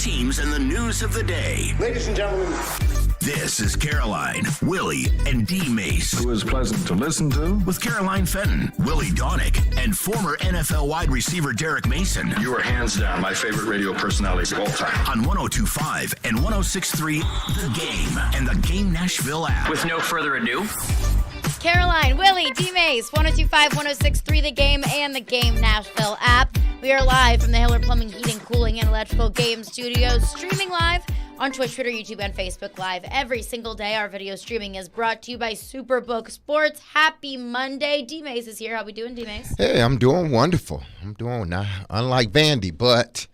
teams and the news of the day. Ladies and gentlemen, this is Caroline, Willy, and DMase. Who is pleasant to listen to. With Caroline Fenton, Willy Donick, and former NFL wide receiver Derek Mason. You are hands down my favorite radio personality of all time. On 102.5 and 106.3, The Game and the Game Nashville app. With no further ado, Caroline, Willy, DMase, 102.5, 106.3, The Game and the Game Nashville app. We are live from the Hiller Plumbing, Heating, Cooling, and Electrical Game Studios, streaming live on Twitch, Twitter, YouTube, and Facebook Live every single day. Our video streaming is brought to you by Superbook Sports. Happy Monday. DMase is here. How we doing, DMase? Hey, I'm doing wonderful. I'm doing, not unlike Vandy, but,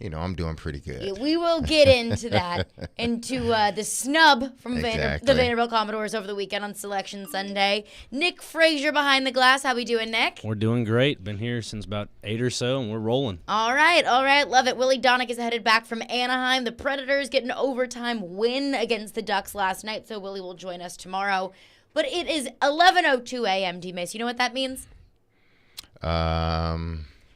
you know, I'm doing pretty good. Yeah, we will get into that, into the snub from the Vanderbilt Commodores over the weekend on Selection Sunday. Nick Frazier behind the glass. How we doing, Nick? We're doing great. Been here since about 8 or so, and we're rolling. All right. Love it. Willy Donick is headed back from Anaheim. The Predators get an overtime win against the Ducks last night, so Willy will join us tomorrow. But it is 11:02 a.m., DMase. You know what that means?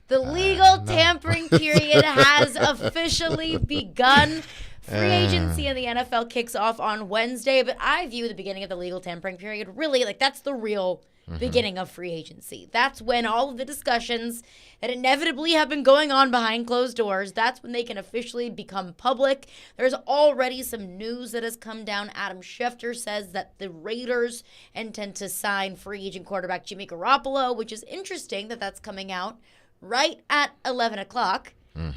The legal tampering period has officially begun. Free agency in the NFL kicks off on Wednesday, but I view the beginning of the legal tampering period really like that's the real beginning of free agency. That's when all of the discussions that inevitably have been going on behind closed doors, that's when they can officially become public. There's already some news that has come down. Adam Schefter says that the Raiders intend to sign free agent quarterback Jimmy Garoppolo, which is interesting that that's coming out right at 11 o'clock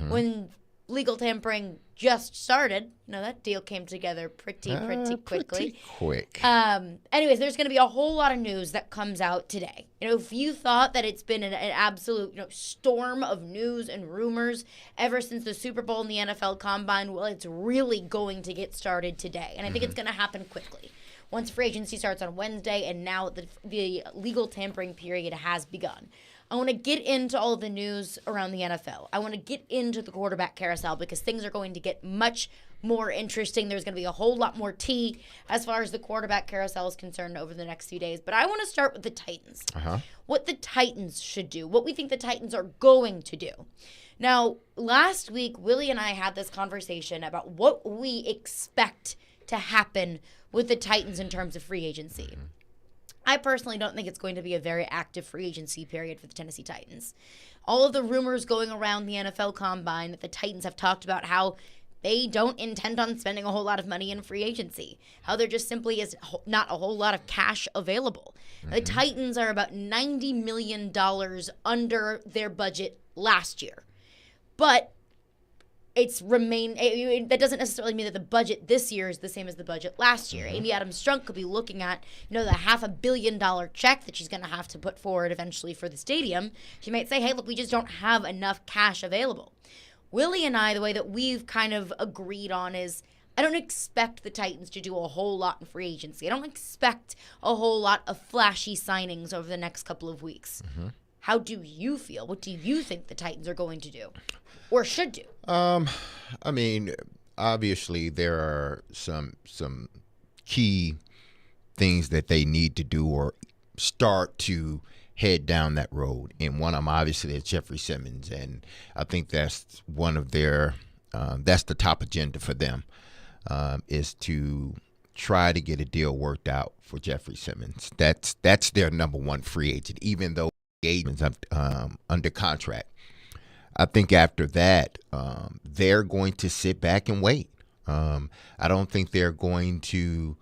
when legal tampering just started. You know, that deal came together pretty quickly. Pretty quick. Anyways, there's going to be a whole lot of news that comes out today. You know, if you thought that it's been an absolute, storm of news and rumors ever since the Super Bowl and the NFL Combine, well, it's really going to get started today. And I think it's going to happen quickly. Once free agency starts on Wednesday, and now the legal tampering period has begun. I want to get into all of the news around the NFL. I want to get into the quarterback carousel because things are going to get much more interesting. There's going to be a whole lot more tea as far as the quarterback carousel is concerned over the next few days. But I want to start with the Titans. What the Titans should do, what we think the Titans are going to do. Now, last week, Willy and I had this conversation about what we expect to happen with the Titans in terms of free agency. I personally don't think it's going to be a very active free agency period for the Tennessee Titans. All of the rumors going around the NFL Combine that the Titans have talked about how they don't intend on spending a whole lot of money in free agency, how there just simply is not a whole lot of cash available. The Titans are about $90 million under their budget last year. But that doesn't necessarily mean that the budget this year is the same as the budget last year. Amy Adams-Strunk could be looking at, the $500 million check that she's going to have to put forward eventually for the stadium. She might say, hey, look, we just don't have enough cash available. Willy and I, the way that we've kind of agreed on is I don't expect the Titans to do a whole lot in free agency. I don't expect a whole lot of flashy signings over the next couple of weeks. How do you feel? What do you think the Titans are going to do or should do? I mean, obviously there are some key things that they need to do or start to head down that road. And one of them obviously is Jeffrey Simmons. And I think that's one of their that's the top agenda for them is to try to get a deal worked out for Jeffrey Simmons. That's their number one free agent, even though agents under contract. I think after that, they're going to sit back and wait. I don't think they're going to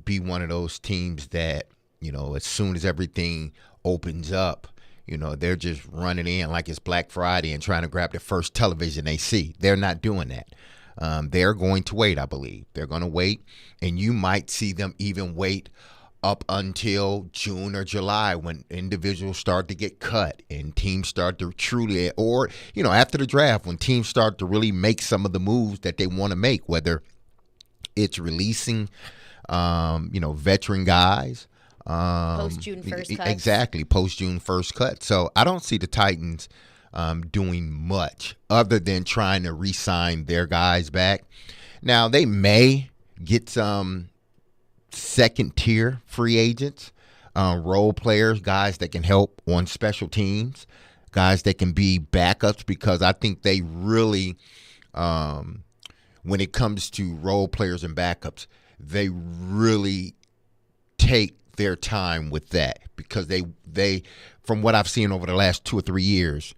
be one of those teams that, as soon as everything opens up, they're just running in like it's Black Friday and trying to grab the first television they see. They're not doing that. They're going to wait, I believe. They're going to wait, and you might see them even wait up until June or July when individuals start to get cut and teams start to truly, or, after the draft when teams start to really make some of the moves that they want to make, whether it's releasing, veteran guys. Post-June 1st cut. Exactly, post-June 1st cut. So I don't see the Titans doing much other than trying to re-sign their guys back. Now, they may get some second-tier free agents, role players, guys that can help on special teams, guys that can be backups, because I think they really when it comes to role players and backups, they really take their time with that because they from what I've seen over the last 2 or 3 years,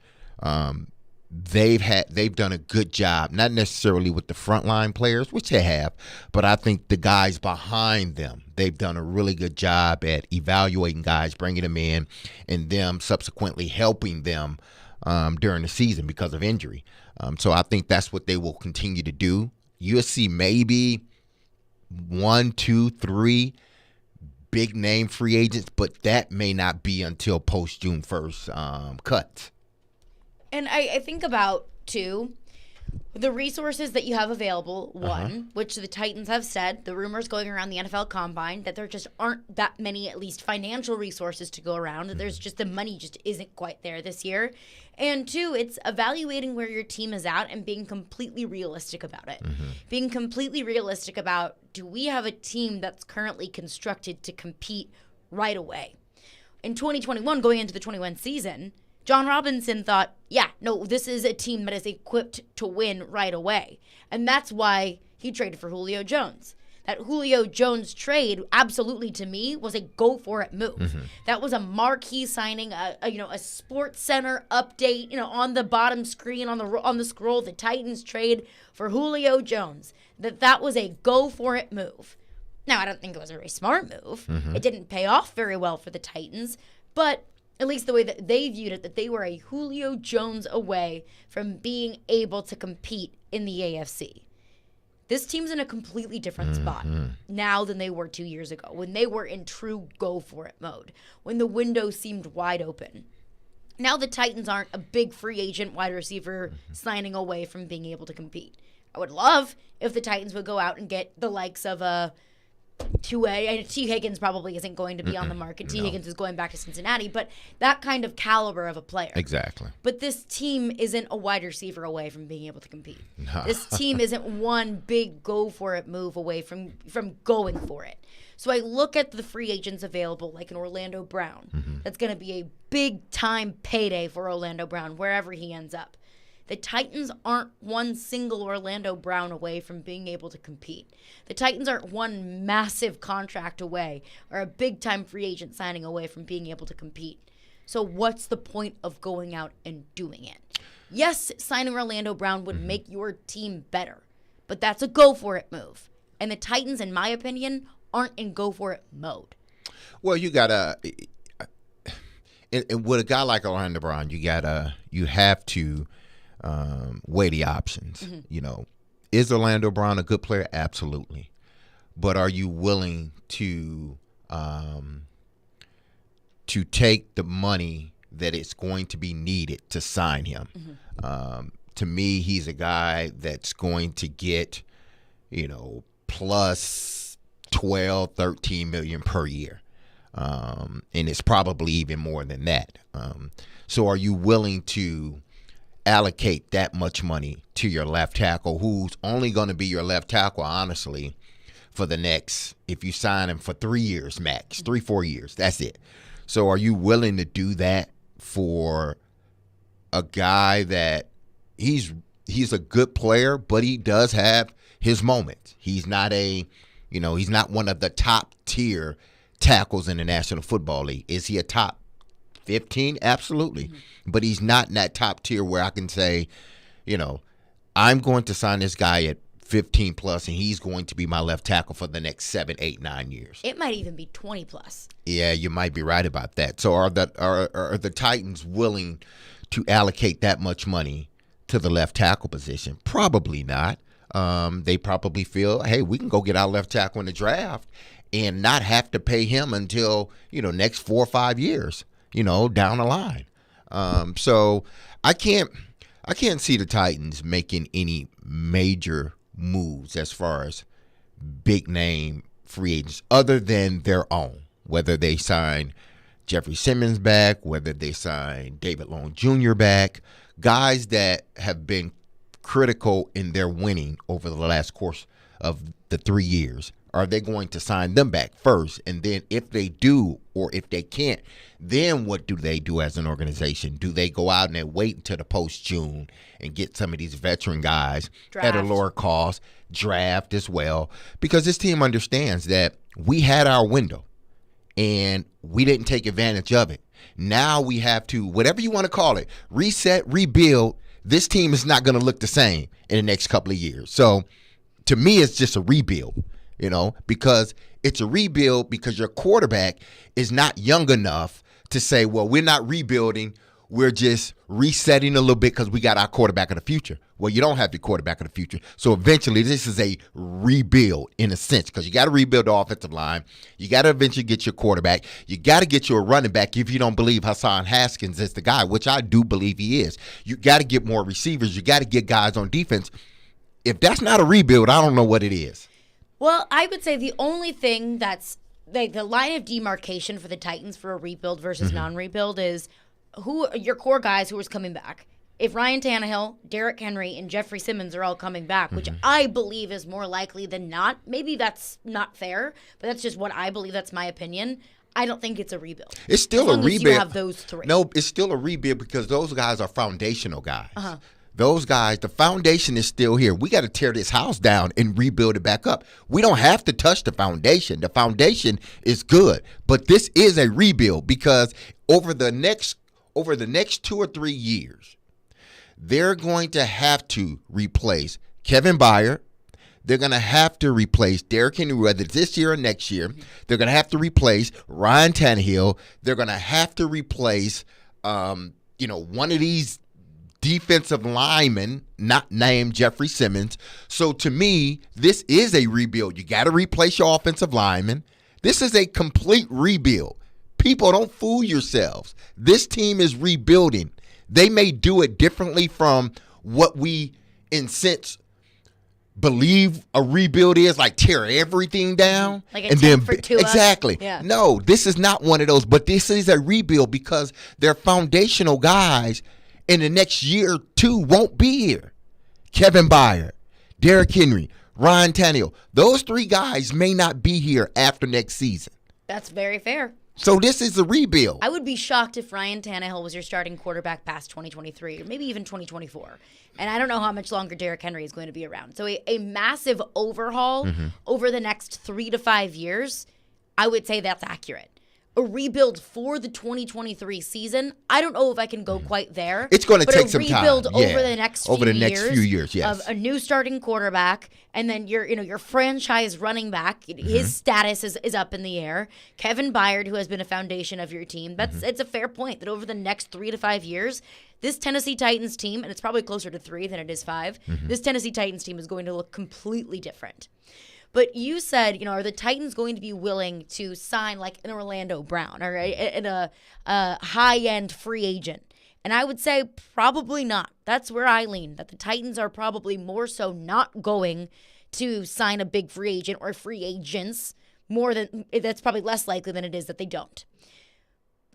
they've done a good job, not necessarily with the frontline players, which they have, but I think the guys behind them, they've done a really good job at evaluating guys, bringing them in, and them subsequently helping them during the season because of injury. So I think that's what they will continue to do. You'll see maybe 1, 2, 3 big name free agents, but that may not be until post June 1st cuts. And I think about, too, the resources that you have available, one, which the Titans have said, the rumors going around the NFL Combine, that there just aren't that many, at least financial resources to go around. There's just, the money just isn't quite there this year. And two, it's evaluating where your team is at and being completely realistic about it. Being completely realistic about, do we have a team that's currently constructed to compete right away? In 2021, going into the 21 season, John Robinson thought, yeah, no, this is a team that is equipped to win right away. And that's why he traded for Julio Jones. That Julio Jones trade, absolutely, to me, was a go-for-it move. That was a marquee signing, a Sports Center update, on the bottom screen, on the scroll, the Titans trade for Julio Jones. That was a go-for-it move. Now, I don't think it was a very smart move. It didn't pay off very well for the Titans, but at least the way that they viewed it, that they were a Julio Jones away from being able to compete in the AFC. This team's in a completely different spot now than they were 2 years ago, when they were in true go-for-it mode, when the window seemed wide open. Now the Titans aren't a big free agent wide receiver signing away from being able to compete. I would love if the Titans would go out and get the likes of a and T. Higgins probably isn't going to be on the market. T. Higgins is going back to Cincinnati, but that kind of caliber of a player. Exactly. But this team isn't a wide receiver away from being able to compete. This team isn't one big go-for-it move away from going for it. So I look at the free agents available, like an Orlando Brown. That's going to be a big-time payday for Orlando Brown, wherever he ends up. The Titans aren't one single Orlando Brown away from being able to compete. The Titans aren't one massive contract away or a big-time free agent signing away from being able to compete. So what's the point of going out and doing it? Yes, signing Orlando Brown would make your team better, but that's a go-for-it move. And the Titans, in my opinion, aren't in go-for-it mode. Well, you got to with a guy like Orlando Brown, you have to weigh the options. Is Orlando Brown a good player? Absolutely. But are you willing to take the money that it's going to be needed to sign him? To me, he's a guy that's going to get, plus 12, 13 million per year. And it's probably even more than that. So are you willing to allocate that much money to your left tackle, who's only going to be your left tackle, honestly, for the next, if you sign him for 3 years max, 3-4 years, that's it. So are you willing to do that for a guy that he's a good player, but he does have his moments? He's not he's not one of the top tier tackles in the National Football League. Is he a top 15? Absolutely. But he's not in that top tier where I can say, I'm going to sign this guy at 15 plus and he's going to be my left tackle for the next 7, 8, 9 years. It might even be 20 plus. Yeah, you might be right about that. So are the Titans willing to allocate that much money to the left tackle position? Probably not. They probably feel, hey, we can go get our left tackle in the draft and not have to pay him until, next 4 or 5 years, down the line. So I can't see the Titans making any major moves as far as big name free agents other than their own, whether they sign Jeffrey Simmons back, whether they sign David Long Jr. back, guys that have been critical in their winning over the last course of the 3 years? Are they going to sign them back first? And then if they do, or if they can't, then what do they do as an organization? Do they go out and they wait until the post-June and get some of these veteran guys at a lower cost, draft as well? Because this team understands that we had our window and we didn't take advantage of it. Now we have to, whatever you want to call it, reset, rebuild. This team is not going to look the same in the next couple of years. So to me, it's just a rebuild. Because it's a rebuild because your quarterback is not young enough to say, well, we're not rebuilding. We're just resetting a little bit because we got our quarterback of the future. Well, you don't have your quarterback of the future. So eventually this is a rebuild in a sense because you got to rebuild the offensive line. You got to eventually get your quarterback. You got to get you a running back if you don't believe Hassan Haskins is the guy, which I do believe he is. You got to get more receivers. You got to get guys on defense. If that's not a rebuild, I don't know what it is. Well, I would say the only thing that's the line of demarcation for the Titans for a rebuild versus non-rebuild is who your core guys who is coming back. If Ryan Tannehill, Derrick Henry, and Jeffrey Simmons are all coming back, which I believe is more likely than not, maybe that's not fair, but that's just what I believe. That's my opinion. I don't think it's a rebuild. It's still a rebuild. As you have those three. No, it's still a rebuild because those guys are foundational guys. Those guys, the foundation is still here. We got to tear this house down and rebuild it back up. We don't have to touch the foundation. The foundation is good, but this is a rebuild because over the next 2 or 3 years, they're going to have to replace Kevin Byard. They're going to have to replace Derrick Henry, whether it's this year or next year. They're going to have to replace Ryan Tannehill. They're going to have to replace, one of these defensive lineman, not named Jeffrey Simmons. So to me, this is a rebuild. You got to replace your offensive lineman. This is a complete rebuild. People, don't fool yourselves. This team is rebuilding. They may do it differently from what we, in sense, believe a rebuild is, like tear everything down. Like a 10 for Tua. Exactly. Yeah. No, this is not one of those, but this is a rebuild because they're foundational guys in the next year or two won't be here. Kevin Byard, Derrick Henry, Ryan Tannehill. Those three guys may not be here after next season. That's very fair. So this is a rebuild. I would be shocked if Ryan Tannehill was your starting quarterback past 2023 or maybe even 2024. And I don't know how much longer Derrick Henry is going to be around. So a massive overhaul over the next 3 to 5 years, I would say that's accurate. A rebuild for the 2023 season, I don't know if I can go quite there. It's going to take some time. A rebuild over the next few years, yes. Of a new starting quarterback, and then your franchise running back, his status is up in the air. Kevin Byard, who has been a foundation of your team, it's a fair point that over the next 3 to 5 years, this Tennessee Titans team, and it's probably closer to 3 than it is 5, this Tennessee Titans team is going to look completely different. But you said, are the Titans going to be willing to sign like an Orlando Brown or a high-end free agent? And I would say probably not. That's where I lean, that the Titans are probably more so not going to sign a big free agent or free agents. That's probably less likely than it is that they don't.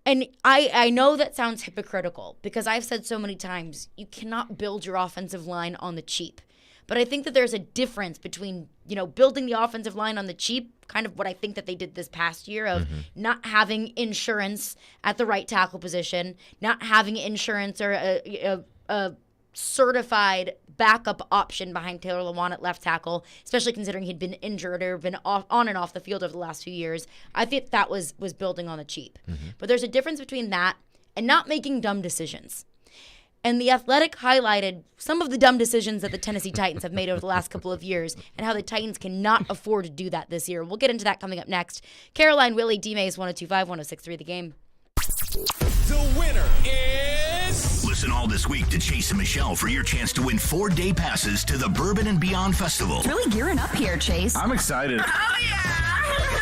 And I know that sounds hypocritical because I've said so many times, you cannot build your offensive line on the cheap. But I think that there's a difference between, building the offensive line on the cheap, kind of what I think that they did this past year of not having insurance at the right tackle position, not having insurance or a certified backup option behind Taylor Lewan at left tackle, especially considering he'd been injured or been on and off the field over the last few years. I think that was building on the cheap. But there's a difference between that and not making dumb decisions. And The Athletic highlighted some of the dumb decisions that the Tennessee Titans have made over the last couple of years and how the Titans cannot afford to do that this year. We'll get into that coming up next. Caroline, Willy, DMase, 102.5, 106.3 The Game. The winner is... Listen all this week to Chase and Michelle for your chance to win 4-day passes to the Bourbon and Beyond Festival. Really gearing up here, Chase. I'm excited. Oh, yeah!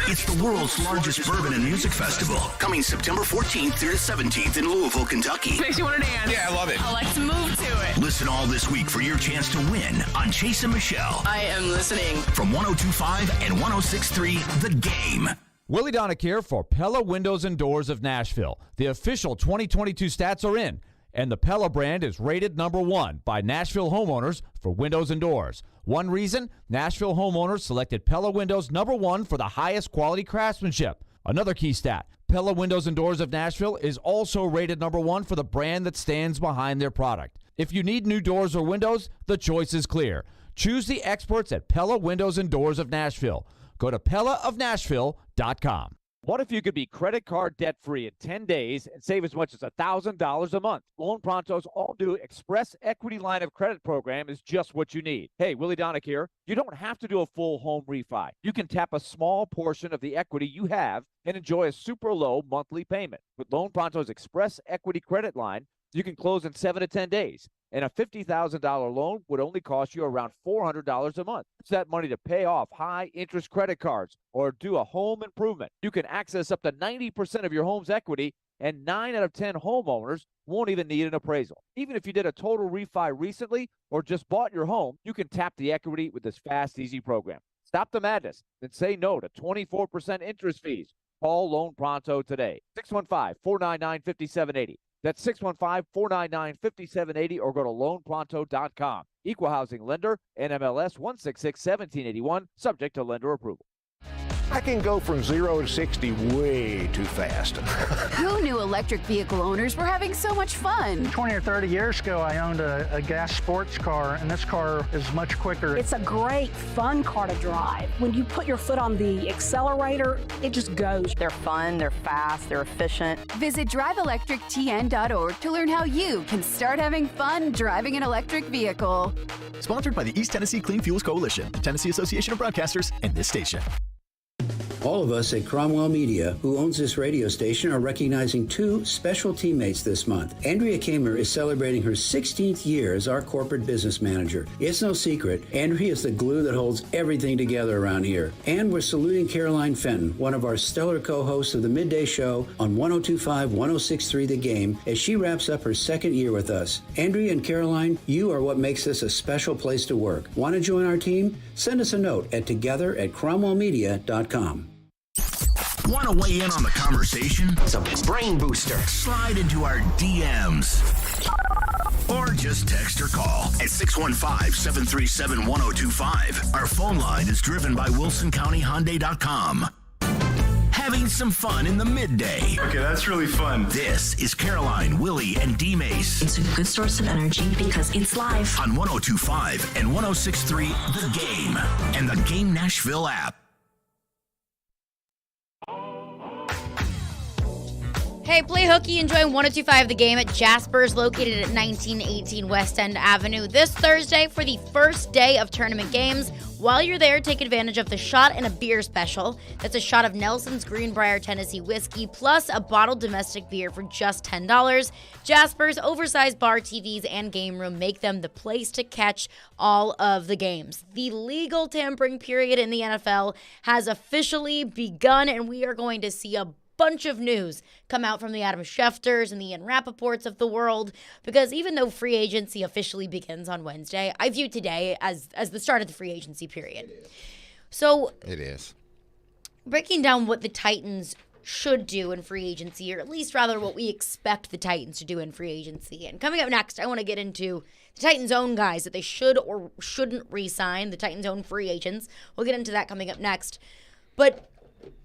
It's the world's largest bourbon and music festival, coming September 14th through the 17th in Louisville, Kentucky. Makes you want to dance. Yeah, I love it. Oh, let's move to it. Listen all this week for your chance to win on Chase and Michelle I am listening. from 102.5 and 106.3 The Game. Willy Donick here for Pella Windows and Doors of Nashville. The official 2022 stats are in, And the Pella brand is rated #1 by Nashville homeowners for windows and doors. One reason, Nashville homeowners selected Pella Windows #1 for the highest quality craftsmanship. Another key stat, Pella Windows and Doors of Nashville is also rated #1 for the brand that stands behind their product. If you need new doors or windows, the choice is clear. Choose the experts at Pella Windows and Doors of Nashville. Go to PellaofNashville.com. What if you could be credit card debt-free in 10 days and save as much as $1,000 a month? Loan Pronto's all-new Express Equity Line of Credit program is just what you need. Hey, Willy Donick here. You don't have to do a full home refi. You can tap a small portion of the equity you have and enjoy a super low monthly payment. With Loan Pronto's Express Equity Credit Line, you can close in 7 to 10 days. And a $50,000 loan would only cost you around $400 a month. Use that money to pay off high-interest credit cards or do a home improvement. You can access up to 90% of your home's equity, and 9 out of 10 homeowners won't even need an appraisal. Even if you did a total refi recently or just bought your home, you can tap the equity with this fast, easy program. Stop the madness and say no to 24% interest fees. Call Loan Pronto today. 615-499-5780. That's 615-499-5780 or go to loanpronto.com. Equal housing lender, NMLS 166-1781, subject to lender approval. I can go from 0 to 60 way too fast. Who knew electric vehicle owners were having so much fun? 20 or 30 years ago, I owned a gas sports car, and this car is much quicker. It's a great, fun car to drive. When you put your foot on the accelerator, it just goes. They're fun, they're fast, they're efficient. Visit driveelectrictn.org to learn how you can start having fun driving an electric vehicle. Sponsored by the East Tennessee Clean Fuels Coalition, the Tennessee Association of Broadcasters, and this station. All of us at Cromwell Media, who owns this radio station, are recognizing 2 special teammates this month. Andrea Kamer is celebrating her 16th year as our corporate business manager. It's no secret, Andrea is the glue that holds everything together around here. And we're saluting Caroline Fenton, one of our stellar co-hosts of the Midday Show on 102.5, 106.3 The Game, as she wraps up her 2nd year with us. Andrea and Caroline, you are what makes this a special place to work. Want to join our team? Send us a note at together@cromwellmedia.com. Want to weigh in on the conversation? It's a brain booster. Slide into our DMs. Or just text or call at 615-737-1025. Our phone line is driven by WilsonCountyHyundai.com. Having some fun in the midday. Okay, that's really fun. This is Caroline, Willy, and DMase. It's a good source of energy because it's live. On 102.5 and 106.3 The Game and the Game Nashville app. Hey, play hooky and join 102.5 The Game at Jasper's, located at 1918 West End Avenue this Thursday for the first day of tournament games. While you're there, take advantage of the shot and a beer special. That's a shot of Nelson's Greenbrier Tennessee whiskey plus a bottled domestic beer for just $10. Jasper's oversized bar, TVs, and game room make them the place to catch all of the games. The legal tampering period in the NFL has officially begun, and we are going to see a bunch of news come out from the Adam Schefters and the Ian Rappaports of the world, because even though free agency officially begins on Wednesday, I view today as the start of the free agency period. So it is. Breaking down what the Titans should do in free agency, or at least rather what we expect the Titans to do in free agency. And coming up next, I want to get into the Titans' own guys that they should or shouldn't re-sign, the Titans' own free agents. We'll get into that coming up next. But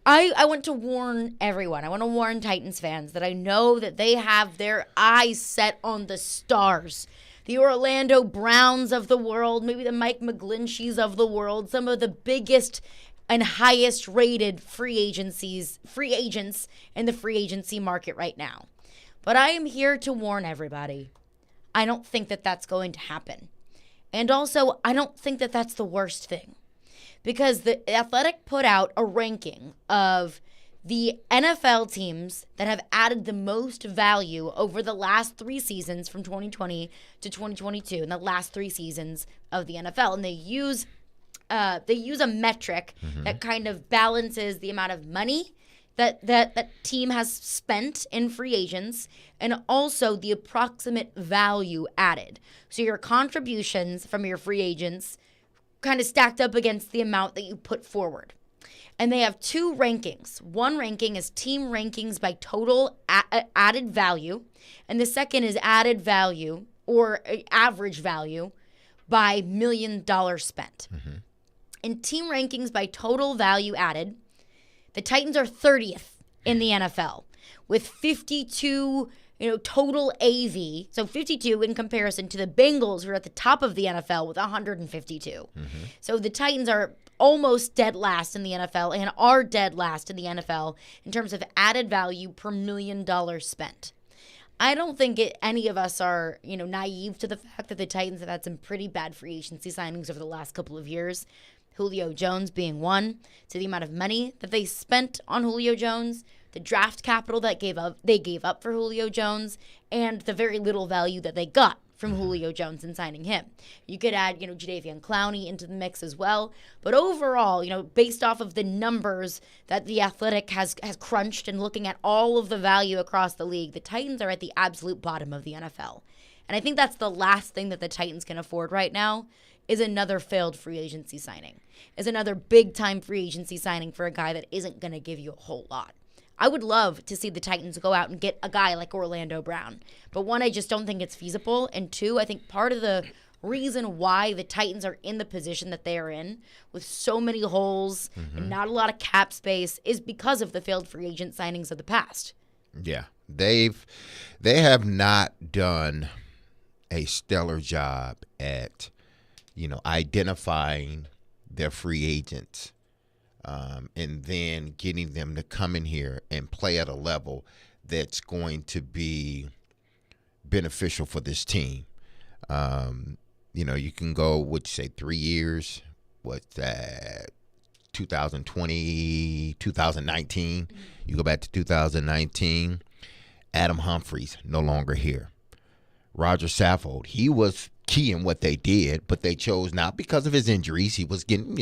I want to warn everyone. I want to warn Titans fans that I know that they have their eyes set on the stars. The Orlando Browns of the world, maybe the Mike McGlincheys of the world, some of the biggest and highest rated free agents in the free agency market right now. But I am here to warn everybody. I don't think that that's going to happen. And also, I don't think that that's the worst thing. Because the Athletic put out a ranking of the NFL teams that have added the most value over the last 3 seasons from 2020 to 2022, in the last 3 seasons of the NFL. And they use a metric that kind of balances the amount of money that team has spent in free agents and also the approximate value added. So your contributions from your free agents kind of stacked up against the amount that you put forward. And they have two rankings. One ranking is team rankings by total added value, and the second is added value or average value by $1 million spent. Mm-hmm. In team rankings by total value added, the Titans are 30th in the NFL with 52 total AV. So 52 in comparison to the Bengals, who are at the top of the NFL with 152. Mm-hmm. So the Titans are almost dead last in the NFL and are dead last in the NFL in terms of added value per $1 million spent. I don't think any of us are, naive to the fact that the Titans have had some pretty bad free agency signings over the last couple of years. Julio Jones being one, to the amount of money that they spent on Julio Jones, the draft capital that they gave up for Julio Jones, and the very little value that they got from Julio Jones in signing him. You could add, Jadeveon Clowney into the mix as well. But overall, based off of the numbers that The Athletic has crunched and looking at all of the value across the league, the Titans are at the absolute bottom of the NFL. And I think that's the last thing that the Titans can afford right now is another failed free agency signing, is another big-time free agency signing for a guy that isn't going to give you a whole lot. I would love to see the Titans go out and get a guy like Orlando Brown. But one, I just don't think it's feasible. And two, I think part of the reason why the Titans are in the position that they are in with so many holes and not a lot of cap space is because of the failed free agent signings of the past. Yeah. They have not done a stellar job at, identifying their free agents. And then getting them to come in here and play at a level that's going to be beneficial for this team. You can go, 3 years? What's that? 2020, 2019. You go back to 2019. Adam Humphries, no longer here. Roger Saffold, he was key in what they did, but they chose not because of his injuries. He was getting,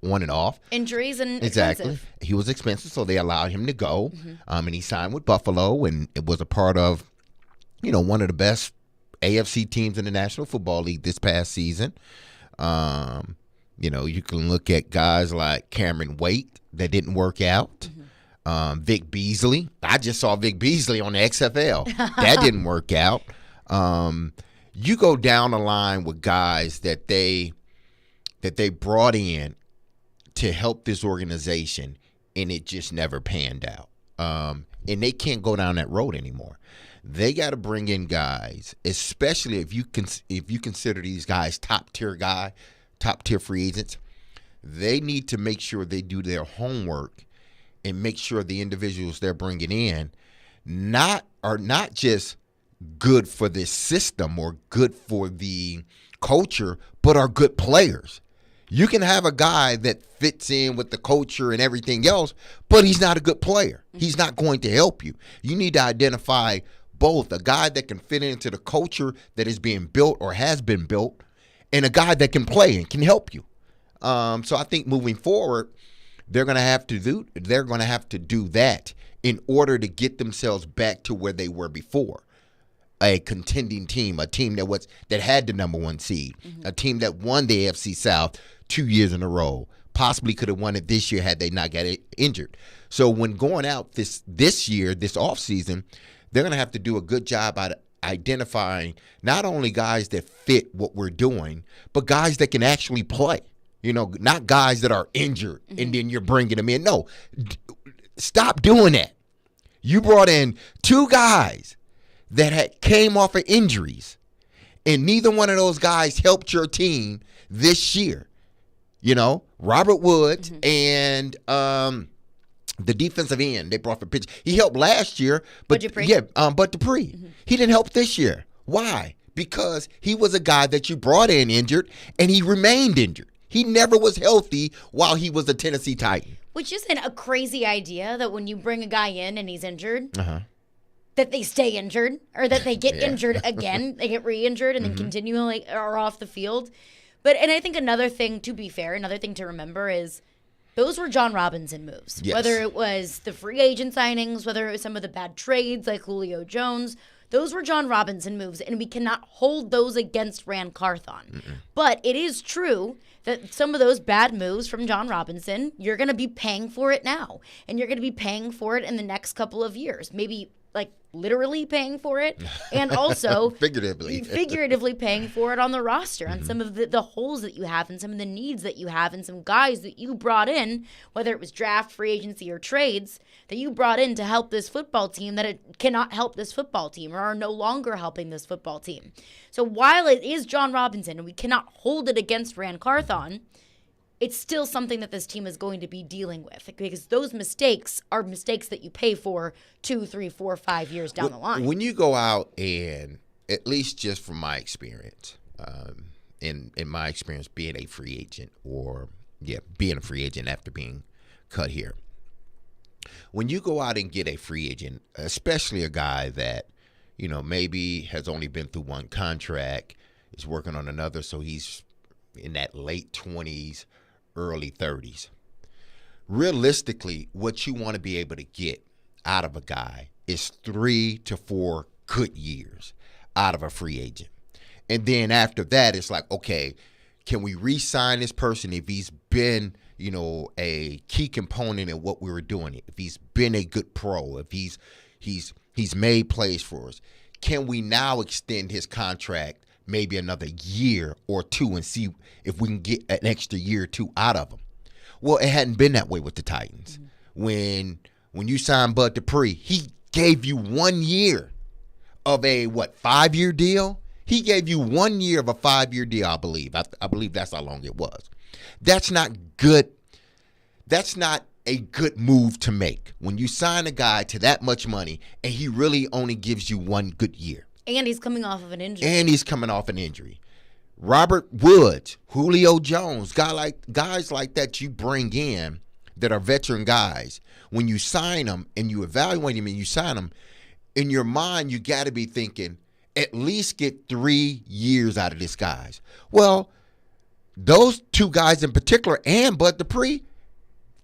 on and off. Injuries and exactly. Expensive. He was expensive, so they allowed him to go. And he signed with Buffalo, and it was a part of, one of the best AFC teams in the National Football League this past season. You can look at guys like Cameron Waite that didn't work out. Vic Beasley. I just saw Vic Beasley on the XFL. That didn't work out. You go down the line with guys that they brought in to help this organization, and it just never panned out. And they can't go down that road anymore. They got to bring in guys, especially if you consider these guys top tier free agents. They need to make sure they do their homework and make sure the individuals they're bringing in are not just good for this system or good for the culture, but are good players. You can have a guy that fits in with the culture and everything else, but he's not a good player. He's not going to help you. You need to identify both a guy that can fit into the culture that is being built or has been built, and a guy that can play and can help you. So I think moving forward, they're going to have to do that in order to get themselves back to where they were before. A contending team, a team that had the number one seed, a team that won the AFC South 2 years in a row, possibly could have won it this year had they not got injured. So when going out this year, this offseason, they're going to have to do a good job at identifying not only guys that fit what we're doing, but guys that can actually play. Not guys that are injured and then you're bringing them in. No, stop doing that. You brought in two guys that came off of injuries, and neither one of those guys helped your team this year. Robert Woods and the defensive end they brought for pitch. He helped last year, but Dupree. He didn't help this year. Why? Because he was a guy that you brought in injured, and he remained injured. He never was healthy while he was a Tennessee Titan. Which isn't a crazy idea that when you bring a guy in and he's injured, that they stay injured or that they get injured again, they get re-injured and then continually are off the field. And I think another thing, to be fair, another thing to remember is those were John Robinson moves. Yes. Whether it was the free agent signings, whether it was some of the bad trades like Julio Jones, those were John Robinson moves, and we cannot hold those against Rand Carthon. But it is true that some of those bad moves from John Robinson, you're going to be paying for it now. And you're going to be paying for it in the next couple of years. Maybe like literally paying for it, and also figuratively paying for it on the roster, on some of the holes that you have and some of the needs that you have and some guys that you brought in, whether it was draft, free agency, or trades, that you brought in to help this football team that it cannot help this football team or are no longer helping this football team. So while it is John Robinson and we cannot hold it against Ran Carthon, it's still something that this team is going to be dealing with, because those mistakes are mistakes that you pay for 2, 3, 4, 5 years down the line. When you go out and, at least just from my experience, in my experience being a free agent being a free agent after being cut here, when you go out and get a free agent, especially a guy that, maybe has only been through one contract, is working on another, so he's in that late 20s, early 30s. Realistically, what you want to be able to get out of a guy is 3 to 4 good years out of a free agent. And then after that, it's like, okay, can we re-sign this person if he's been, a key component in what we were doing, if he's been a good pro, if he's made plays for us? Can we now extend his contract maybe another year or two and see if we can get an extra year or two out of him? Well, it hadn't been that way with the Titans. When you signed Bud Dupree, he gave you 1 year of a 5-year deal? He gave you 1 year of a 5-year deal, I believe. I believe that's how long it was. That's not good. That's not a good move to make when you sign a guy to that much money and he really only gives you 1 good year. And he's coming off of an injury. Robert Woods, Julio Jones, guys like that you bring in that are veteran guys. When you sign them and you evaluate them and you sign them, in your mind you got to be thinking, at least get 3 years out of this guys. Well, those 2 guys in particular and Bud Dupree,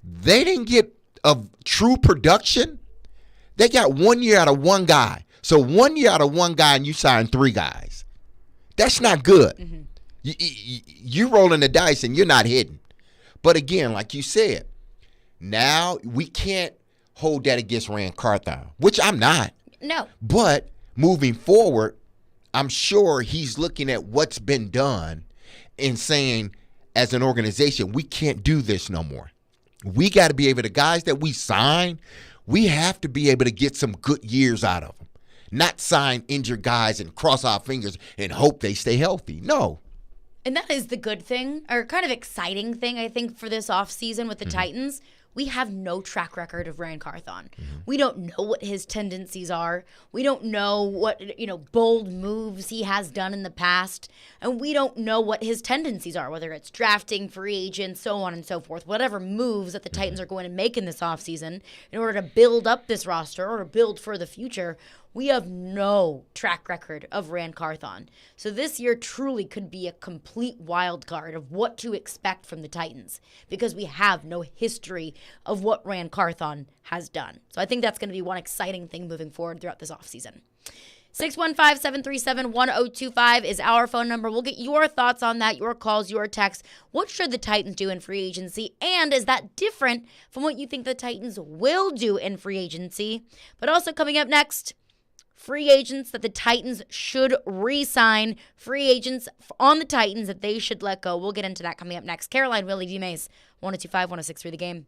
they didn't get a true production. They got 1 year out of 1 guy. So 1 year out of 1 guy and you sign 3 guys. That's not good. You're rolling the dice and you're not hitting. But again, like you said, now we can't hold that against Ran Carthon, which I'm not. No. But moving forward, I'm sure he's looking at what's been done and saying, as an organization, we can't do this no more. We got to be able to, guys that we sign, we have to be able to get some good years out of them. Not sign injured guys and cross our fingers and hope they stay healthy. No. And that is the good thing, or kind of exciting thing, I think, for this offseason with the Titans. We have no track record of Ran Carthon. We don't know what his tendencies are. We don't know what, bold moves he has done in the past. And we don't know what his tendencies are, whether it's drafting, free agents, so on and so forth. Whatever moves that the Titans are going to make in this offseason in order to build up this roster or to build for the future, we have no track record of Ran Carthon. So this year truly could be a complete wild card of what to expect from the Titans, because we have no history of what Ran Carthon has done. So I think that's going to be one exciting thing moving forward throughout this offseason. 615-737-1025 is our phone number. We'll get your thoughts on that, your calls, your texts. What should the Titans do in free agency? And is that different from what you think the Titans will do in free agency? But also coming up next, free agents that the Titans should re-sign, free agents on the Titans that they should let go. We'll get into that coming up next. Caroline, Willy, DMase, 102.5, 106.3 The Game.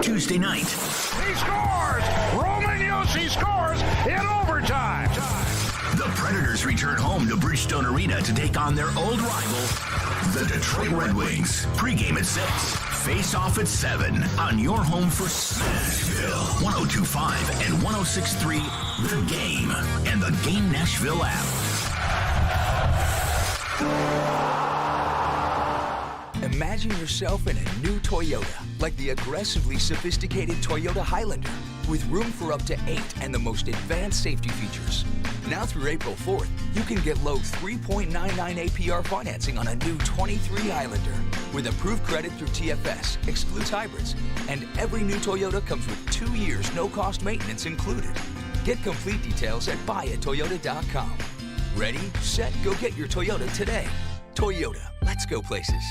Tuesday night. He scores! Roman Yossi scores in overtime. The Predators return home to Bridgestone Arena to take on their old rival, the Detroit Red Wings. Pre-game at 6, face-off at 7 on your home for Nashville. 102.5 and 106.3 The Game and the Game Nashville app. Imagine yourself in a new Toyota, like the aggressively sophisticated Toyota Highlander, with room for up to 8 and the most advanced safety features. Now through April 4th, you can get low 3.99 APR financing on a new 23 Highlander. With approved credit through TFS, excludes hybrids, and every new Toyota comes with 2 years no-cost maintenance included. Get complete details at buyatoyota.com. Ready, set, go get your Toyota today. Toyota, Let's go places.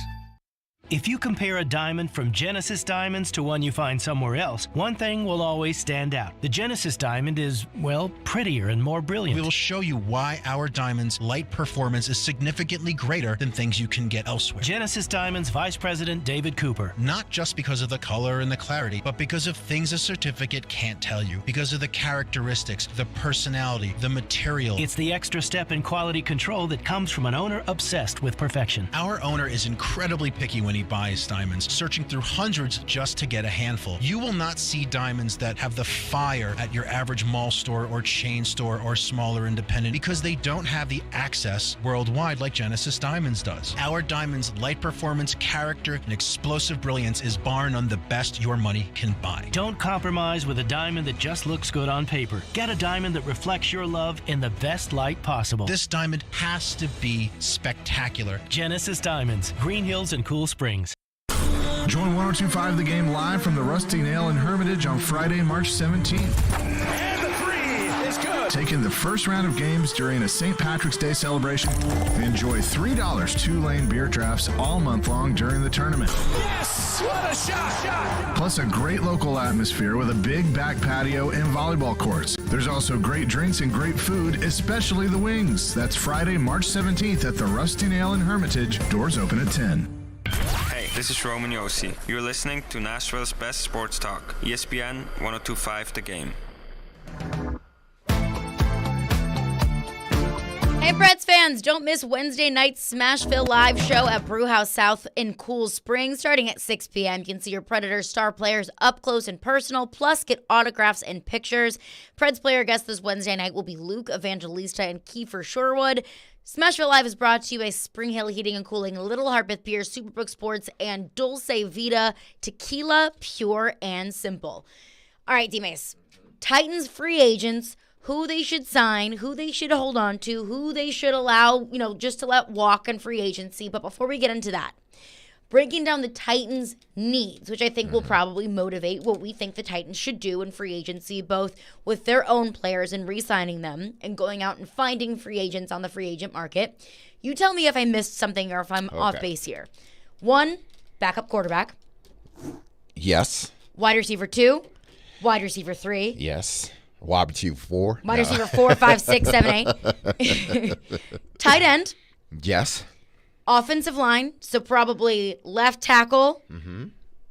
If you compare a diamond from Genesis Diamonds to one you find somewhere else, one thing will always stand out. The Genesis diamond is, well, prettier and more brilliant. We will show you why our diamond's light performance is significantly greater than things you can get elsewhere. Genesis Diamonds Vice President David Cooper. Not just because of the color and the clarity, but because of things a certificate can't tell you. Because of the characteristics, the personality, the material. It's the extra step in quality control that comes from an owner obsessed with perfection. Our owner is incredibly picky when he buys diamonds, searching through hundreds just to get a handful. You will not see diamonds that have the fire at your average mall store or chain store or smaller independent because they don't have the access worldwide like Genesis Diamonds does. Our diamond's light performance, character, and explosive brilliance is bar none the best your money can buy. Don't compromise with a diamond that just looks good on paper. Get a diamond that reflects your love in the best light possible. This diamond has to be spectacular. Genesis Diamonds, Green Hills and Cool Springs. Join 102.5 The Game live from the Rusty Nail in Hermitage on Friday, March 17th. And the three is good. Taking the first round of games during a St. Patrick's Day celebration. Enjoy $3 two-lane beer drafts all month long during the tournament. Yes! What a shot! Plus a great local atmosphere with a big back patio and volleyball courts. There's also great drinks and great food, especially the wings. That's Friday, March 17th at the Rusty Nail in Hermitage. Doors open at 10. Hey, this is Roman Yossi. You're listening to Nashville's best sports talk, ESPN 102.5 The Game. Hey, Preds fans, don't miss Wednesday night's Smashville live show at Brewhouse South in Cool Springs starting at 6 p.m. You can see your Predators star players up close and personal, plus get autographs and pictures. Preds player guests this Wednesday night will be Luke Evangelista and Kiefer Sherwood. Smashville Live is brought to you by Spring Hill Heating and Cooling, Little Harpeth Beer, Superbrook Sports, and Dulce Vita Tequila, pure and simple. All right, DMase. Titans free agents, who they should sign, who they should hold on to, who they should allow, just to let walk in free agency. But before we get into that, breaking down the Titans' needs, which I think will probably motivate what we think the Titans should do in free agency, both with their own players and re-signing them and going out and finding free agents on the free agent market. You tell me if I missed something or if I'm off base here. 1, backup quarterback. Yes. Wide receiver 2. Wide receiver 3. Yes. Wide receiver 4. Wide receiver 4, 5, 6, 7, 8. Tight end. Yes. Offensive line, so probably left tackle,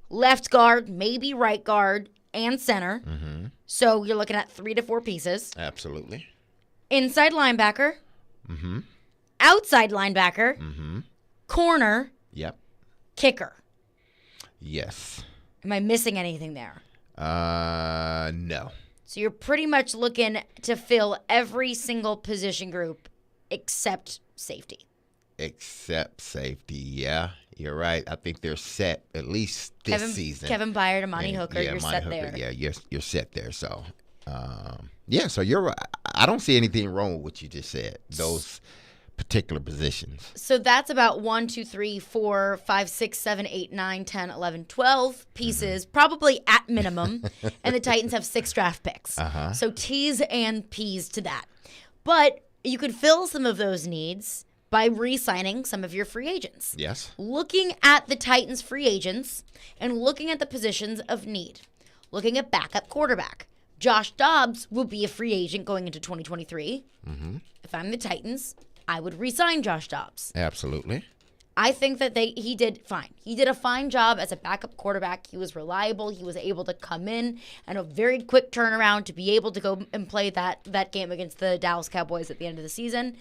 left guard, maybe right guard, and center. So you're looking at 3 to 4 pieces. Absolutely. Inside linebacker. Outside linebacker. Corner. Yep. Kicker. Yes. Am I missing anything there? No. So you're pretty much looking to fill every single position group except safety. Except safety, yeah. You're right. I think they're set at least this season. Kevin Byard, Amani Hooker, you're Amani set Hooker, there. Yeah, you're set there. So, so you're right. I don't see anything wrong with what you just said, those particular positions. So that's about 1, 2, 3, 4, 5, 6, 7, 8, 9, 10, 11, 12 pieces, probably at minimum. And the Titans have 6 draft picks. So T's and P's to that. But you could fill some of those needs by re-signing some of your free agents. Yes. Looking at the Titans' free agents and looking at the positions of need. Looking at backup quarterback. Josh Dobbs will be a free agent going into 2023. If I'm the Titans, I would re-sign Josh Dobbs. Absolutely. I think that he did fine. He did a fine job as a backup quarterback. He was reliable. He was able to come in and a very quick turnaround to be able to go and play that game against the Dallas Cowboys at the end of the season.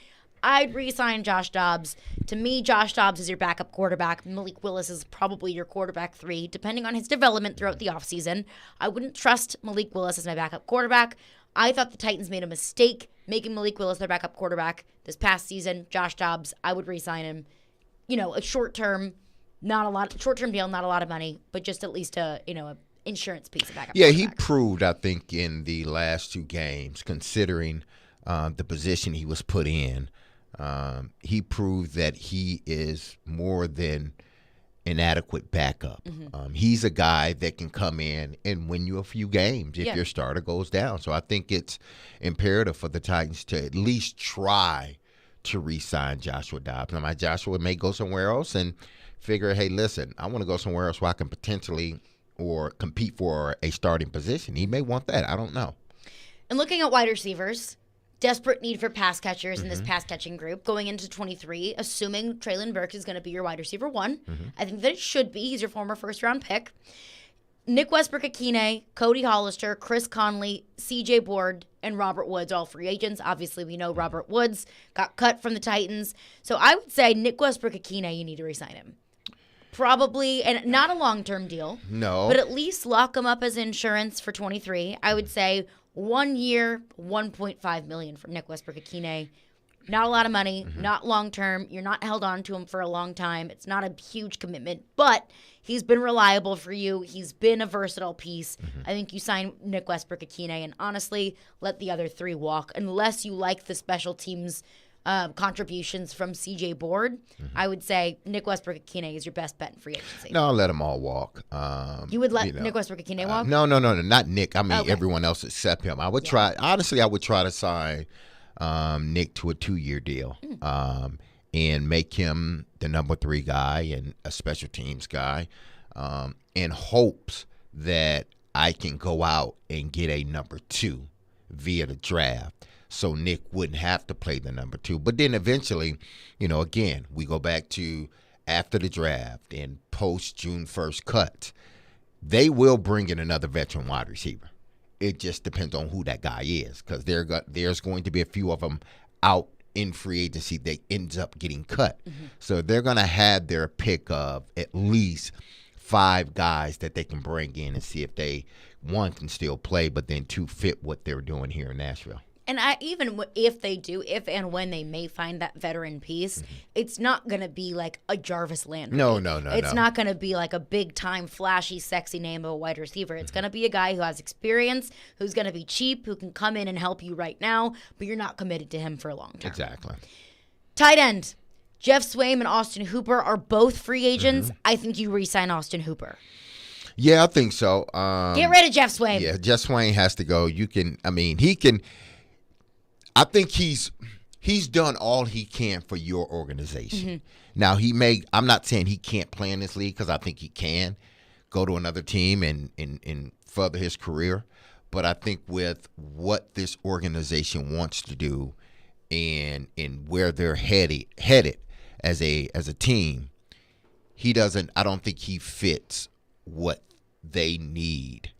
I'd re-sign Josh Dobbs. To me, Josh Dobbs is your backup quarterback. Malik Willis is probably your quarterback 3, depending on his development throughout the offseason. I wouldn't trust Malik Willis as my backup quarterback. I thought the Titans made a mistake making Malik Willis their backup quarterback this past season. Josh Dobbs, I would re-sign him. A short-term deal, not a lot of money, but just at least a insurance piece of backup. Yeah, he proved, I think, in the last 2 games, considering the position he was put in. He proved that he is more than an adequate backup. He's a guy that can come in and win you a few games if your starter goes down. So I think it's imperative for the Titans to at least try to re-sign Joshua Dobbs. Now, my Joshua may go somewhere else and figure, hey, listen, I want to go somewhere else where I can potentially or compete for a starting position. He may want that. I don't know. And looking at wide receivers, desperate need for pass catchers in this pass catching group going into 23, assuming Treylon Burks is going to be your wide receiver 1. I think that it should be. He's your former first-round pick. Nick Westbrook-Akine, Cody Hollister, Chris Conley, C.J. Board, and Robert Woods, all free agents. Obviously, we know Robert Woods got cut from the Titans. So I would say Nick Westbrook-Akine, you need to re-sign him. Probably, and not a long-term deal. No. But at least lock him up as insurance for 23. I would say 1 year, $1.5 million for Nick Westbrook-Akine. Not a lot of money, not long-term. You're not held on to him for a long time. It's not a huge commitment, but he's been reliable for you. He's been a versatile piece. I think you sign Nick Westbrook-Akine and honestly let the other 3 walk unless you like the special teams contributions from C.J. Board. I would say Nick Westbrook-Akine is your best bet in free agency. No, I'll let them all walk. You would let Nick Westbrook-Akine walk? No, not Nick. I mean everyone else except him. I would try. Honestly, I would try to sign Nick to a 2-year deal and make him the number 3 guy and a special teams guy in hopes that I can go out and get a number 2 via the draft. So Nick wouldn't have to play the number 2. But then eventually, again, we go back to after the draft and post June 1st cuts, they will bring in another veteran wide receiver. It just depends on who that guy is because there's going to be a few of them out in free agency that ends up getting cut. So they're going to have their pick of at least 5 guys that they can bring in and see if one can still play, but then 2 fit what they're doing here in Nashville. And even if they do, if and when they may find that veteran piece, it's not going to be like a Jarvis Landry. No. It's not going to be like a big-time, flashy, sexy name of a wide receiver. It's going to be a guy who has experience, who's going to be cheap, who can come in and help you right now, but you're not committed to him for a long time. Exactly. Tight end. Jeff Swaim and Austin Hooper are both free agents. I think you re-sign Austin Hooper. Yeah, I think so. Get rid of Jeff Swaim. Yeah, Jeff Swaim has to go. He can. I think he's done all he can for your organization. Now, I'm not saying he can't play in this league because I think he can go to another team and further his career. But I think with what this organization wants to do and where they're headed as a team, I don't think he fits what they need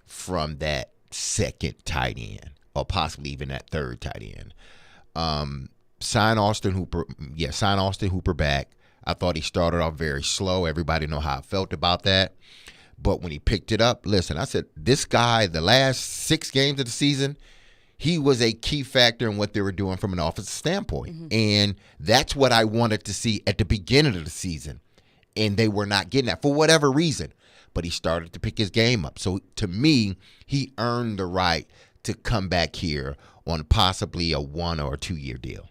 from that second tight end. Or possibly even that third tight end. Sign Austin Hooper. Yeah, sign Austin Hooper back. I thought he started off very slow. Everybody know how I felt about that. But when he picked it up, listen, I said, this guy, the last 6 games of the season, he was a key factor in what they were doing from an offensive standpoint. And that's what I wanted to see at the beginning of the season. And they were not getting that for whatever reason. But he started to pick his game up. So to me, he earned the right to come back here on possibly a 1 or 2 year deal.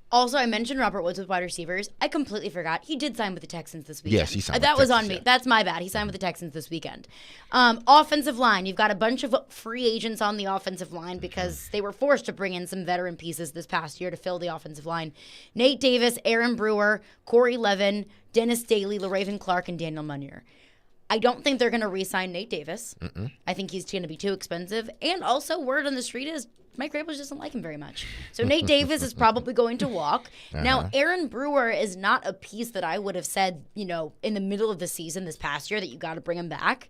Also, I mentioned Robert Woods with wide receivers. I completely forgot. He did sign with the Texans this weekend. Yes, he signed with That the was Texans, on me. That's my bad. He signed with the Texans this weekend. Offensive line. You've got a bunch of free agents on the offensive line because they were forced to bring in some veteran pieces this past year to fill the offensive line. Nate Davis, Aaron Brewer, Corey Levin, Dennis Daly, LaRaven Clark, and Daniel Munier. I don't think they're going to re-sign Nate Davis. I think he's going to be too expensive. And also, word on the street is Mike Vrabel just doesn't like him very much. So Nate Davis is probably going to walk. Now, Aaron Brewer is not a piece that I would have said, in the middle of the season this past year that you got to bring him back.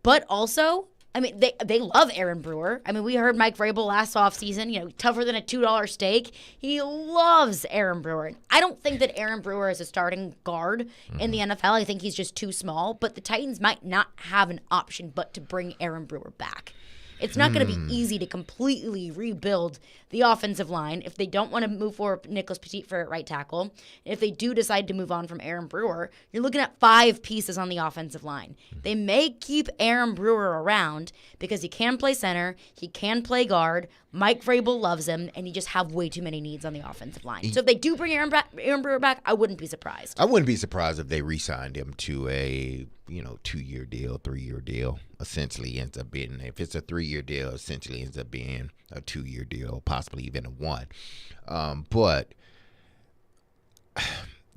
But also, they love Aaron Brewer. We heard Mike Vrabel last offseason, tougher than a $2 steak. He loves Aaron Brewer. I don't think that Aaron Brewer is a starting guard in the NFL. I think he's just too small. But the Titans might not have an option but to bring Aaron Brewer back. It's not going to be easy to completely rebuild the offensive line if they don't want to move forward with Nicholas Petit for right tackle. If they do decide to move on from Aaron Brewer, you're looking at 5 pieces on the offensive line. They may keep Aaron Brewer around because he can play center, he can play guard, Mike Vrabel loves him, and you just have way too many needs on the offensive line. So if they do bring Aaron Brewer back, I wouldn't be surprised. I wouldn't be surprised if they re-signed him to a 2-year deal, 3-year deal. Essentially ends up being, if it's a 3-year deal, essentially ends up being a 2-year deal, possibly even a 1. But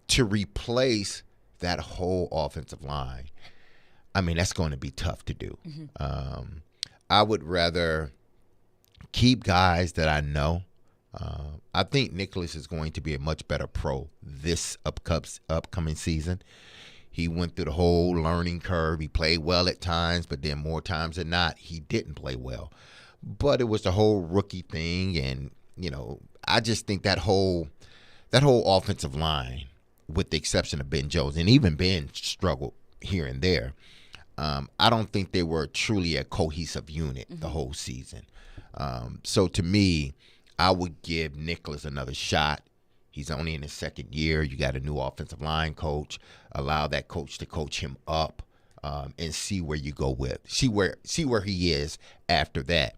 to replace that whole offensive line, I mean, that's going to be tough to do. I would rather keep guys that I know. I think Nicholas is going to be a much better pro this upcoming season. He went through the whole learning curve. He played well at times, but then more times than not, he didn't play well. But it was the whole rookie thing, and I just think that whole offensive line, with the exception of Ben Jones, and even Ben struggled here and there. I don't think they were truly a cohesive unit the whole season. So to me, I would give Nicholas another shot. He's only in his second year. You got a new offensive line coach. Allow that coach to coach him up, and see where you go with. See where he is after that.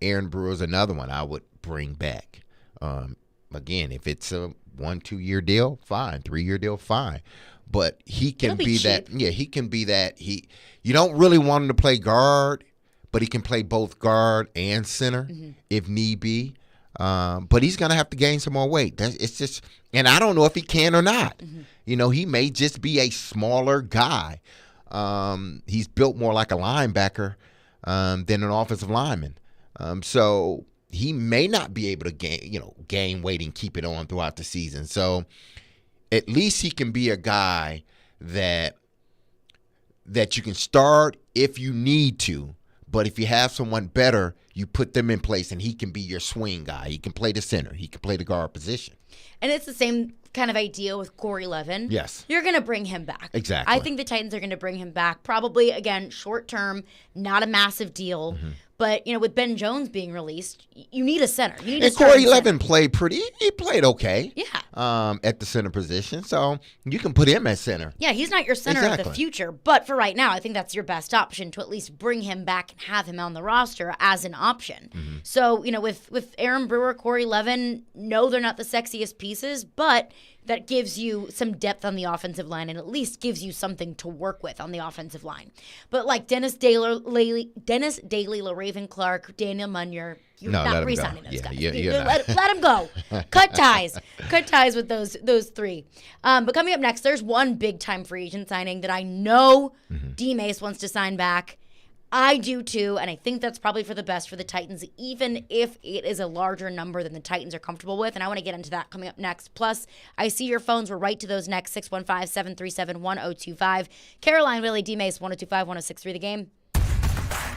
Aaron Brewer's another one I would bring back. Again, if it's a 1-2 year deal, fine. 3-year deal, fine. But he can be that. Yeah, he can be that. You don't really want him to play guard, but he can play both guard and center if need be. But he's going to have to gain some more weight. It's just, and I don't know if he can or not. He may just be a smaller guy. He's built more like a linebacker than an offensive lineman. So he may not be able to gain weight and keep it on throughout the season. So at least he can be a guy that you can start if you need to. But if you have someone better, you put them in place, and he can be your swing guy. He can play the center. He can play the guard position. And it's the same kind of idea with Corey Levin. Yes. You're going to bring him back. Exactly. I think the Titans are going to bring him back. Probably, again, short term, not a massive deal. But, with Ben Jones being released, you need a center. You need and Corey Levin played he played okay. Yeah. At the center position. So you can put him at center. Yeah, he's not your center of the future. But for right now, I think that's your best option, to at least bring him back and have him on the roster as an option. So, with Aaron Brewer, Corey Levin, no, they're not the sexiest pieces, but that gives you some depth on the offensive line, and at least gives you something to work with on the offensive line. But like Dennis Daly, LaRaven Clark, Daniel Munyer, you're not re-signing those guys. Let them go. Cut ties with those three. But coming up next, there's one big-time free agent signing that I know DMase wants to sign back. I do too, and I think that's probably for the best for the Titans, even if it is a larger number than the Titans are comfortable with, and I want to get into that coming up next. Plus, I see your phones. We're right to those next, 615-737-1025. Caroline, Willy, DMase, 102.5, 106.3 The Game.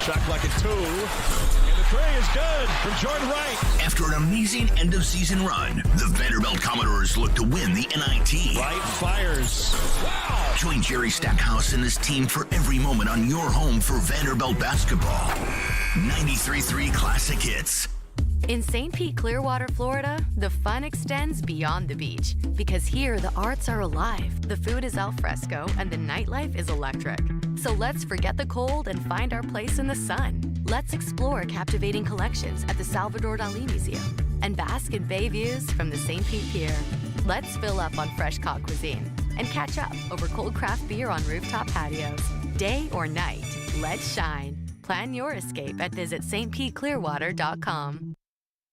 Shot like a 2. And the tray is good from Jordan Wright. After an amazing end-of-season run, the Vanderbilt Commodores look to win the NIT. Wright fires. Wow! Join Jerry Stackhouse and his team for every moment on your home for Vanderbilt basketball. 93.3 Classic Hits. In St. Pete, Clearwater, Florida, the fun extends beyond the beach. Because here, the arts are alive, the food is al fresco, and the nightlife is electric. So let's forget the cold and find our place in the sun. Let's explore captivating collections at the Salvador Dali Museum and bask in bay views from the St. Pete Pier. Let's fill up on fresh caught cuisine and catch up over cold craft beer on rooftop patios. Day or night, let's shine. Plan your escape at visitstpeteclearwater.com.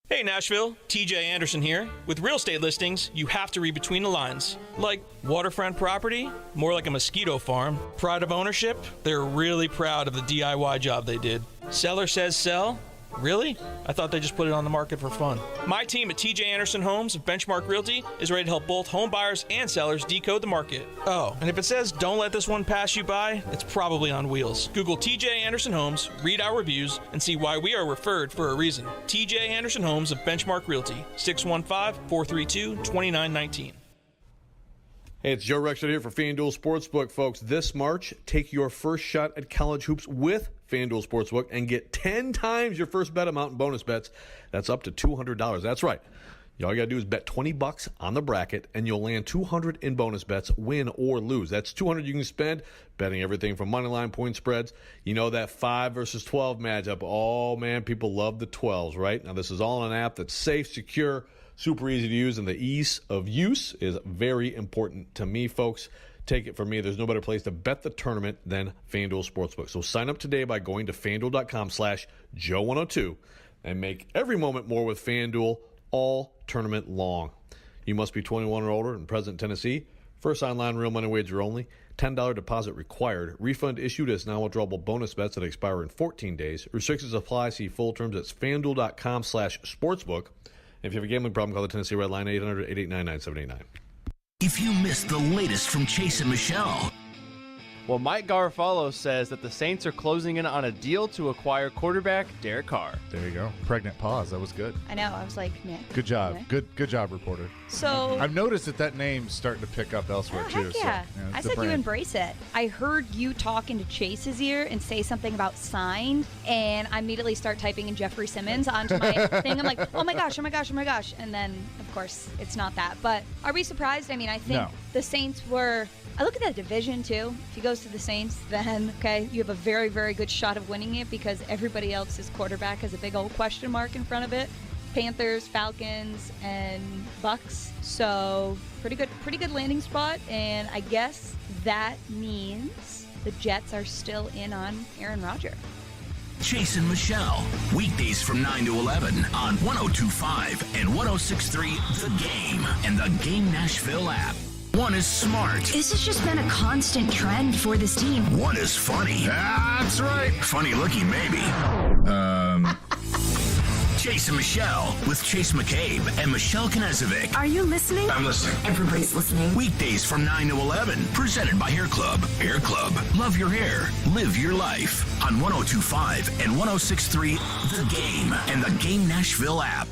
Hey Nashville, TJ Anderson here. With real estate listings, you have to read between the lines. Like waterfront property, more like a mosquito farm. Pride of ownership, they're really proud of the DIY job they did. Seller says sell. Really? I thought they just put it on the market for fun. My team at TJ Anderson Homes of Benchmark Realty is ready to help both home buyers and sellers decode the market. Oh, and if it says don't let this one pass you by, it's probably on wheels. Google TJ Anderson Homes, read our reviews, and see why we are referred for a reason. TJ Anderson Homes of Benchmark Realty, 615-432-2919. Hey, it's Joe Rexford here for FanDuel Sportsbook, folks. This March, take your first shot at college hoops with FanDuel Sportsbook and get 10 times your first bet amount in bonus bets. That's up to $200. That's right. All you got to do is bet $20 on the bracket, and you'll land $200 in bonus bets, win or lose. That's $200 you can spend betting everything from money line, point spreads. You know that 5 versus 12 matchup. Oh, man, people love the 12s, right? Now, this is all on an app that's safe, secure, super easy to use, and the ease of use is very important to me, folks. Take it from me. There's no better place to bet the tournament than FanDuel Sportsbook. So sign up today by going to FanDuel.com/Joe102 and make every moment more with FanDuel all tournament long. You must be 21 or older and present in Tennessee. First online real money wager only. $10 deposit required. Refund issued as now-withdrawable bonus bets that expire in 14 days. Restrictions apply. See full terms at FanDuel.com/sportsbook. If you have a gambling problem, call the Tennessee Red Line 800-889-9789. If you missed the latest from Chase and Michelle. Well, Mike Garofalo says that the Saints are closing in on a deal to acquire quarterback Derek Carr. There you go. Pregnant pause. That was good. I know. I was like, man. Good job. Yeah. Good job, reporter. So I've noticed that name's starting to pick up elsewhere too. Heck yeah. So, I said you embrace it. I heard you talk into Chase's ear and say something about signed, and I immediately start typing in Jeffrey Simmons onto my thing. I'm like, oh my gosh, and then of course it's not that. But are we surprised? I mean, I think the Saints were. I look at that division, too. If he goes to the Saints, then, okay, you have a very, very good shot of winning it because everybody else's quarterback has a big old question mark in front of it. Panthers, Falcons, and Bucks. So pretty good landing spot. And I guess that means the Jets are still in on Aaron Rodgers. Chase and Michelle, weekdays from 9 to 11 on 102.5 and 106.3 The Game and the Game Nashville app. One is smart. This has just been a constant trend for this team. One is funny. That's right. Funny looking, maybe. Chase and Michelle with Chase McCabe and Michelle Knezovic. Are you listening? I'm listening. Everybody's listening. Weekdays from 9 to 11. Presented by Hair Club. Hair Club. Love your hair. Live your life. On 102.5 and 106.3 The Game and the Game Nashville app.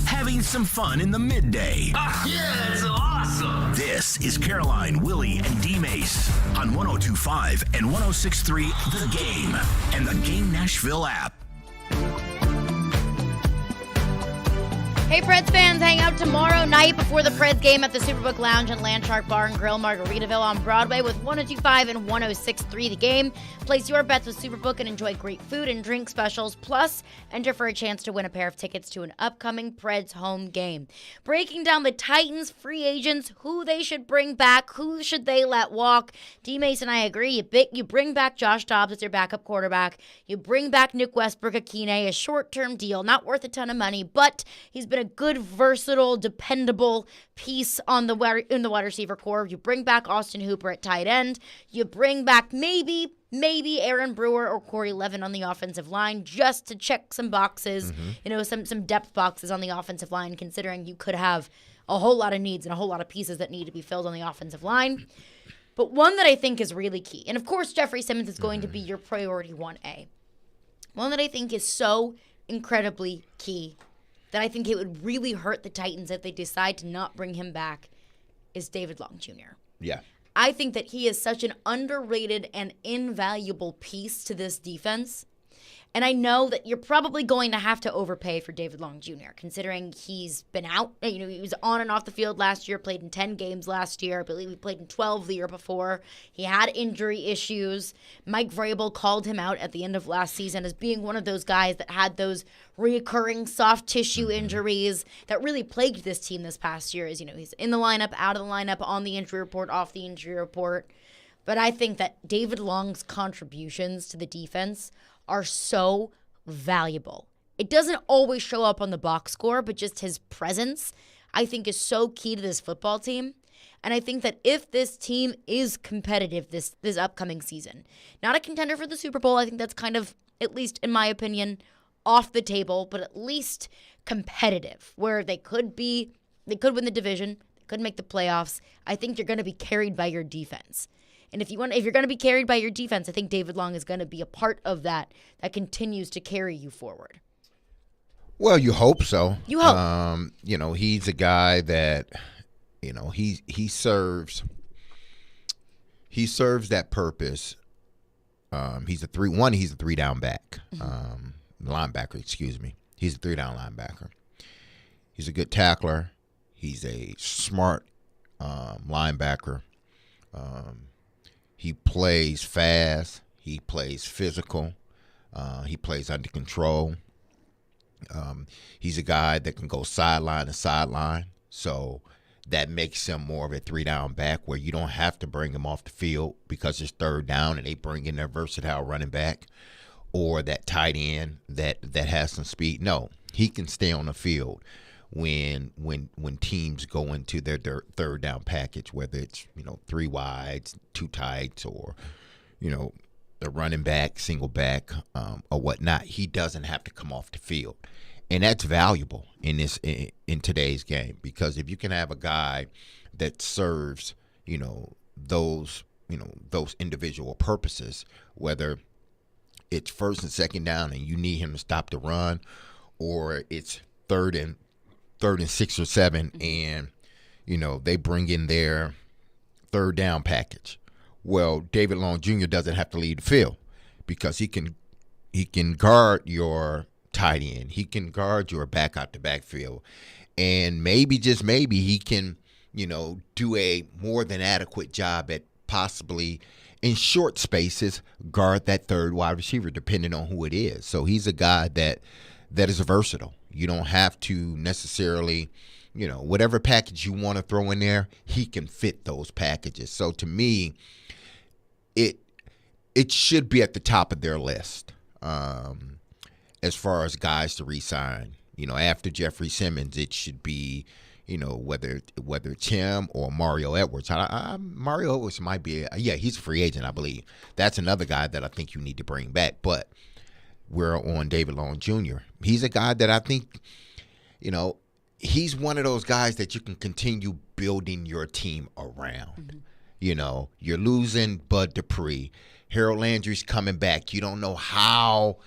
Having some fun in the midday. Yeah, that's awesome. This is Caroline, Willy, and DMase on 102.5 and 106.3 The Game and the Game Nashville app. Hey, Preds fans, hang out tomorrow night before the Preds game at the Superbook Lounge and Landshark Bar and Grill, Margaritaville on Broadway with 102.5 and 106.3 The Game. Place your bets with Superbook and enjoy great food and drink specials. Plus, enter for a chance to win a pair of tickets to an upcoming Preds home game. Breaking down the Titans, free agents, who they should bring back, who should they let walk. DMase and I agree. You bring back Josh Dobbs as your backup quarterback. You bring back Nick Westbrook-Akine, a short-term deal, not worth a ton of money, but he's been a good, versatile, dependable piece in the wide receiver core. You bring back Austin Hooper at tight end. You bring back maybe Aaron Brewer or Corey Levin on the offensive line just to check some boxes, some depth boxes on the offensive line, considering you could have a whole lot of needs and a whole lot of pieces that need to be filled on the offensive line. But one that I think is really key, and of course Jeffrey Simmons is going to be your priority 1A. One that I think is so incredibly key that I think it would really hurt the Titans if they decide to not bring him back is David Long Jr. Yeah. I think that he is such an underrated and invaluable piece to this defense. And I know that you're probably going to have to overpay for David Long Jr., considering he's been out. He was on and off the field last year, played in 10 games last year. I believe he played in 12 the year before. He had injury issues. Mike Vrabel called him out at the end of last season as being one of those guys that had those reoccurring soft tissue injuries that really plagued this team this past year. He's in the lineup, out of the lineup, on the injury report, off the injury report. But I think that David Long's contributions to the defense are so valuable. It doesn't always show up on the box score, but just his presence, I think, is so key to this football team. And I think that if this team is competitive this upcoming season, not a contender for the Super Bowl, I think that's kind of, at least in my opinion, off the table, but at least competitive, where they could win the division, they could make the playoffs. I think you're going to be carried by your defense. And if you're going to be carried by your defense, I think David Long is going to be a part of that continues to carry you forward. Well, you hope so. You hope. He's a guy that, he serves that purpose. He's a 3-down back. Linebacker, excuse me. He's a 3-down linebacker. He's a good tackler. He's a smart linebacker. He plays fast. He plays physical. He plays under control. He's a guy that can go sideline to sideline. So that makes him more of a 3-down back where you don't have to bring him off the field because it's 3rd down and they bring in their versatile running back or that tight end that has some speed. No, he can stay on the field. when teams go into their third down package, whether it's 3 wides, 2 tights, or the running back, single back, or whatnot. He doesn't have to come off the field, and that's valuable in today's game, because if you can have a guy that serves those individual purposes, whether it's first and second down and you need him to stop the run, or it's third and 6 or 7, and they bring in their third down package. Well, David Long Jr. doesn't have to lead the field, because he can guard your tight end, he can guard your back out the backfield, and maybe, just maybe, he can do a more than adequate job at possibly in short spaces guard that third wide receiver, depending on who it is. So he's a guy that is versatile. You don't have to necessarily, whatever package you want to throw in there, he can fit those packages. So to me, it should be at the top of their list as far as guys to re-sign. After Jeffrey Simmons, it should be, whether it's him or Mario Edwards. Mario Edwards might be, he's a free agent, I believe. That's another guy that I think you need to bring back. But we're on David Long Jr. He's a guy that I think, he's one of those guys that you can continue building your team around. You're losing Bud Dupree. Harold Landry's coming back. You don't know how,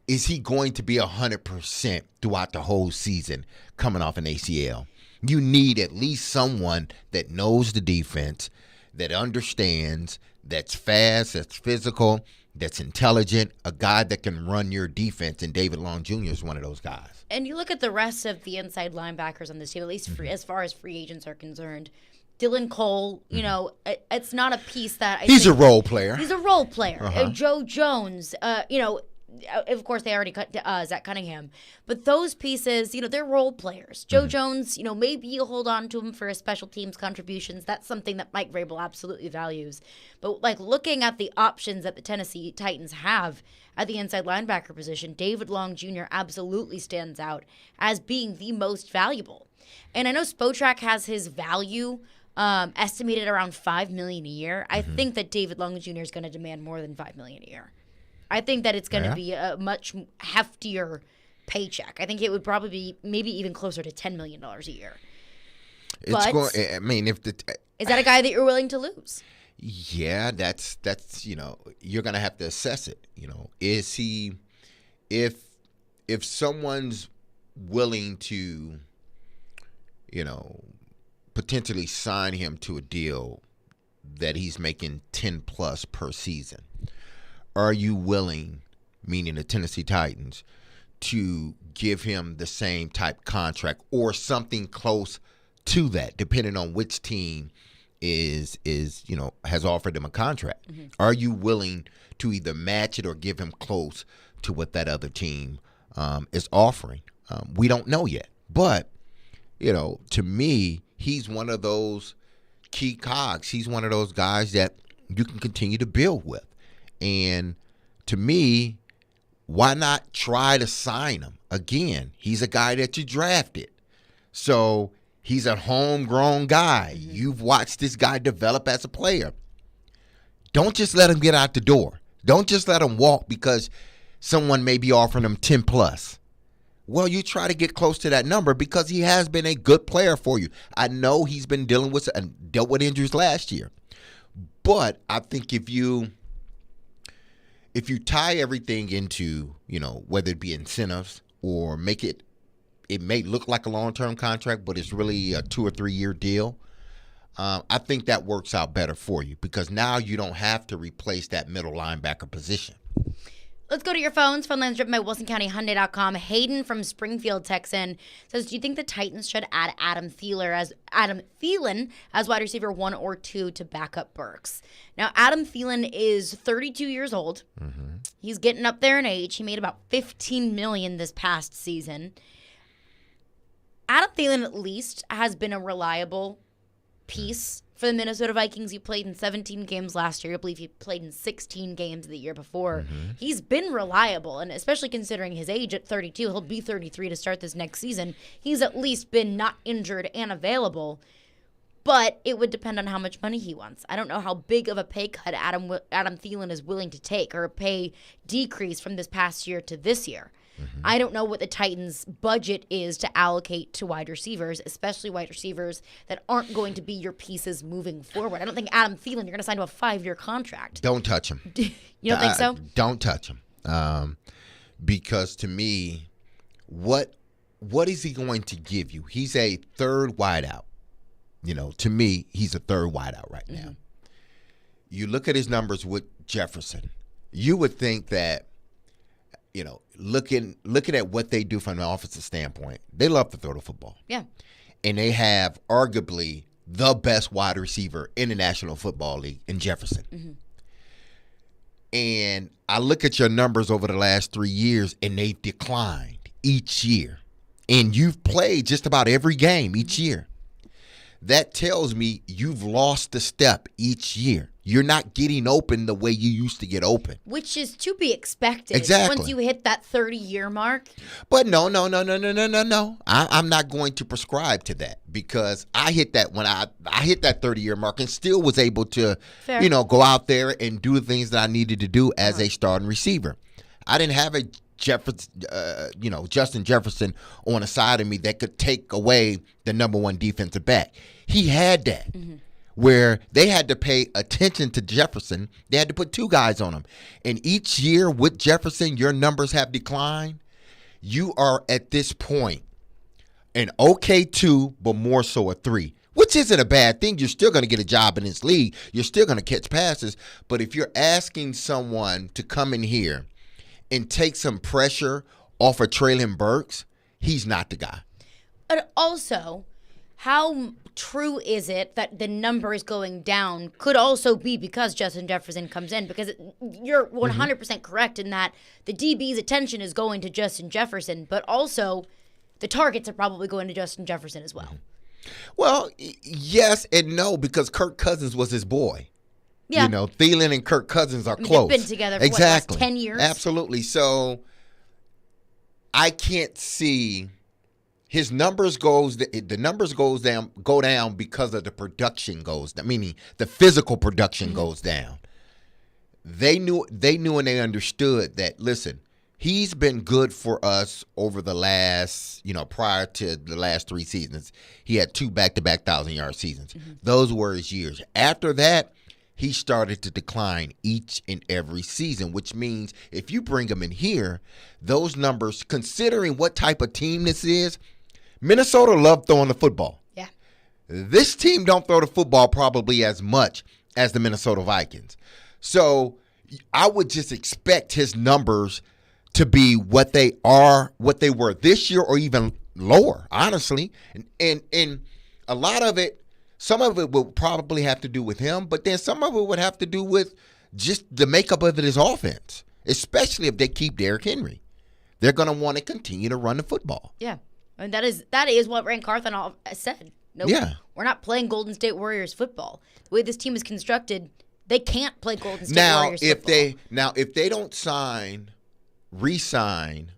is he going to be 100% throughout the whole season coming off an ACL? You need at least someone that knows the defense, that understands, that's fast, that's physical, that's intelligent, a guy that can run your defense, and David Long Jr. is one of those guys. And you look at the rest of the inside linebackers on this team, at least as far as free agents are concerned. Dylan Cole, it's not a piece that he's a role player. He's a role player. Joe Jones, of course, they already cut Zach Cunningham. But those pieces, they're role players. Joe Jones, maybe you hold on to him for his special teams contributions. That's something that Mike Vrabel absolutely values. But, looking at the options that the Tennessee Titans have at the inside linebacker position, David Long Jr. absolutely stands out as being the most valuable. And I know Spotrac has his value estimated around $5 million a year. I think that David Long Jr. is going to demand more than $5 million a year. I think that it's going to be a much heftier paycheck. I think it would probably be maybe even closer to $10 million a year. Is that a guy that you're willing to lose? Yeah, that's you're going to have to assess it. Is he, if someone's willing to, potentially sign him to a deal that he's making 10 plus per season, are you willing, meaning the Tennessee Titans, to give him the same type contract or something close to that, depending on which team is has offered him a contract? Are you willing to either match it or give him close to what that other team is offering? We don't know yet, but to me, he's one of those key cogs. He's one of those guys that you can continue to build with. And to me, why not try to sign him? Again, he's a guy that you drafted. So he's a homegrown guy. You've watched this guy develop as a player. Don't just let him get out the door. Don't just let him walk because someone may be offering him 10 plus. Well, you try to get close to that number because he has been a good player for you. I know he's been dealt with injuries last year. But I think if you tie everything into, whether it be incentives or make it may look like a long-term contract, but it's really a 2 or 3 year deal. I think that works out better for you because now you don't have to replace that middle linebacker position. Let's go to your phones. Phone lines driven by WilsonCountyHyundai.com. Hayden from Springfield texts in, says, do you think the Titans should add Adam Thielen as wide receiver 1 or 2 to back up Burks? Now, Adam Thielen is 32 years old. He's getting up there in age. He made about $15 million this past season. Adam Thielen, at least, has been a reliable piece for the Minnesota Vikings. He played in 17 games last year. I believe he played in 16 games the year before. He's been reliable, and especially considering his age at 32, he'll be 33 to start this next season. He's at least been not injured and available. But it would depend on how much money he wants. I don't know how big of a pay cut Adam Thielen is willing to take, or a pay decrease from this past year to this year. I don't know what the Titans' budget is to allocate to wide receivers, especially wide receivers that aren't going to be your pieces moving forward. I don't think Adam Thielen, you're going to sign to a 5-year contract. Don't touch him. You don't think so? Don't touch him. Because to me, what is he going to give you? He's a third wideout. To me, he's a third wideout right now. You look at his numbers with Jefferson. You would think that, looking at what they do from an offensive standpoint, they love to throw the football. Yeah. And they have arguably the best wide receiver in the National Football League in Jefferson. And I look at your numbers over the last 3 years, and they've declined each year. And you've played just about every game each year. That tells me you've lost a step each year. You're not getting open the way you used to get open. Which is to be expected. Exactly. Once you hit that 30-year mark. But no. I'm not going to prescribe to that, because I hit that when I hit that 30-year mark and still was able to, go out there and do the things that I needed to do as a starting receiver. I didn't have a Justin Jefferson on the side of me that could take away the number one defensive back. He had that. Where they had to pay attention to Jefferson. They had to put 2 guys on him. And each year with Jefferson, your numbers have declined. You are at this point an okay 2, but more so a 3, which isn't a bad thing. You're still going to get a job in this league. You're still going to catch passes. But if you're asking someone to come in here and take some pressure off of Treylon Burks, he's not the guy. And also, how true is it that the number is going down could also be because Justin Jefferson comes in? Because you're 100% correct in that the DB's attention is going to Justin Jefferson, but also the targets are probably going to Justin Jefferson as well. Well, yes and no, because Kirk Cousins was his boy. Yeah. Thielen and Kirk Cousins are close. They've been together for exactly. 10 years? Absolutely. So I can't see his numbers go down because of the production goes down, meaning the physical production goes down. They knew and they understood that, listen, he's been good for us over the last, prior to the last 3 seasons. He had 2 back-to-back 1,000-yard seasons. Those were his years. After that, he started to decline each and every season, which means if you bring him in here, those numbers, considering what type of team this is, Minnesota loved throwing the football. Yeah. This team don't throw the football probably as much as the Minnesota Vikings. So I would just expect his numbers to be what they were this year or even lower, honestly. And a lot of it, some of it will probably have to do with him, but then some of it would have to do with just the makeup of his offense, especially if they keep Derrick Henry. They're going to want to continue to run the football. Yeah. And that is what Rand Carthon said. No, we're not playing Golden State Warriors football. The way this team is constructed, they can't play Golden State Warriors football. If they don't re-sign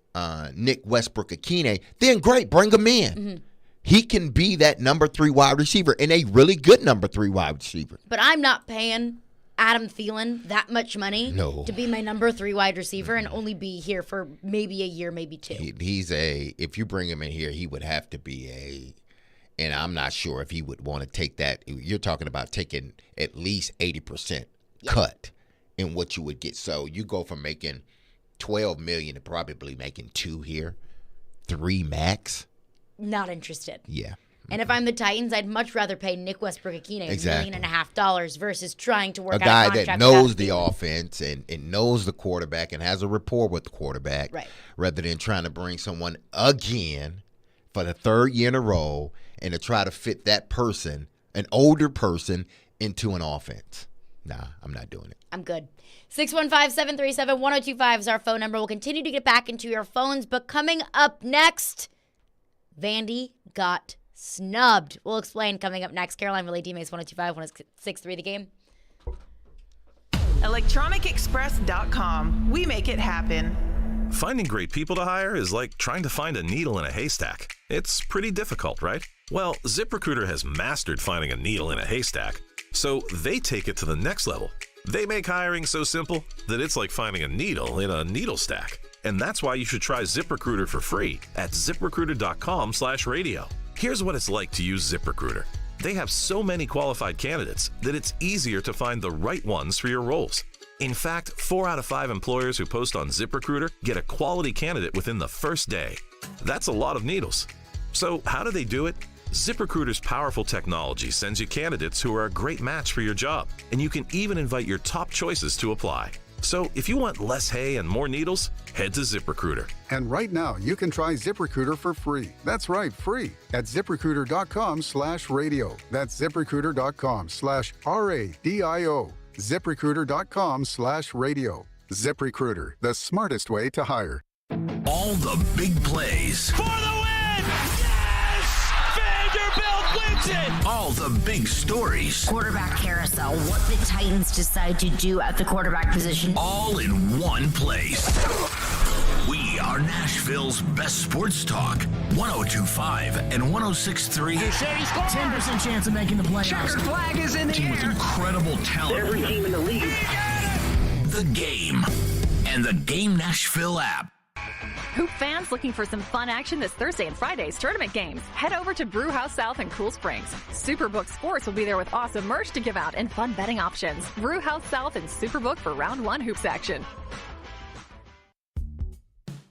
Nick Westbrook-Akine, then great, bring him in. He can be that number 3 wide receiver and a really good number 3 wide receiver. But I'm not paying Adam Thielen that much money to be my number 3 wide receiver and only be here for maybe a year, maybe 2. If you bring him in here, he would have to be and I'm not sure if he would want to take that. You're talking about taking at least 80% cut in what you would get. So you go from making $12 million to probably making 2 here, 3 max. Not interested. Yeah. And if I'm the Titans, I'd much rather pay Nick Westbrook-Akine $1.5 million versus trying to work out a contract. A guy that knows the offense and knows the quarterback and has a rapport with the quarterback, rather than trying to bring someone again for the 3rd year in a row and to try to fit that person, an older person, into an offense. Nah, I'm not doing it. I'm good. 615-737-1025 is our phone number. We'll continue to get back into your phones, but coming up next, Vandy got snubbed. We'll explain coming up next. Caroline, Willy, DMase 102.5, 106.3 The Game. ElectronicExpress.com. We make it happen. Finding great people to hire is like trying to find a needle in a haystack. It's pretty difficult, right? Well, ZipRecruiter has mastered finding a needle in a haystack, so they take it to the next level. They make hiring so simple that it's like finding a needle in a needle stack. And that's why you should try ZipRecruiter for free at ZipRecruiter.com/radio. Here's what it's like to use ZipRecruiter. They have so many qualified candidates that it's easier to find the right ones for your roles. In fact, 4 out of 5 employers who post on ZipRecruiter get a quality candidate within the first day. That's a lot of needles. So how do they do it? ZipRecruiter's powerful technology sends you candidates who are a great match for your job, and you can even invite your top choices to apply. So if you want less hay and more needles, head to ZipRecruiter. And right now, you can try ZipRecruiter for free. That's right, free at ZipRecruiter.com/radio. That's ZipRecruiter.com/RADIO. ZipRecruiter.com/radio. ZipRecruiter, the smartest way to hire. All the big plays. For the win! Yes! Vanderbilt wins it! All the big stories. Quarterback carousel, what the Titans decide to do at the quarterback position. All in one place. We are Nashville's best sports talk. 102.5 and 106.3. 10% chance of making the playoffs. Checker flag is in the team with incredible talent. Every team in the league. The Game and the Game Nashville app. Hoop fans looking for some fun action this Thursday and Friday's tournament games? Head over to Brewhouse South in Cool Springs. Superbook Sports will be there with awesome merch to give out and fun betting options. Brewhouse South and Superbook for round 1 hoops action.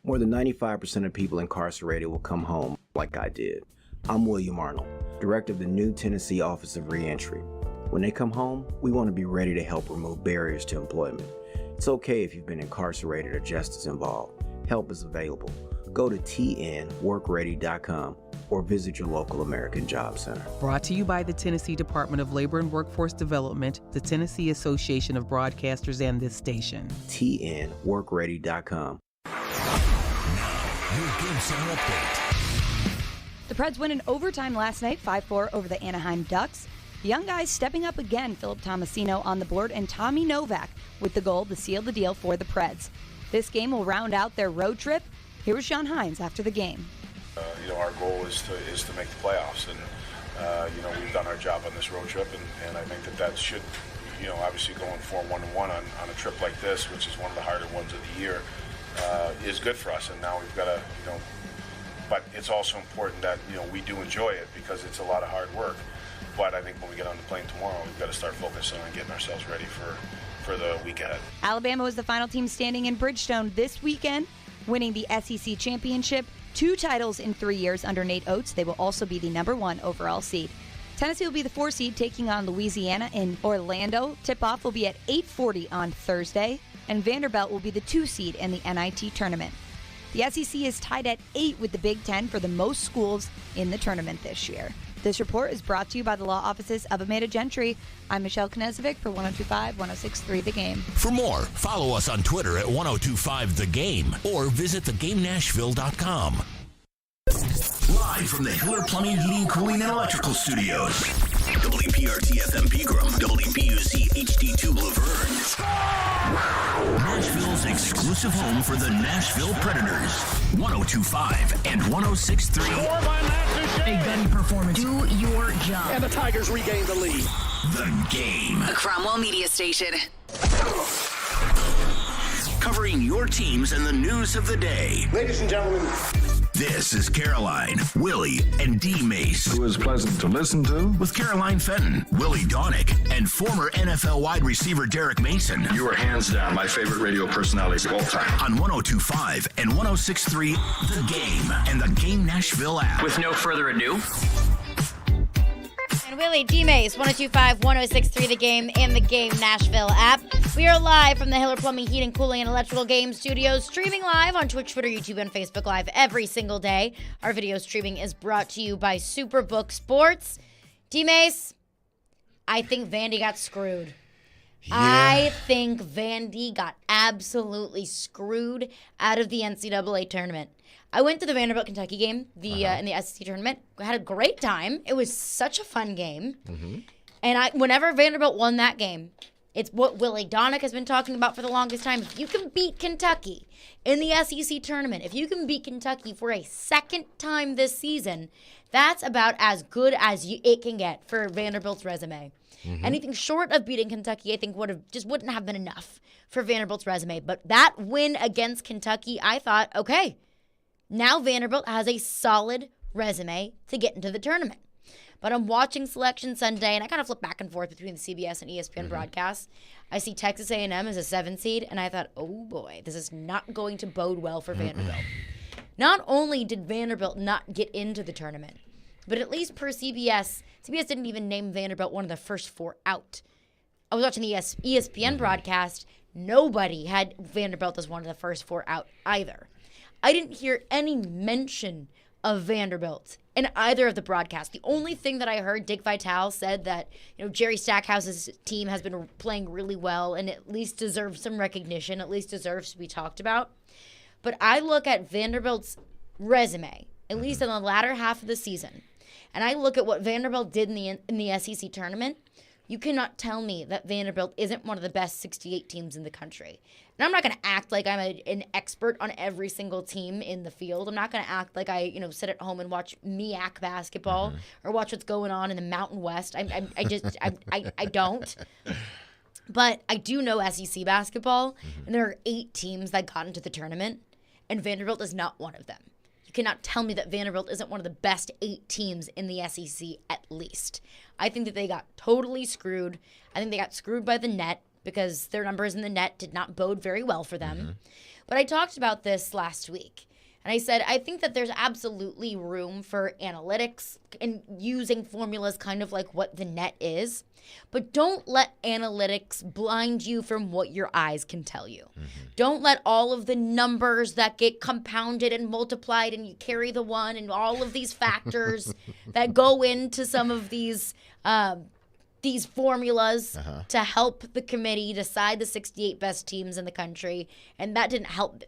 More than 95% of people incarcerated will come home like I did. I'm William Arnold, director of the new Tennessee Office of Reentry. When they come home, we want to be ready to help remove barriers to employment. It's okay if you've been incarcerated or justice involved. Help is available. Go to tnworkready.com or visit your local American Job Center. Brought to you by the Tennessee Department of Labor and Workforce Development, the Tennessee Association of Broadcasters, and this station. tnworkready.com. Your Game Center update. The Preds win in overtime last night, 5-4 over the Anaheim Ducks. The young guys stepping up again, Philip Tomasino on the board and Tommy Novak with the goal to seal the deal for the Preds. This game will round out their road trip. Here was John Hines after the game. Our goal is to make the playoffs, and we've done our job on this road trip, and I think that should, obviously going 4-1-1 on a trip like this, which is one of the harder ones of the year, is good for us. And now we've got to, but it's also important that we do enjoy it because it's a lot of hard work. But I think when we get on the plane tomorrow, we've got to start focusing on getting ourselves ready for the week ahead. Alabama was the final team standing in Bridgestone this weekend, winning the SEC championship, 2 titles in 3 years under Nate Oates. They will also be the number 1 overall seed. Tennessee will be the 4 seed, taking on Louisiana in Orlando. Tip-off will be at 8:40 on Thursday, and Vanderbilt will be the 2 seed in the NIT tournament. The SEC is tied at 8 with the Big Ten for the most schools in the tournament this year. This report is brought to you by the law offices of Amanda Gentry. I'm Michelle Knezovic for 102.5, 106.3 The Game. For more, follow us on Twitter at 1025 The Game or visit theGameNashville.com. Live from the Hiller Plumbing, Heating, Cooling, and Electrical Studios. WPRT-FM Pegram, WPUC HD2 Laverne. Nashville's exclusive home for the Nashville Predators. 102.5 and 106.3. A gunny performance. Do your job. And the Tigers regain the lead. The Game. A Cromwell media station. Covering your teams and the news of the day. Ladies and gentlemen. This is Caroline, Willy, and DMase. Who is pleasant to listen to. With Caroline Fenton, Willy Donick, and former NFL wide receiver Derek Mason. You are hands down my favorite radio personalities of all time. On 102.5 and 106.3 The Game and the Game Nashville app. With no further ado. And Willy, DMase, 102.5, 106.3 The Game and the Game Nashville app. We are live from the Hiller Plumbing, Heating, Cooling, and Electrical Game Studios, streaming live on Twitch, Twitter, YouTube, and Facebook Live every single day. Our video streaming is brought to you by Superbook Sports. DMase, I think Vandy got screwed. I think Vandy got absolutely screwed out of the NCAA tournament. I went to the Vanderbilt-Kentucky game in the SEC tournament. I had a great time. It was such a fun game. Mm-hmm. And whenever Vanderbilt won that game, it's what Willy has been talking about for the longest time. If you can beat Kentucky in the SEC tournament, if you can beat Kentucky for a second time this season, that's about as good as it can get for Vanderbilt's resume. Mm-hmm. Anything short of beating Kentucky, I think wouldn't have been enough for Vanderbilt's resume. But that win against Kentucky, I thought, okay, now Vanderbilt has a solid resume to get into the tournament. But I'm watching Selection Sunday, and I kind of flip back and forth between the CBS and ESPN broadcasts. I see Texas A&M as a 7 seed, and I thought, oh boy, this is not going to bode well for Vanderbilt. Not only did Vanderbilt not get into the tournament, but at least per CBS didn't even name Vanderbilt one of the first 4 out. I was watching the ESPN broadcast. Nobody had Vanderbilt as one of the first 4 out either. I didn't hear any mention of Vanderbilt in either of the broadcasts. The only thing that I heard, Dick Vitale said that Jerry Stackhouse's team has been playing really well and at least deserves some recognition, at least deserves to be talked about. But I look at Vanderbilt's resume, at least in the latter half of the season, and I look at what Vanderbilt did in the SEC tournament. You cannot tell me that Vanderbilt isn't one of the best 68 teams in the country. And I'm not going to act like I'm an expert on every single team in the field. I'm not going to act like I sit at home and watch MEAC basketball or watch what's going on in the Mountain West. I don't. But I do know SEC basketball, and there are 8 teams that got into the tournament, and Vanderbilt is not one of them. You cannot tell me that Vanderbilt isn't one of the best 8 teams in the SEC at least. I think that they got totally screwed. I think they got screwed by the net because their numbers in the net did not bode very well for them. But I talked about this last week, and I said I think that there's absolutely room for analytics and using formulas kind of like what the net is. But don't let analytics blind you from what your eyes can tell you. Don't let all of the numbers that get compounded and multiplied and you carry the one and all of these factors that go into some of these formulas to help the committee decide the 68 best teams in the country. And that didn't help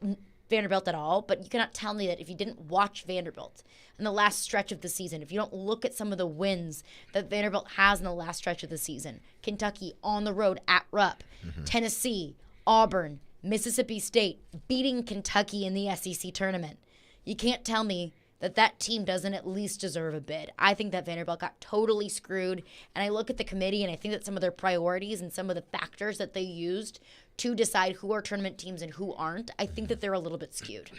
Vanderbilt at all. But you cannot tell me that if you didn't watch Vanderbilt in the last stretch of the season, if you don't look at some of the wins that Vanderbilt has in the last stretch of the season, Kentucky on the road at Rupp, Tennessee, Auburn, Mississippi State, beating Kentucky in the SEC tournament, you can't tell me that team doesn't at least deserve a bid. I think that Vanderbilt got totally screwed, and I look at the committee, and I think that some of their priorities and some of the factors that they used to decide who are tournament teams and who aren't, I think that they're a little bit skewed.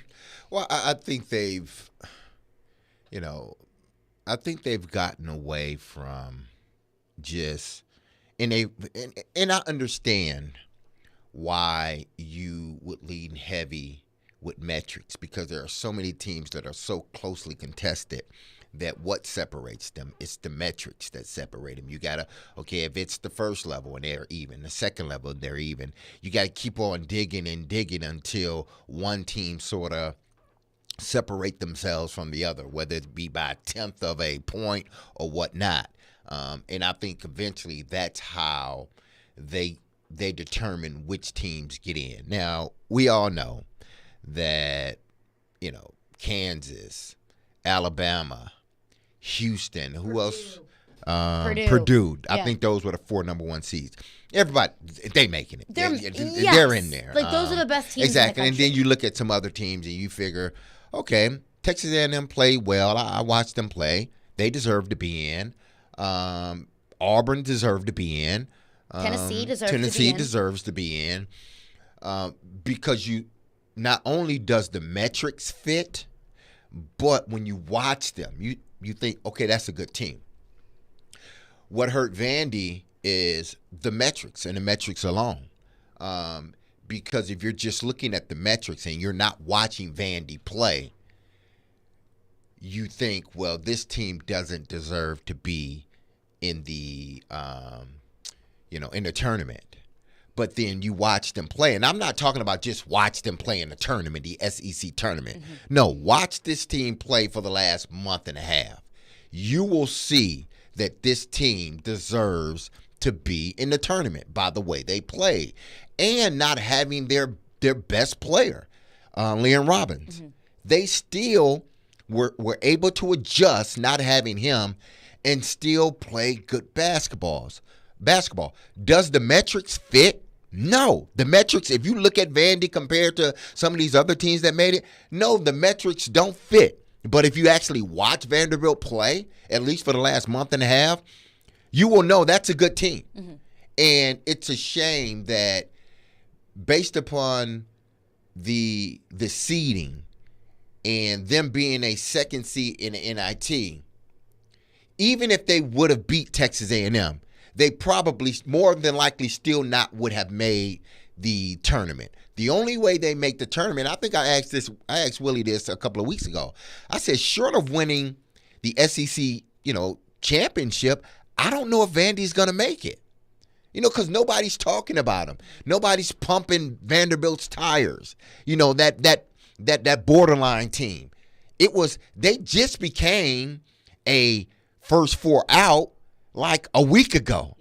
Well, I think they've gotten away from just, and I understand why you would lean heavy with metrics because there are so many teams that are so closely contested that what separates them, it's the metrics that separate them. You got to, if it's the first level and they're even, the second level they're even, you got to keep on digging and digging until one team sort of separate themselves from the other, whether it be by a tenth of a point or whatnot. And I think eventually that's how they determine which teams get in. Now, we all know that, Kansas, Alabama, Houston, who else? Purdue. I think those were the 4 number 1 seeds. Everybody, they making it. They're in there. Like, those are the best teams exactly. in the country. And then you look at some other teams and you figure, okay, Texas A&M played well. I watched them play. They deserve to be in. Auburn deserved to be in. Tennessee deserves to be in. Because you not only does the metrics fit, but when you watch them, you think, okay, that's a good team. What hurt Vandy is the metrics and the metrics alone. Because if you're just looking at the metrics and you're not watching Vandy play, you think, well, this team doesn't deserve to be in the, in the tournament. But then you watch them play. And I'm not talking about just watch them play in the tournament, the SEC tournament. No, watch this team play for the last month and a half. You will see that this team deserves to be in the tournament by the way they played and not having their best player, Leon Robbins. Mm-hmm. They still were able to adjust not having him and still play good basketball. Does the metrics fit? No. The metrics, if you look at Vandy compared to some of these other teams that made it, no, the metrics don't fit. But if you actually watch Vanderbilt play, at least for the last month and a half, you will know that's a good team. Mm-hmm. And it's a shame that based upon the seeding and them being a second seed in the NIT, even if they would have beat Texas A&M, they probably more than likely still not would have made the tournament. The only way they make the tournament, I think I asked Willy this a couple of weeks ago. I said, short of winning the SEC, championship, I don't know if Vandy's going to make it. Because nobody's talking about them. Nobody's pumping Vanderbilt's tires. That borderline team. They just became a first four out like a week ago,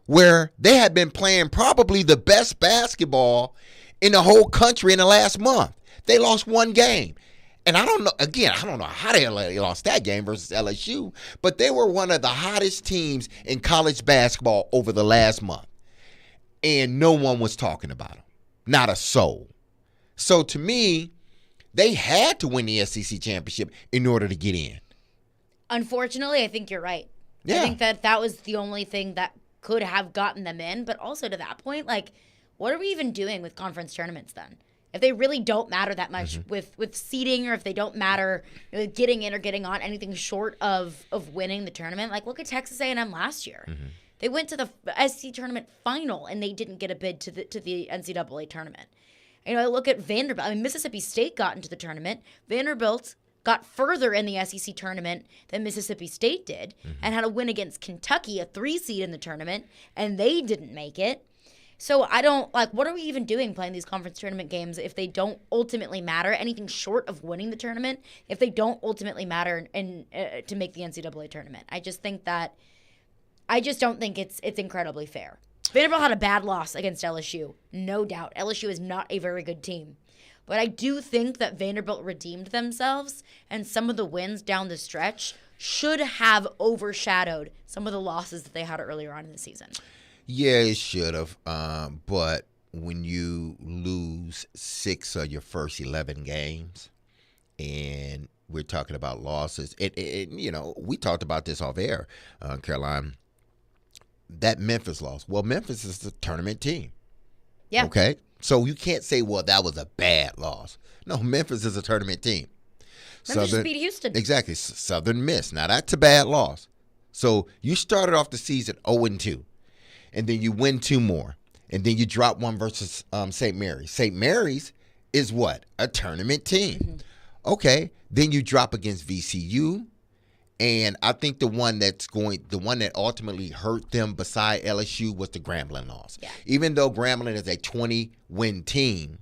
where they had been playing probably the best basketball in the whole country in the last month. They lost one game. And I don't know how they lost that game versus LSU, but they were one of the hottest teams in college basketball over the last month. And no one was talking about them. Not a soul. So to me, they had to win the SEC championship in order to get in. Unfortunately, I think you're right. Yeah. I think that was the only thing that could have gotten them in. But also to that point, what are we even doing with conference tournaments then? If they really don't matter that much with seeding, or if they don't matter getting in or getting on anything short of winning the tournament, look at Texas A&M last year. Mm-hmm. They went to the SEC tournament final and they didn't get a bid to the NCAA tournament. I look at Vanderbilt. Mississippi State got into the tournament. Vanderbilt got further in the SEC tournament than Mississippi State did, and had a win against Kentucky, a 3 seed in the tournament, and they didn't make it. So I don't, what are we even doing playing these conference tournament games if they don't ultimately matter, anything short of winning the tournament, if they don't ultimately matter to make the NCAA tournament? I just don't think it's incredibly fair. Vanderbilt had a bad loss against LSU, no doubt. LSU is not a very good team. But I do think that Vanderbilt redeemed themselves, and some of the wins down the stretch should have overshadowed some of the losses that they had earlier on in the season. Yeah, it should have. But when you lose 6 of your first 11 games, and we're talking about losses, we talked about this off air, Caroline, that Memphis loss. Well, Memphis is the tournament team. Yeah. Okay? So you can't say, well, that was a bad loss. No, Memphis is a tournament team. Memphis just beat Houston. Exactly. Southern Miss. Now, that's a bad loss. So you started off the season 0-2, and then you win 2 more, and then you drop one versus St. Mary's. St. Mary's is what? A tournament team. Mm-hmm. Okay. Then you drop against VCU, and I think the one that ultimately hurt them beside LSU was the Grambling loss. Yeah. Even though Grambling is a 20-win team,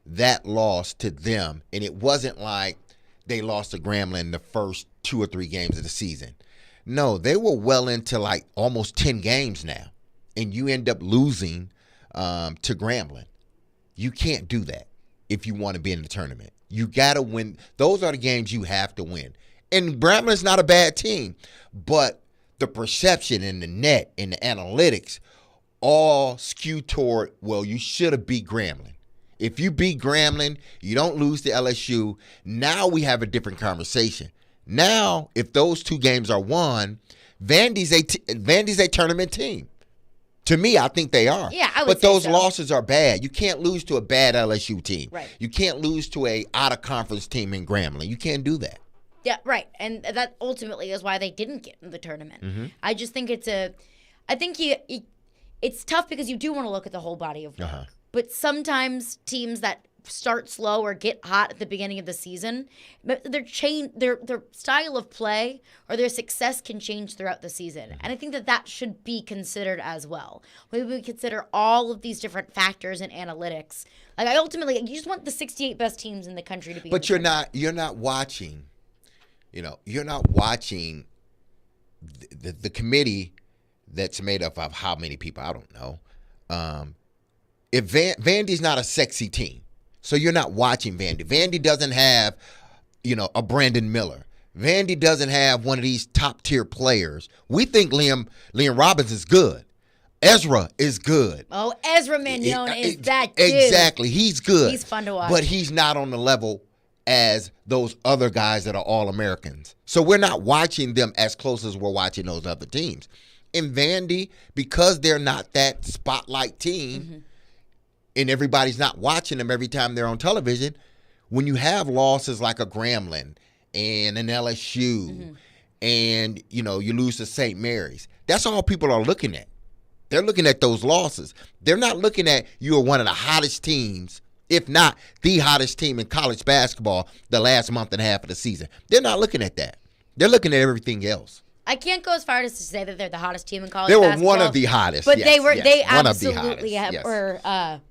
that loss to them, and it wasn't like they lost to Grambling the first 2 or 3 games of the season. No, they were well into almost 10 games now, and you end up losing to Grambling. You can't do that if you want to be in the tournament. You got to win. Those are the games you have to win. And Grambling's not a bad team, but the perception and the net and the analytics all skew toward, well, you should have beat Grambling. If you beat Grambling, you don't lose to LSU. Now we have a different conversation. Now, if those 2 games are won, Vandy's a tournament team. To me, I think they are. Yeah, I would But say those so. losses are bad. You can't lose to a bad LSU team. Right. You can't lose to a out-of-conference team in Grambling. You can't do that. Yeah, right. And that ultimately is why they didn't get in the tournament. Mm-hmm. I just think it's tough because you do want to look at the whole body of work. Uh-huh. But sometimes teams that start slow or get hot at the beginning of the season, their style of play or their success can change throughout the season. And I think that should be considered as well. We consider all of these different factors and analytics. You just want the 68 best teams in the country to be. But you're not watching. You're not watching the committee that's made up of how many people? I don't know. If Vandy's not a sexy team, so you're not watching Vandy. Vandy doesn't have, a Brandon Miller. Vandy doesn't have one of these top-tier players. We think Liam Robbins is good. Ezra is good. Oh, Ezra Mignon is that dude. Exactly. He's good. He's fun to watch. But he's not on the level as those other guys that are All-Americans. So we're not watching them as close as we're watching those other teams. In Vandy, because they're not that spotlight team, and everybody's not watching them every time they're on television, when you have losses like a Grambling and an LSU, and, you lose to St. Mary's, that's all people are looking at. They're looking at those losses. They're not looking at you are one of the hottest teams, if not the hottest team in college basketball the last month and a half of the season. They're not looking at that. They're looking at everything else. I can't go as far as to say that they're the hottest team in college basketball. basketball. They were one of the hottest. But yes, they one absolutely of the hottest,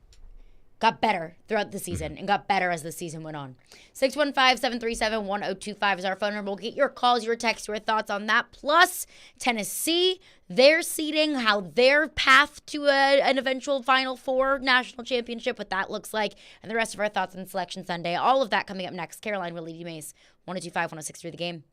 got better throughout the season and got better as the season went on. 615-737-1025 is our phone number. We'll get your calls, your texts, your thoughts on that. Plus, Tennessee, their seeding, how their path to an eventual Final Four national championship, what that looks like, and the rest of our thoughts on Selection Sunday. All of that coming up next. Caroline, Willy, DMase, 102.5, 106.3 The Game.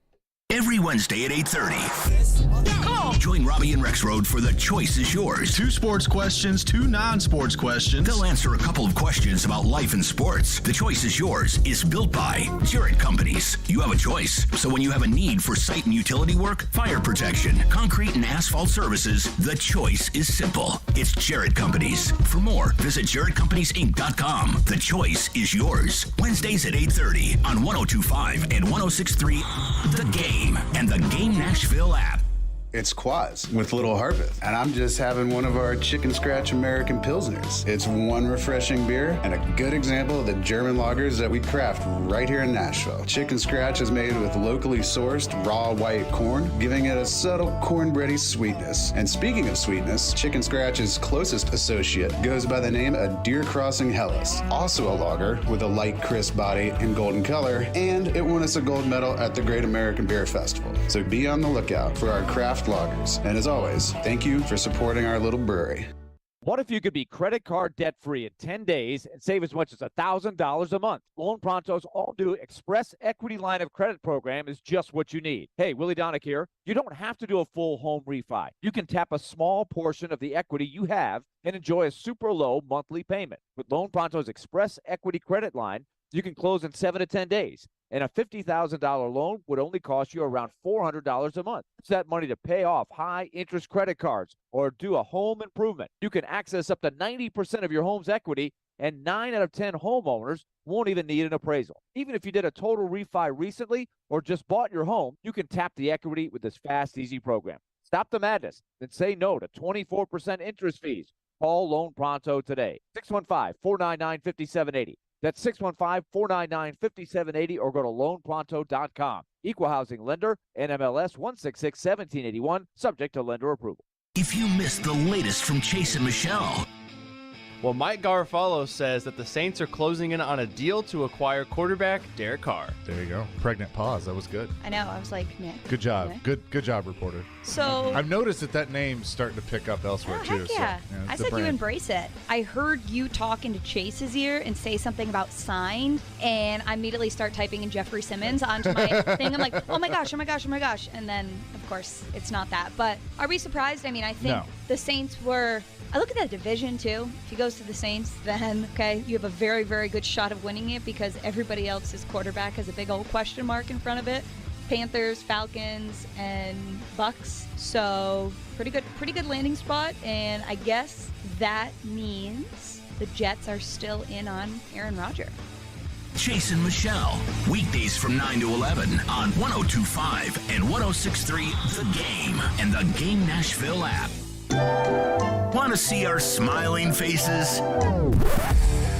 Every Wednesday at 8:30. Join Robbie and Rexroad for The Choice is Yours. 2 sports questions, 2 non-sports questions. They'll answer a couple of questions about life and sports. The Choice is Yours is built by Jarrett Companies. You have a choice. So when you have a need for site and utility work, fire protection, concrete and asphalt services, the choice is simple. It's Jarrett Companies. For more, visit JarrettCompaniesInc.com. The Choice is Yours. Wednesdays at 8:30 on 102.5 and 106.3 The Game and the Game Nashville app. It's Quaz with Little Harpeth, and I'm just having one of our Chicken Scratch American Pilsners. It's one refreshing beer and a good example of the German lagers that we craft right here in Nashville. Chicken Scratch is made with locally sourced raw white corn, giving it a subtle cornbready sweetness. And speaking of sweetness, Chicken Scratch's closest associate goes by the name of Deer Crossing Hellas, also a lager with a light, crisp body and golden color, and it won us a gold medal at the Great American Beer Festival. So be on the lookout for our craft lagers. And as always, thank you for supporting our little brewery. What if you could be credit card debt-free in 10 days and save as much as $1,000 a month? Loan Pronto's all-new Express Equity Line of Credit program is just what you need. Hey, Willie Donick here. You don't have to do a full home refi. You can tap a small portion of the equity you have and enjoy a super low monthly payment. With Loan Pronto's Express Equity Credit Line, you can close in 7 to 10 days. And a $50,000 loan would only cost you around $400 a month. Use that money to pay off high-interest credit cards or do a home improvement. You can access up to 90% of your home's equity, and 9 out of 10 homeowners won't even need an appraisal. Even if you did a total refi recently or just bought your home, you can tap the equity with this fast, easy program. Stop the madness and say no to 24% interest fees. Call Loan Pronto today. 615-499-5780. That's 615-499-5780 or go to loanpronto.com. Equal housing lender, NMLS 166-1781, subject to lender approval. If you missed the latest from Chase and Michelle. Well, Mike Garofalo says that the Saints are closing in on a deal to acquire quarterback Derek Carr. There you go. Pregnant pause. That was good. I know. I was like, Nick. Good job. Nick. Good job, reporter. So I've noticed that name's starting to pick up elsewhere too. Heck yeah. So, I said you embrace it. I heard you talk into Chase's ear and say something about signed, and I immediately start typing in Jeffrey Simmons onto my thing. I'm like, oh my gosh, oh my gosh, oh my gosh. And then, of course, it's not that. But are we surprised? I mean, I think the Saints were... I look at that division, too. If he goes to the Saints, then, okay, you have a very, very good shot of winning it because everybody else's quarterback has a big old question mark in front of it. Panthers, Falcons, and Bucks. So pretty good landing spot. And I guess that means the Jets are still in on Aaron Rodgers. Chase and Michelle, weekdays from 9 to 11 on 102.5 and 106.3 The Game and the Game Nashville app. Want to see our smiling faces?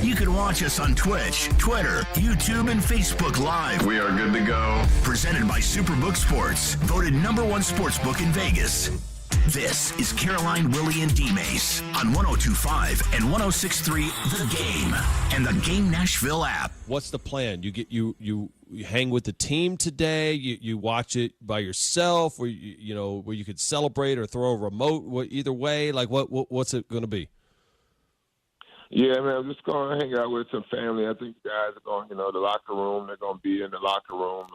You can watch us on Twitch, Twitter, YouTube, and Facebook Live. We are good to go. Presented by Superbook Sports, voted #1 sportsbook in Vegas. This is Caroline, Willy, and DMase on 102.5 and 106.3 The Game and the Game Nashville app. What's the plan? You hang with the team today. You watch it by yourself, where where you could celebrate or throw a remote. Either way, like what's it going to be? Yeah, man, I'm just going to hang out with some family. I think the guys are going, the locker room. They're going to be in the locker room.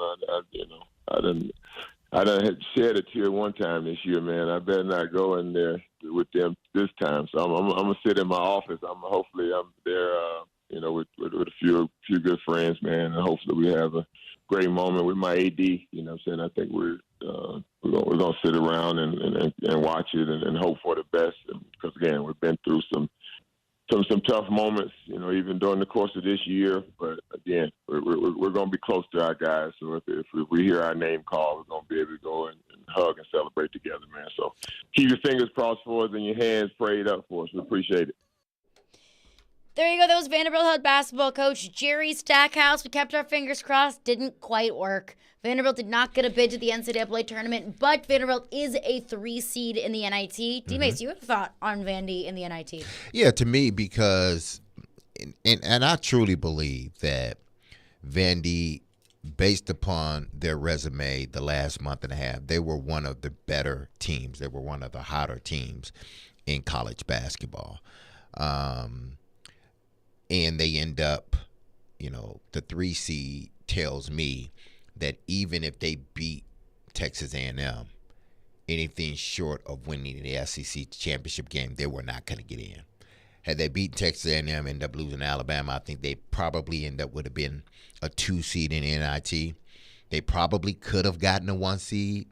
I done shed a tear one time this year, man. I better not go in there with them this time. So I'm gonna sit in my office. Hopefully I'm there, with a few good friends, man. And hopefully we have a great moment with my AD. You know what I'm saying? I think we're gonna sit around and watch it and hope for the best. Because again, we've been through some tough moments, even during the course of this year. But again, we're going to be close to our guys. So if we hear our name called, we're going to be able to go and hug and celebrate together, man. So keep your fingers crossed for us and your hands prayed up for us. We appreciate it. There you go. That was Vanderbilt head basketball coach Jerry Stackhouse. We kept our fingers crossed. Didn't quite work. Vanderbilt did not get a bid to the NCAA tournament, but Vanderbilt is a 3 seed in the NIT. DMase, you have a thought on Vandy in the NIT? Yeah, to me, because, and I truly believe that Vandy, based upon their resume the last month and a half, they were one of the better teams. They were one of the hotter teams in college basketball. And they end up, the 3 seed tells me that even if they beat Texas A&M, anything short of winning the SEC championship game, they were not going to get in. Had they beaten Texas A&M and ended up losing Alabama, I think they probably would have been a 2 seed in NIT. They probably could have gotten a 1 seed,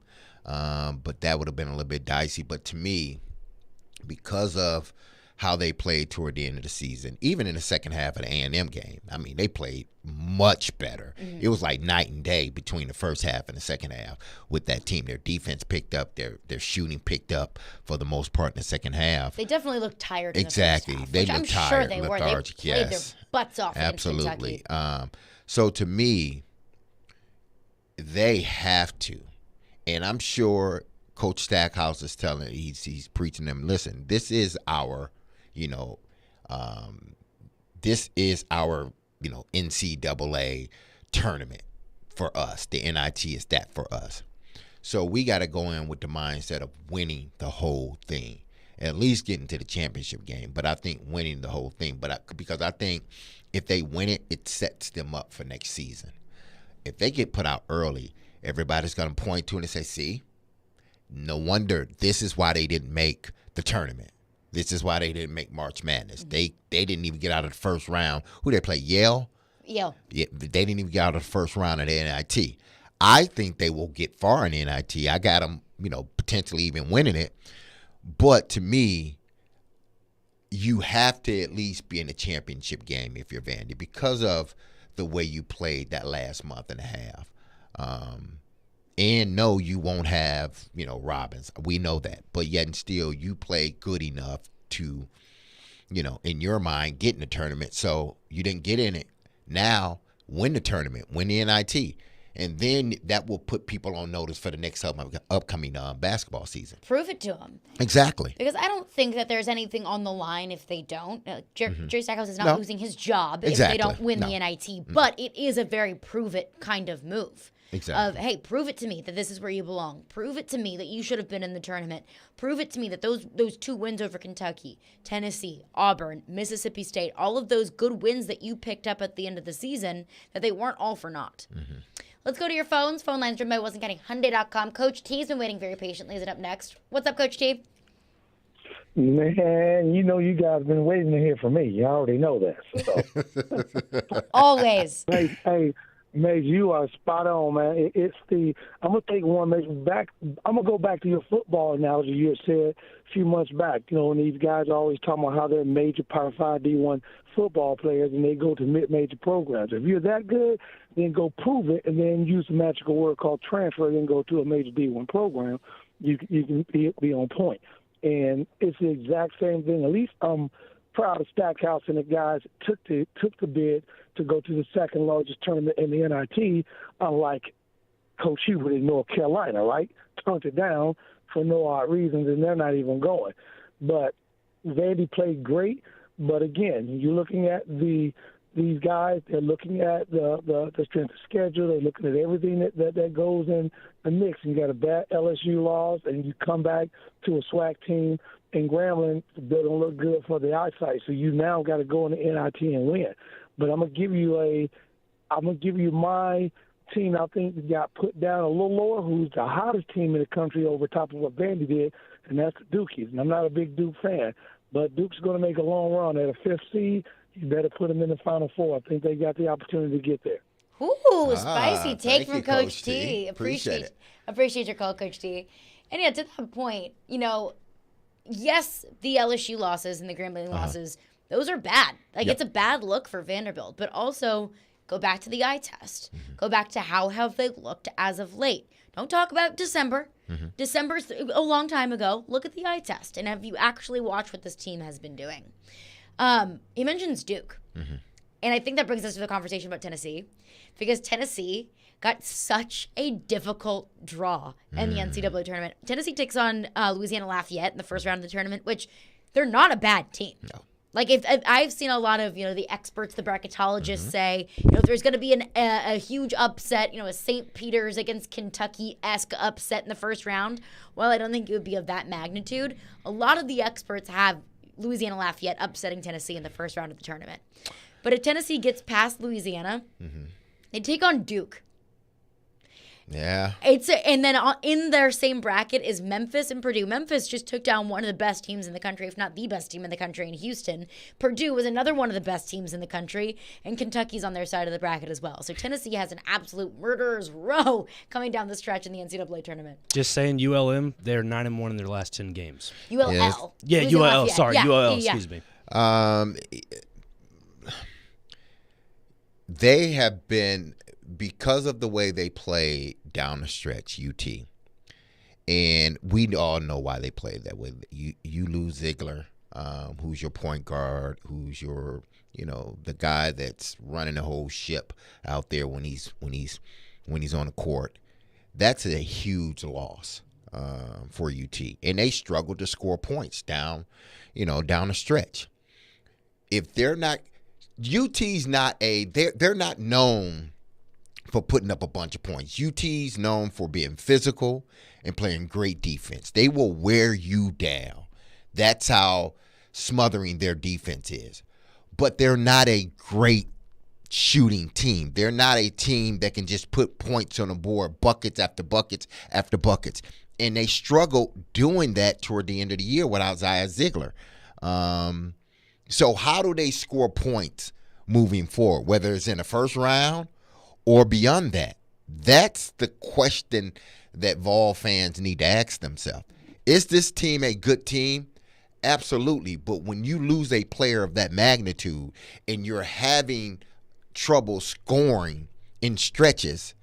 but that would have been a little bit dicey. But to me, because of how they played toward the end of the season, even in the second half of the A&M game, I mean, they played much better. Mm-hmm. It was like night and day between the first half and the second half with that team. Their defense picked up, their shooting picked up for the most part in the second half. They definitely looked tired. Exactly, in the first half, they looked I'm tired. Sure they were. Lethargic, they played their butts off. Absolutely. In Kentucky. So to me, they have to, and I'm sure Coach Stackhouse is telling, he's preaching them. Listen, this is our. This is our, NCAA tournament for us. The NIT is that for us. So we got to go in with the mindset of winning the whole thing, at least getting to the championship game. But I think winning the whole thing. Because I think if they win it, it sets them up for next season. If they get put out early, everybody's going to point to it and say, see, no wonder this is why they didn't make the tournament. This is why they didn't make March Madness. They didn't even get out of the first round. Who they play? Yale? Yale. Yeah, they didn't even get out of the first round of the NIT. I think they will get far in the NIT. I got them, potentially even winning it. But to me, you have to at least be in the championship game if you're Vandy because of the way you played that last month and a half. And no, you won't have, Robbins. We know that. But yet and still, you play good enough to, in your mind, get in the tournament. So you didn't get in it. Now, win the tournament, win the NIT. And then that will put people on notice for the next upcoming basketball season. Prove it to them. Exactly. Because I don't think that there's anything on the line if they don't. Jerry Stackhouse is not losing his job if they don't win the NIT. But it is a very prove-it kind of move. Exactly. Of, hey, prove it to me that this is where you belong. Prove it to me that you should have been in the tournament. Prove it to me that those 2 wins over Kentucky, Tennessee, Auburn, Mississippi State, all of those good wins that you picked up at the end of the season, that they weren't all for naught. Mm-hmm. Let's go to your phones. Phone lines driven by WilsonCountyHyundai.com. Coach T's been waiting very patiently. Is it up next? What's up, Coach T? Man, you guys have been waiting to hear from me. You already know that. So. Always. Hey, Maze, you are spot on, man. I'm gonna take one, Maze, back. I'm gonna go back to your football analogy you had said a few months back. When these guys are always talking about how they're major Power 5 D1 football players and they go to mid-major programs. If you're that good, then go prove it, and then use the magical word called transfer, then go to a major D1 program. You can be on point, and it's the exact same thing. At least I'm proud of Stackhouse and the guys took the bid to go to the second largest tournament in the NIT, unlike Coach Hubert in North Carolina, right? Turned it down for no odd reasons, and they're not even going. But Vandy played great. But again, you're looking at these guys. They're looking at the strength of schedule. They're looking at everything that goes in the mix. You got a bad LSU loss, and you come back to a SWAC team, and Grambling doesn't look good for the eyesight. So you now got to go in the NIT and win. But I'm gonna give you my team. I think got put down a little lower, who's the hottest team in the country over top of what Vandy did, and that's the Dukies. And I'm not a big Duke fan, but Duke's going to make a long run at a 5th seed. You better put them in the Final Four. I think they got the opportunity to get there. Ooh, spicy take from you, Coach T. T. Appreciate it. Appreciate your call, Coach T. And yeah, to that point, yes, the LSU losses and the Grambling losses, those are bad. Like, it's a bad look for Vanderbilt. But also, go back to the eye test. Go back to how have they looked as of late. Don't talk about December. December's a long time ago. Look at the eye test. And have you actually watched what this team has been doing? He mentions Duke. And I think that brings us to the conversation about Tennessee. Because Tennessee got such a difficult draw in the NCAA tournament. Tennessee takes on Louisiana Lafayette in the first round of the tournament, which they're not a bad team. No. Like, if I've seen a lot of, the experts, the bracketologists say, if there's going to be a huge upset, a St. Peter's against Kentucky-esque upset in the first round, well, I don't think it would be of that magnitude. A lot of the experts have Louisiana Lafayette upsetting Tennessee in the first round of the tournament. But if Tennessee gets past Louisiana, they take on Duke. Yeah. And then in their same bracket is Memphis and Purdue. Memphis just took down one of the best teams in the country, if not the best team in the country, in Houston. Purdue was another one of the best teams in the country, and Kentucky's on their side of the bracket as well. So Tennessee has an absolute murderer's row coming down the stretch in the NCAA tournament. Just saying, ULM, they're 9-1 in their last 10 games. ULL. Yeah, ULL. Sorry, ULL. Yeah. Excuse me. They have been, because of the way they play down the stretch, UT, and we all know why they play that way. You lose Ziegler, who's your point guard, who's your, the guy that's running the whole ship out there when he's on the court. That's a huge loss for UT, and they struggle to score points down the stretch. If they're not, UT's not they're not known for putting up a bunch of points. UT's known for being physical and playing great defense. They will wear you down. That's how smothering their defense is. But they're not a great shooting team. They're not a team that can just put points on the board, buckets after buckets after buckets. And they struggled doing that toward the end of the year without Isaiah Ziegler. So how do they score points moving forward, whether it's in the first round or beyond that? That's the question that Vol fans need to ask themselves. Is this team a good team? Absolutely. But when you lose a player of that magnitude and you're having trouble scoring in stretches,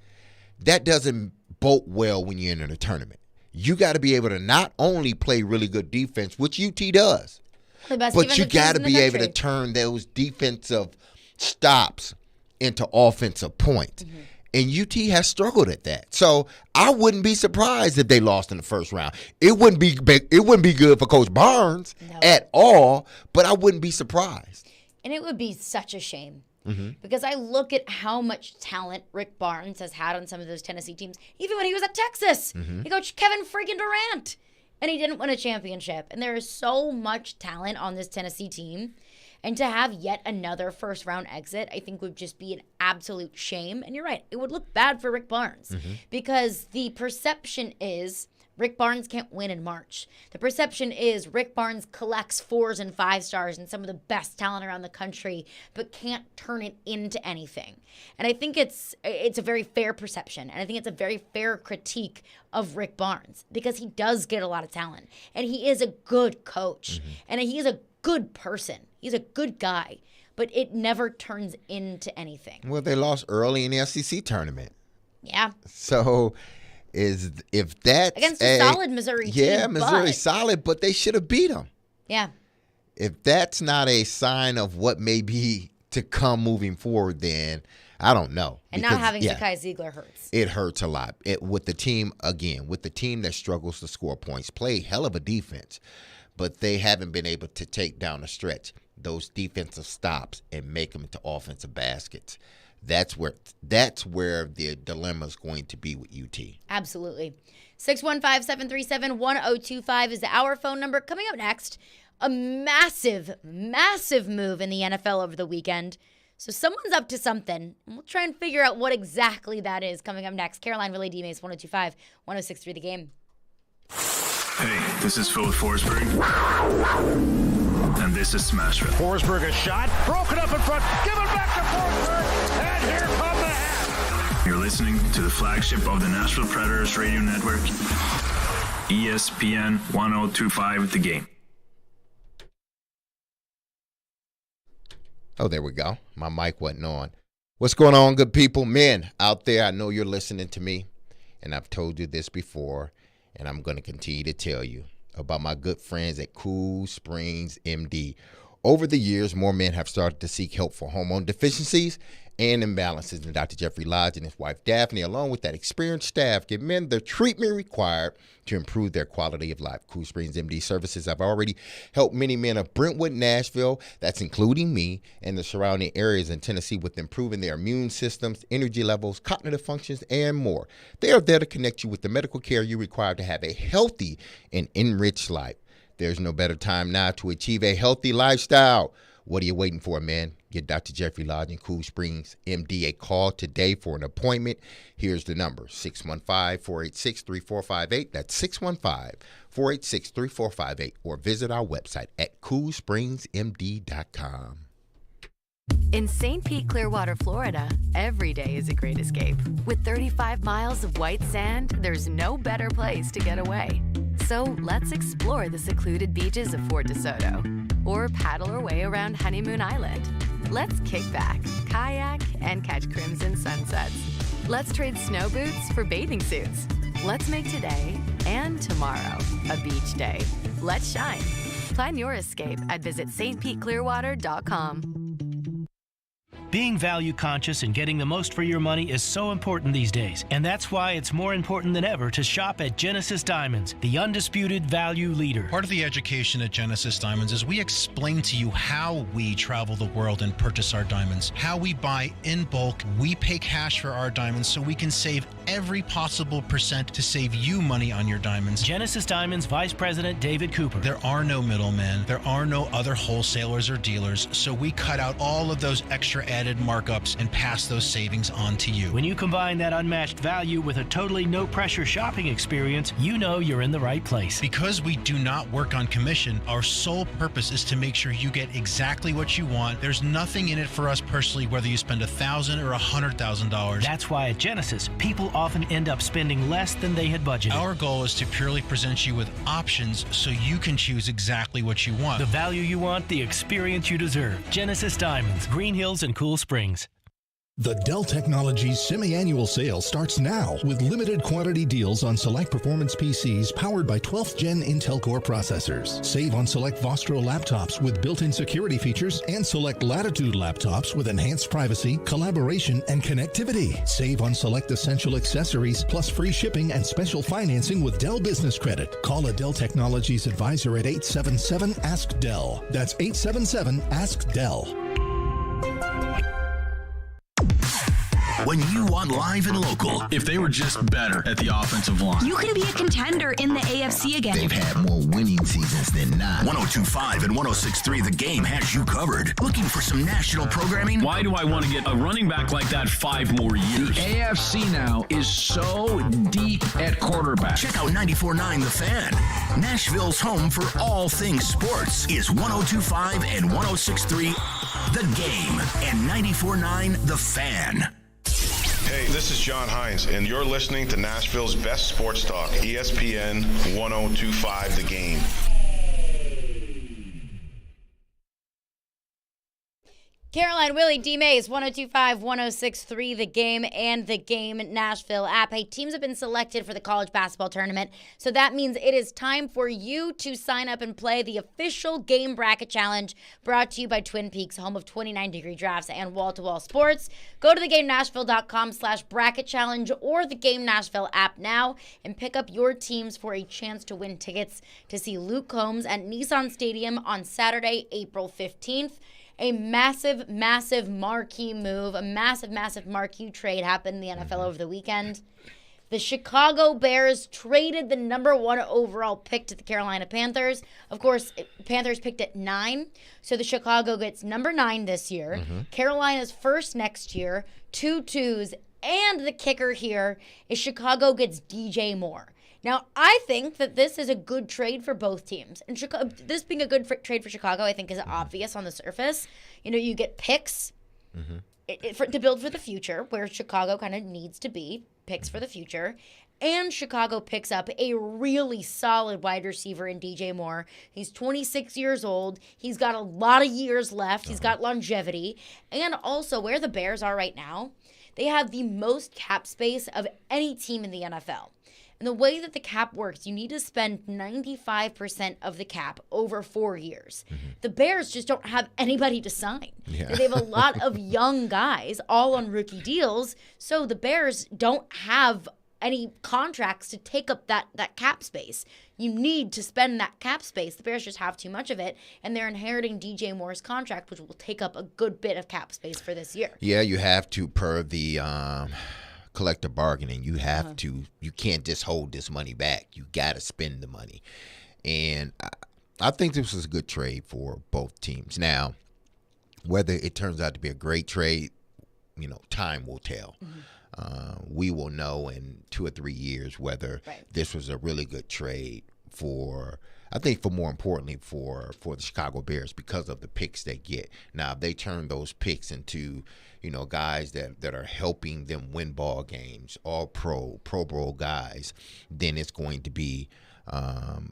that doesn't bode well when you enter the tournament. You got to be able to not only play really good defense, which UT does, but you got to be able to turn those defensive stops into offensive points. And UT has struggled at that. So I wouldn't be surprised if they lost in the first round. It wouldn't be good for Coach Barnes at all, but I wouldn't be surprised. And it would be such a shame. Because I look at how much talent Rick Barnes has had on some of those Tennessee teams. Even when he was at Texas, he coached Kevin freaking Durant, and he didn't win a championship. And there is so much talent on this Tennessee team. And to have yet another first-round exit, I think would just be an absolute shame. And you're right, it would look bad for Rick Barnes because the perception is Rick Barnes can't win in March. The perception is Rick Barnes collects 4s and 5 stars and some of the best talent around the country, but can't turn it into anything. And I think it's a very fair perception, and I think it's a very fair critique of Rick Barnes because he does get a lot of talent, and he is a good coach, and he is a good person. He's a good guy, but it never turns into anything. Well, they lost early in the SEC tournament. Yeah. So if that's against a solid Missouri team. Yeah, Missouri's solid, but they should have beat them. Yeah. If that's not a sign of what may be to come moving forward, then I don't know. And not having Zakai Ziegler hurts. It hurts a lot. With the team that struggles to score points, play hell of a defense, but they haven't been able to take down the stretch those defensive stops and make them into offensive baskets. That's where the dilemma is going to be with UT. Absolutely. 615-737-1025 is our phone number. Coming up next, a massive, massive move in the NFL over the weekend. So someone's up to something. And we'll try and figure out what exactly that is coming up next. Caroline, Willy, DMase, 102.5, 106.3 The Game. Hey, this is Phil Forsberg. And this is Smashville. Forsberg a shot, broken up in front, given back to Forsberg, and here come the Habs. You're listening to the flagship of the Nashville Predators radio network, ESPN 1025 The Game. Oh, there we go. My mic wasn't on. What's going on, good people? Men out there, I know you're listening to me, and I've told you this before, and I'm going to continue to tell you about my good friends at Cool Springs MD. Over the years, more men have started to seek help for hormone deficiencies and imbalances, and Dr. Jeffrey Lodge and his wife Daphne, along with that experienced staff, give men the treatment required to improve their quality of life. Cool Springs MD services have already helped many men of Brentwood, Nashville, that's including me, and the surrounding areas in Tennessee with improving their immune systems, energy levels, cognitive functions, and more. They are there to connect you with the medical care you require to have a healthy and enriched life. There's no better time now to achieve a healthy lifestyle. What are you waiting for, man? Get Dr. Jeffrey Lodge and Cool Springs MD a call today for an appointment. Here's the number, 615-486-3458. That's 615-486-3458. Or visit our website at coolspringsmd.com. In St. Pete, Clearwater, Florida, every day is a great escape. With 35 miles of white sand, there's no better place to get away. So let's explore the secluded beaches of Fort DeSoto or paddle our way around Honeymoon Island. Let's kick back, kayak, and catch crimson sunsets. Let's trade snow boots for bathing suits. Let's make today and tomorrow a beach day. Let's shine. Plan your escape at visitstpeteclearwater.com. Being value conscious and getting the most for your money is so important these days, and that's why it's more important than ever to shop at Genesis Diamonds, the undisputed value leader. Part of the education at Genesis Diamonds is we explain to you how we travel the world and purchase our diamonds, how we buy in bulk, we pay cash for our diamonds so we can save every possible percent to save you money on your diamonds. Genesis Diamonds Vice President David Cooper. There are no middlemen, there are no other wholesalers or dealers, so we cut out all of those extra added markups and pass those savings on to you. When you combine that unmatched value with a totally no-pressure shopping experience, you know you're in the right place. Because we do not work on commission, our sole purpose is to make sure you get exactly what you want. There's nothing in it for us personally, whether you spend $1,000 or $100,000. That's why at Genesis, people often end up spending less than they had budgeted. Our goal is to purely present you with options so you can choose exactly what you want. The value you want, the experience you deserve. Genesis Diamonds, Green Hills and Cool Springs. The Dell Technologies semi-annual sale starts now with limited quantity deals on select performance PCs powered by 12th Gen Intel Core processors. Save on select Vostro laptops with built-in security features and select Latitude laptops with enhanced privacy, collaboration, and connectivity. Save on select essential accessories plus free shipping and special financing with Dell Business Credit. Call a Dell Technologies advisor at 877-ASK-DELL. That's 877-ASK-DELL. When you want live and local. If they were just better at the offensive line. You could be a contender in the AFC again. They've had more winning seasons than not. 102.5 and 106.3 The Game has you covered. Looking for some national programming? Why do I want to get a running back like that 5 more years? The AFC now is so deep at quarterback. Check out 94.9 The Fan. Nashville's home for all things sports is 102.5 and 106.3 The Game and 94.9 The Fan. Hey, this is John Hines, and you're listening to Nashville's best sports talk, ESPN 1025 The Game. Caroline, Willy, DMase, 102.5, 106.3, The Game, and The Game Nashville app. Hey, teams have been selected for the college basketball tournament, so that means it is time for you to sign up and play the official Game Bracket Challenge, brought to you by Twin Peaks, home of 29-degree drafts and wall-to-wall sports. Go to thegamenashville.com/bracket challenge or the Game Nashville app now and pick up your teams for a chance to win tickets to see Luke Combs at Nissan Stadium on Saturday, April 15th. A massive, massive marquee move, a massive, massive marquee trade happened in the NFL over the weekend. The Chicago Bears traded the number 1 overall pick to the Carolina Panthers. Of course, Panthers picked at 9, so the Chicago gets number 9 this year. Carolina's first next year, 2 2s, and the kicker here is Chicago gets DJ Moore. Now, I think that this is a good trade for both teams. And this being a good trade for Chicago, I think, is obvious on the surface. You know, you get picks to build for the future, where Chicago kind of needs to be, picks for the future. And Chicago picks up a really solid wide receiver in DJ Moore. He's 26 years old. He's got a lot of years left. He's got longevity. And also, where the Bears are right now, they have the most cap space of any team in the NFL. And the way that the cap works, you need to spend 95% of the cap over 4 years. The Bears just don't have anybody to sign. Yeah. They have a lot of young guys, all on rookie deals, so the Bears don't have any contracts to take up that cap space. You need to spend that cap space. The Bears just have too much of it, and they're inheriting DJ Moore's contract, which will take up a good bit of cap space for this year. Yeah, you have to, per the collective bargaining, you have to, you can't just hold this money back. You got to spend the money. And I think this was a good trade for both teams. Now, whether it turns out to be a great trade, you know, time will tell. We will know in 2 or 3 years whether this was a really good trade for, I think, for more importantly for the Chicago Bears, because of the picks they get. Now, if they turn those picks into, you know, guys that are helping them win ball games, all Pro Bowl guys, then it's going to be,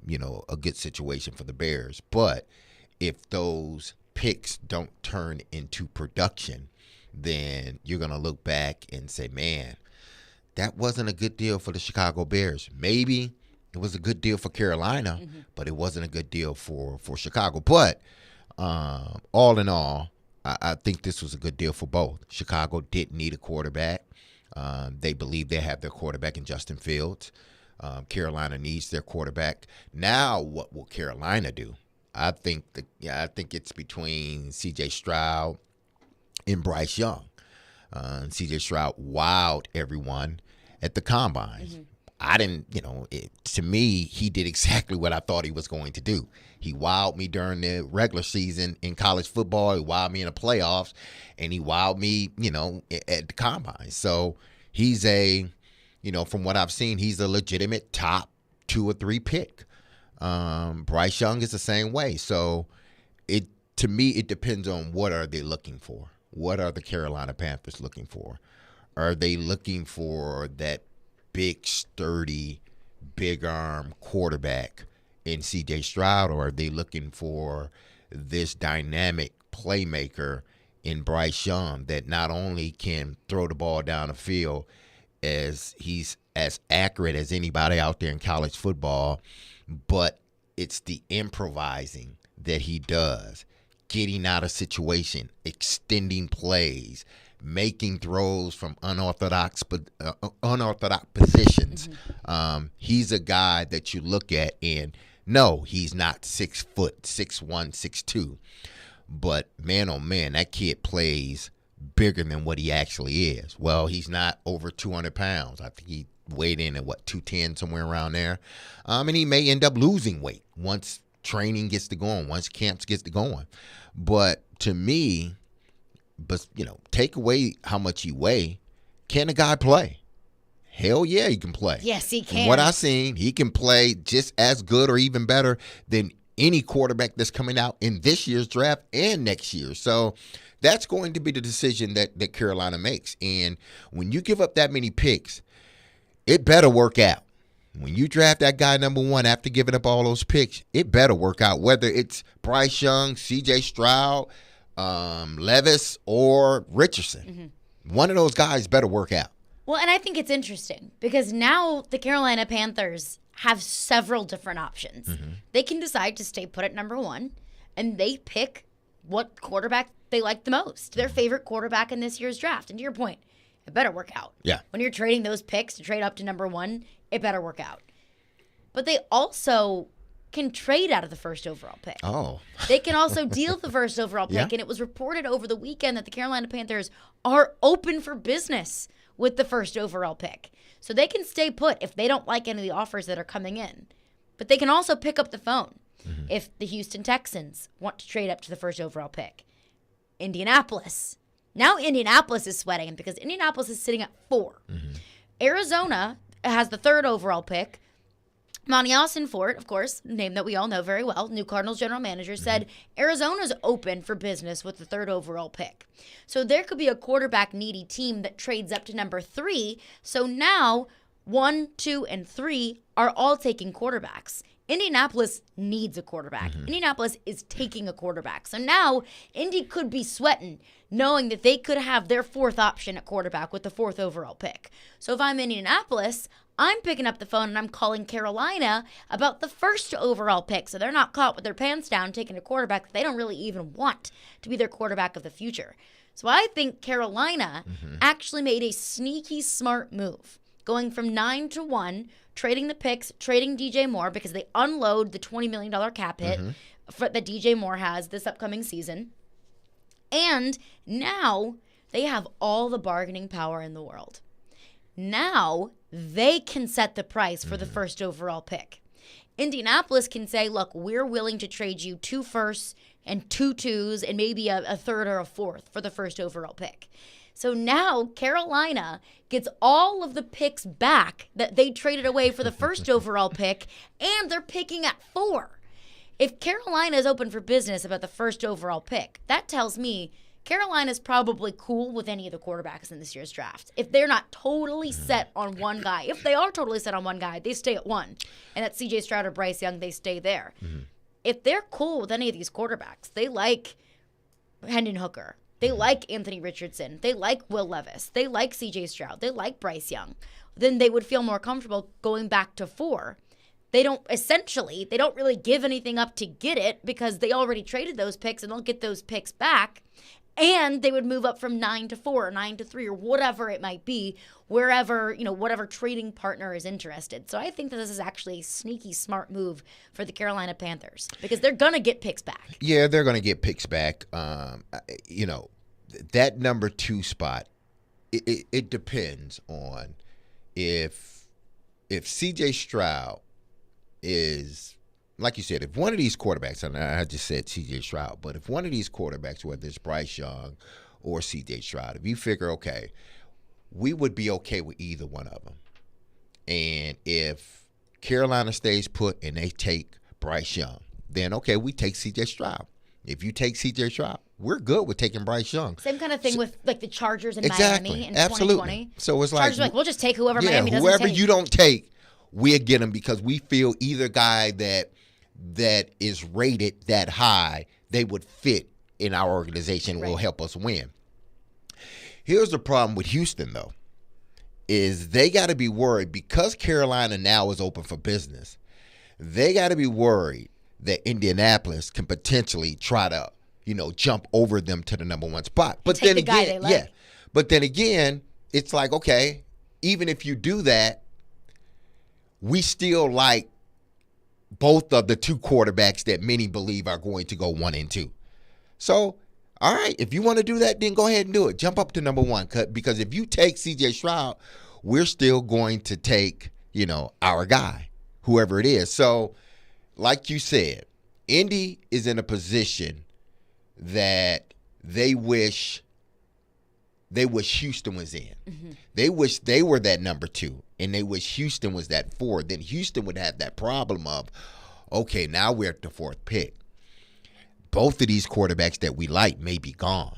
you know, a good situation for the Bears. But if those picks don't turn into production, then you're going to look back and say, man, that wasn't a good deal for the Chicago Bears. Maybe it was a good deal for Carolina, but it wasn't a good deal for Chicago. But all in all, I think this was a good deal for both. Chicago didn't need a quarterback. They believe they have their quarterback in Justin Fields. Carolina needs their quarterback. Now, what will Carolina do? I think it's between C.J. Stroud and Bryce Young. C.J. Stroud wowed everyone at the Combine. I didn't, you know, to me, he did exactly what I thought he was going to do. He wowed me during the regular season in college football. He wowed me in the playoffs, and he wowed me, you know, at the Combine. So he's a, you know, from what I've seen, he's a legitimate top 2 or 3 pick. Bryce Young is the same way. So to me, it depends on what are they looking for. What are the Carolina Panthers looking for? Are they looking for that big, sturdy, big arm quarterback in C.J. Stroud, or are they looking for this dynamic playmaker in Bryce Young that not only can throw the ball down the field, as he's as accurate as anybody out there in college football, but it's the improvising that he does, getting out of situation, extending plays, making throws from unorthodox positions. He's a guy that you look at and no, he's not 6 foot, 6'1", 6'2", but man, oh man, that kid plays bigger than what he actually is. Well, he's not over 200 pounds. I think he weighed in at 210, somewhere around there. And he may end up losing weight once training gets to going, once camps gets to going. But to me, but you know, take away how much he weigh, can a guy play? Hell yeah, he can play. Yes, he can. From what I've seen, he can play just as good or even better than any quarterback that's coming out in this year's draft and next year. So that's going to be the decision that Carolina makes. And when you give up that many picks, it better work out. When you draft that guy number 1 after giving up all those picks, it better work out. Whether it's Bryce Young, C.J. Stroud, Levis or Richardson. One of those guys better work out. Well, and I think it's interesting because now the Carolina Panthers have several different options. They can decide to stay put at number 1, and they pick what quarterback they like the most, their favorite quarterback in this year's draft. And to your point, it better work out. Yeah. When you're trading those picks to trade up to number 1, it better work out. But they also can trade out of the first overall pick. Oh. They can also deal the first overall pick, Yeah. and it was reported over the weekend that the Carolina Panthers are open for business with the first overall pick. So they can stay put if they don't like any of the offers that are coming in. But they can also pick up the phone if the Houston Texans want to trade up to the first overall pick. Indianapolis. Now Indianapolis is sweating because Indianapolis is sitting at 4. Arizona has the 3rd overall pick. Monty Fort, of course, name that we all know very well, new Cardinals general manager, said Arizona's open for business with the 3rd overall pick. So there could be a quarterback needy team that trades up to number 3. So now 1, 2, and 3 are all taking quarterbacks. Indianapolis needs a quarterback. Indianapolis is taking a quarterback. So now Indy could be sweating, knowing that they could have their 4th option at quarterback with the 4th overall pick. So if I'm Indianapolis, I'm picking up the phone and I'm calling Carolina about the 1st overall pick. So they're not caught with their pants down taking a quarterback that they don't really even want to be their quarterback of the future. So I think Carolina actually made a sneaky smart move, going from 9 to 1, trading the picks, trading DJ Moore because they unload the $20 million cap hit that DJ Moore has this upcoming season. And now they have all the bargaining power in the world. Now they can set the price for the 1st overall pick. Indianapolis can say, look, we're willing to trade you 2 firsts and 2 2s and maybe a 3rd or a 4th for the 1st overall pick. So now Carolina gets all of the picks back that they traded away for the 1st overall pick, and they're picking at 4. If Carolina is open for business about the 1st overall pick, that tells me Carolina's probably cool with any of the quarterbacks in this year's draft. If they're not totally set on one guy, if they are totally set on one guy, they stay at 1. And that's CJ Stroud or Bryce Young, they stay there. If they're cool with any of these quarterbacks, they like Hendon Hooker. They like Anthony Richardson. They like Will Levis. They like CJ Stroud. They like Bryce Young. Then they would feel more comfortable going back to 4. They don't really give anything up to get it because they already traded those picks and they'll get those picks back. And they would move up from 9 to 4 or 9 to 3 or whatever it might be, wherever, whatever trading partner is interested. So I think that this is actually a sneaky smart move for the Carolina Panthers because they're going to get picks back. Yeah, they're going to get picks back. That number 2 spot, it depends on if CJ Stroud is, like you said, if one of these quarterbacks, and I just said CJ Stroud, but if one of these quarterbacks, whether it's Bryce Young or CJ Stroud, if you figure, okay, we would be okay with either one of them. And if Carolina stays put and they take Bryce Young, then, okay, we take CJ Stroud. If you take CJ Stroud, we're good with taking Bryce Young. Same kind of thing with like the Chargers in exactly, Miami in absolutely. 2020. So it's Chargers like, we'll just take whoever Miami doesn't whoever take. you don't take, we'll get him because we feel either guy that is rated that high, they would fit in our organization and will help us win. Here's the problem with Houston, though, is they got to be worried because Carolina now is open for business. They got to be worried that Indianapolis can potentially try to, jump over them to the number 1 spot. But take then the guy again, they like. But then again, it's like, okay, even if you do that, we still like both of the 2 quarterbacks that many believe are going to go 1 and 2. So, all right, if you want to do that, then go ahead and do it. Jump up to number 1 because if you take CJ Stroud, we're still going to take, our guy, whoever it is. So, like you said, Indy is in a position that they wish Houston was in. They wish they were that number 2, and they wish Houston was that 4. Then Houston would have that problem of, okay, now we're at the 4th pick. Both of these quarterbacks that we like may be gone.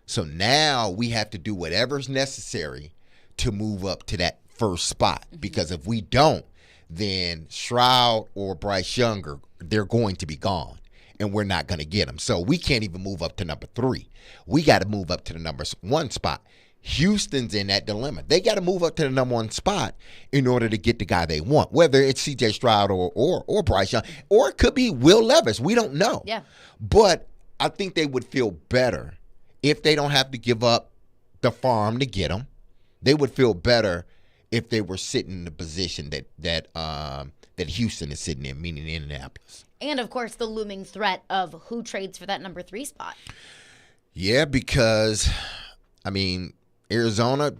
So now we have to do whatever's necessary to move up to that 1st spot. Because if we don't, then Stroud or Bryce Young, they're going to be gone. and we're not going to get him. So we can't even move up to number 3. We got to move up to the number 1 spot. Houston's in that dilemma. They got to move up to the number 1 spot in order to get the guy they want, whether it's C.J. Stroud or Bryce Young, or it could be Will Levis. We don't know. Yeah. But I think they would feel better if they don't have to give up the farm to get him. They would feel better if they were sitting in the position that Houston is sitting in, meaning Indianapolis. And, of course, the looming threat of who trades for that number 3 spot. Yeah, because, Arizona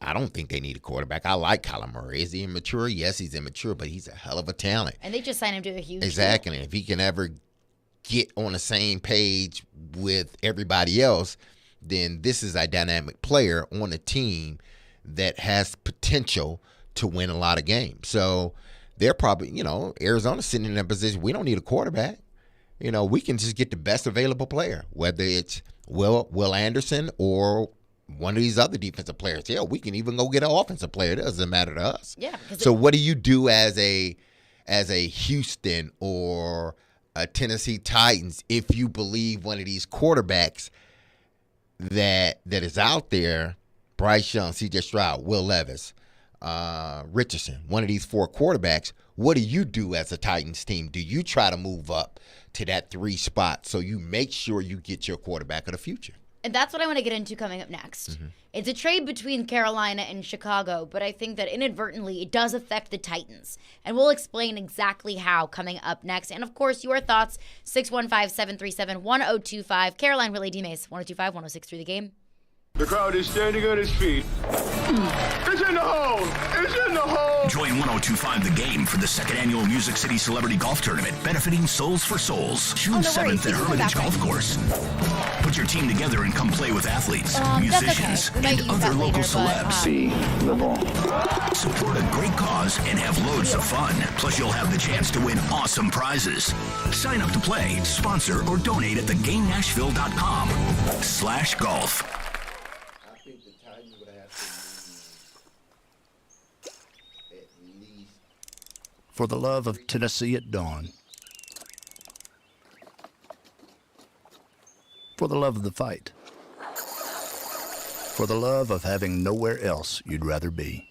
I don't think they need a quarterback. I like Kyler Murray. Is he immature? Yes, he's immature, but he's a hell of a talent. And they just signed him to a huge Exactly. deal. And if he can ever get on the same page with everybody else, then this is a dynamic player on a team that has potential to win a lot of games. So they're probably, Arizona's sitting in that position. We don't need a quarterback. We can just get the best available player, whether it's Will Anderson or one of these other defensive players. Yeah, we can even go get an offensive player. It doesn't matter to us. Yeah. So what do you do as a Houston or a Tennessee Titans if you believe one of these quarterbacks that is out there, Bryce Young, C.J. Stroud, Will Levis, Richardson, one of these 4 quarterbacks, what do you do as a Titans team? Do you try to move up to that 3 spot so you make sure you get your quarterback of the future? And that's what I want to get into coming up next. Mm-hmm. It's a trade between Carolina and Chicago, but I think that inadvertently it does affect the Titans. And we'll explain exactly how coming up next. And, of course, your thoughts, 615-737-1025. Caroline, Willy, DMase, 1025, 106 through the game. The crowd is standing on its feet. It's in the hole! It's in the hole! Join 1025 The Game for the 2nd annual Music City Celebrity Golf Tournament, benefiting Souls for Souls, June 7th at Hermitage Golf Course. Put your team together and come play with athletes, musicians, and other local celebs. See the ball. Support a great cause and have loads of fun. Plus, you'll have the chance to win awesome prizes. Sign up to play, sponsor, or donate at thegamenashville.com/golf. For the love of Tennessee at dawn. For the love of the fight. For the love of having nowhere else you'd rather be.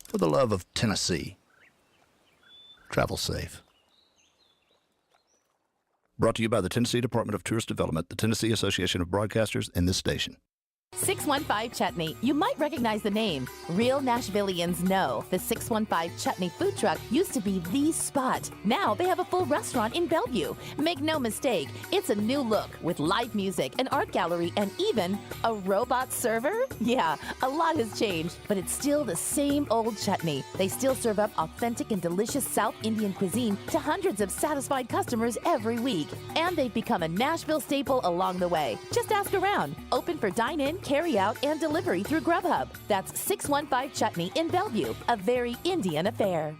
For the love of Tennessee. Travel safe. Brought to you by the Tennessee Department of Tourist Development, the Tennessee Association of Broadcasters, and this station. 615 Chutney. You might recognize the name. Real Nashvillians know the 615 Chutney food truck used to be the spot. Now they have a full restaurant in Bellevue. Make no mistake, it's a new look with live music, an art gallery, and even a robot server. Yeah, a lot has changed, but it's still the same old chutney. They still serve up authentic and delicious South Indian cuisine to hundreds of satisfied customers every week. And they've become a Nashville staple along the way. Just ask around. Open for dine-in, carry out, and delivery through Grubhub. That's 615 Chutney in Bellevue, a very Indian affair.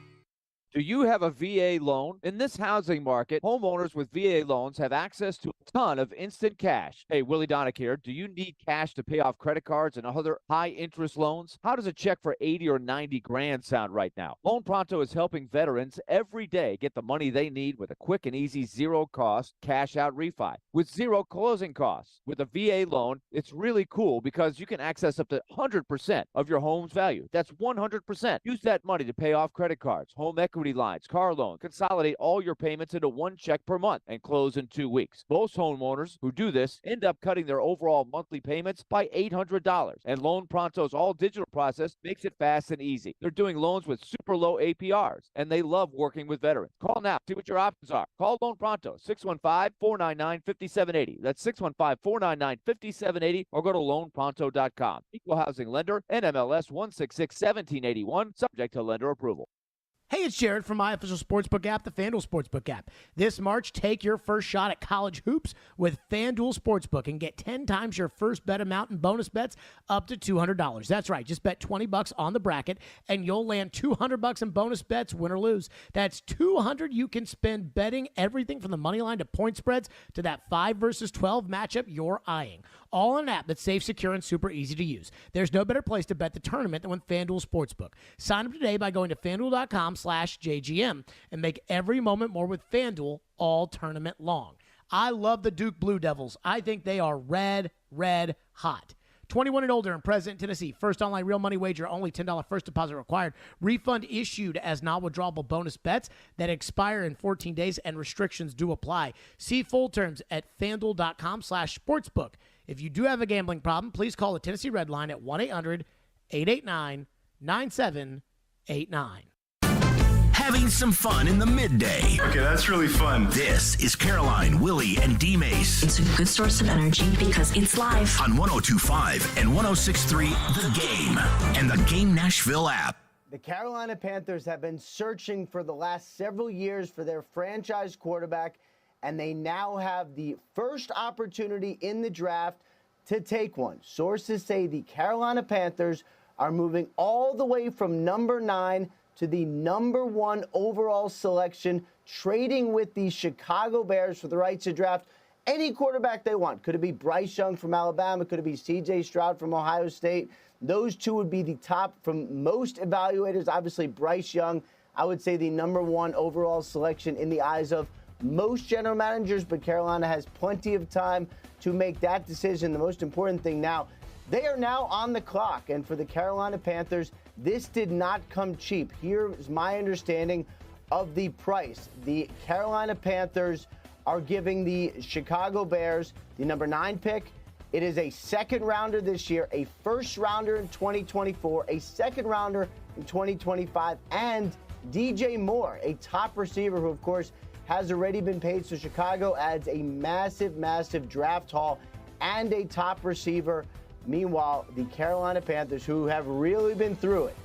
Do you have a VA loan? In this housing market, homeowners with VA loans have access to a ton of instant cash. Hey, Willie Donick here. Do you need cash to pay off credit cards and other high-interest loans? How does a check for 80 or 90 grand sound right now? Loan Pronto is helping veterans every day get the money they need with a quick and easy zero-cost cash-out refi with zero closing costs. With a VA loan, it's really cool because you can access up to 100% of your home's value. That's 100%. Use that money to pay off credit cards, home equity lines, car loan, consolidate all your payments into one check per month and close in 2 weeks. Most homeowners who do this end up cutting their overall monthly payments by $800. And Loan Pronto's all-digital process makes it fast and easy. They're doing loans with super low APRs, and they love working with veterans. Call now. See what your options are. Call Loan Pronto, 615-499-5780. That's 615-499-5780, or go to loanpronto.com. Equal housing lender, NMLS 166-1781, subject to lender approval. Hey, it's Jared from my official sportsbook app, the FanDuel Sportsbook app. This March, take your first shot at college hoops with FanDuel Sportsbook and get 10 times your first bet amount in bonus bets up to $200. That's right. Just bet $20 on the bracket, and you'll land $200 in bonus bets, win or lose. That's $200 you can spend betting everything from the money line to point spreads to that 5 versus 12 matchup you're eyeing. All in an app that's safe, secure, and super easy to use. There's no better place to bet the tournament than with FanDuel Sportsbook. Sign up today by going to FanDuel.com FanDuel.com/JGM and make every moment more with FanDuel all tournament long. I love the Duke Blue Devils. I think they are red hot. 21 and older and present in Tennessee. First online real money wager, only $10 first deposit required. Refund issued as non-withdrawable bonus bets that expire in 14 days and restrictions do apply. See full terms at FanDuel.com/sportsbook. If you do have a gambling problem, please call the Tennessee Red Line at 1-800-889-9789. Having some fun in the midday. Okay, that's really fun. This is Caroline, Willy, and DMase. It's a good source of energy because it's live. On 102.5 and 106.3 The Game and the Game Nashville app. The Carolina Panthers have been searching for the last several years for their franchise quarterback, and they now have the first opportunity in the draft to take one. Sources say the Carolina Panthers are moving all the way from number 9 to the number 1 overall selection, trading with the Chicago Bears for the right to draft any quarterback they want. Could it be Bryce Young from Alabama? Could it be C.J. Stroud from Ohio State? Those two would be the top from most evaluators. Obviously, Bryce Young, I would say the number 1 overall selection in the eyes of most general managers, but Carolina has plenty of time to make that decision. The most important thing now, they are now on the clock, and for the Carolina Panthers, this did not come cheap. Here is my understanding of the price. The Carolina Panthers are giving the Chicago Bears the number 9 pick. It is a second rounder this year, a first rounder in 2024, a second rounder in 2025, and DJ Moore, a top receiver who, of course, has already been paid. So Chicago adds a massive draft haul and a top receiver. Meanwhile, the Carolina Panthers, who have really been through it,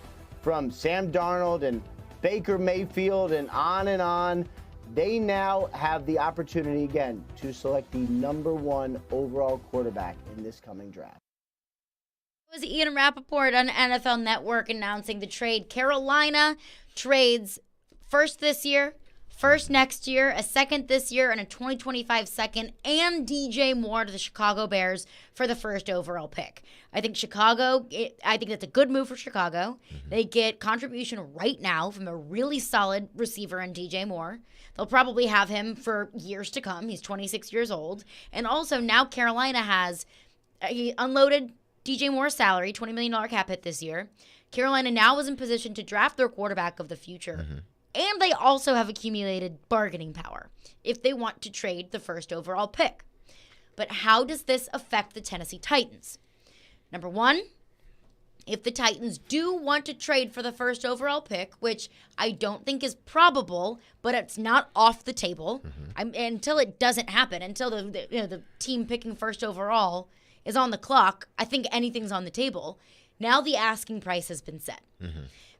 from Sam Darnold and Baker Mayfield and on, they now have the opportunity again to select the number 1 overall quarterback in this coming draft. It was Ian Rappaport on NFL Network announcing the trade. Carolina trades first this year, first next year, a second this year, and a 2025 second, and DJ Moore to the Chicago Bears for the first overall pick. I think I think that's a good move for Chicago. They get contribution right now from a really solid receiver in DJ Moore. They'll probably have him for years to come. He's 26 years old. And also now Carolina has unloaded DJ Moore's salary, $20 million cap hit this year. Carolina now is in position to draft their quarterback of the future. And they also have accumulated bargaining power if they want to trade the first overall pick. But how does this affect the Tennessee Titans? Number 1, if the Titans do want to trade for the first overall pick, which I don't think is probable, but it's not off the table, until it doesn't happen, until the team picking first overall is on the clock, I think anything's on the table. Now the asking price has been set.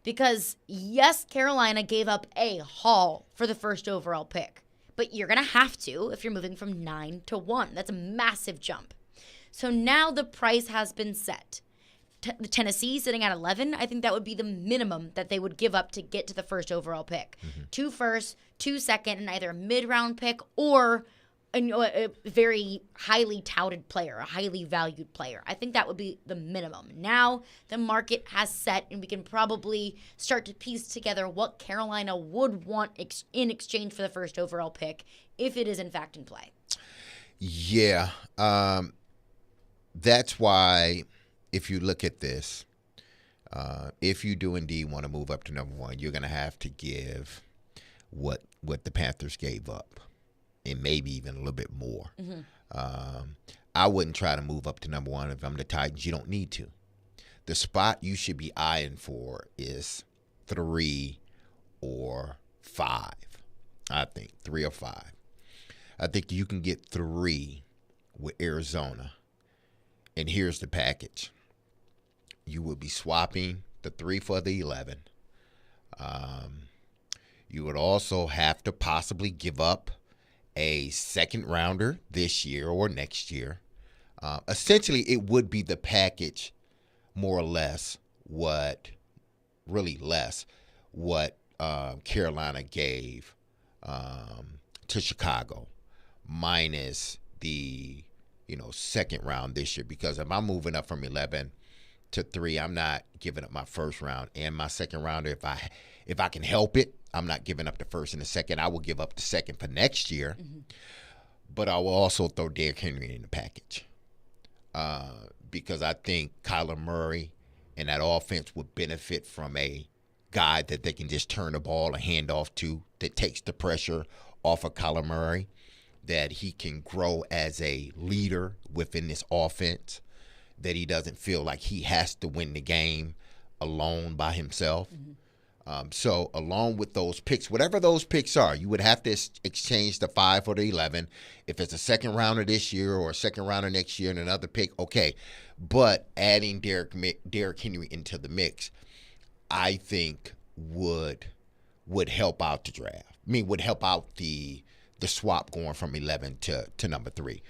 Because, yes, Carolina gave up a haul for the first overall pick. But you're going to have to if you're moving from 9 to 1. That's a massive jump. So now the price has been set. The Tennessee sitting at 11, I think that would be the minimum that they would give up to get to the first overall pick. 2 first, 2 second, and either a mid-round pick or a very highly touted player, a highly valued player. I think that would be the minimum. Now the market has set, and we can probably start to piece together what Carolina would want in exchange for the first overall pick if it is in fact in play. Yeah. That's why if you look at this, if you do indeed want to move up to number 1, you're going to have to give what the Panthers gave up. And maybe even a little bit more. I wouldn't try to move up to number 1 if I'm the Titans. You don't need to. The spot you should be eyeing for is 3 or 5. I think 3 or 5. I think you can get 3 with Arizona. And here's the package. You would be swapping the 3 for the 11. You would also have to possibly give up a second rounder this year or next year. Essentially, it would be the package, more or less, what Carolina gave to Chicago, minus the second round this year. Because if I'm moving up from 11 to 3. I'm not giving up my first round and my second rounder if I can help it. I'm not giving up the first and the second. I will give up the second for next year, but I will also throw Derrick Henry in the package because I think Kyler Murray and that offense would benefit from a guy that they can just turn the ball and hand off to that takes the pressure off of Kyler Murray, that he can grow as a leader within this offense, that he doesn't feel like he has to win the game alone by himself. So along with those picks, whatever those picks are, you would have to exchange the 5 for the 11. If it's a second rounder this year or a second rounder next year and another pick, okay. But adding Derrick Henry into the mix, I think would help out the draft. I mean, would help out the swap going from 11 to number 3.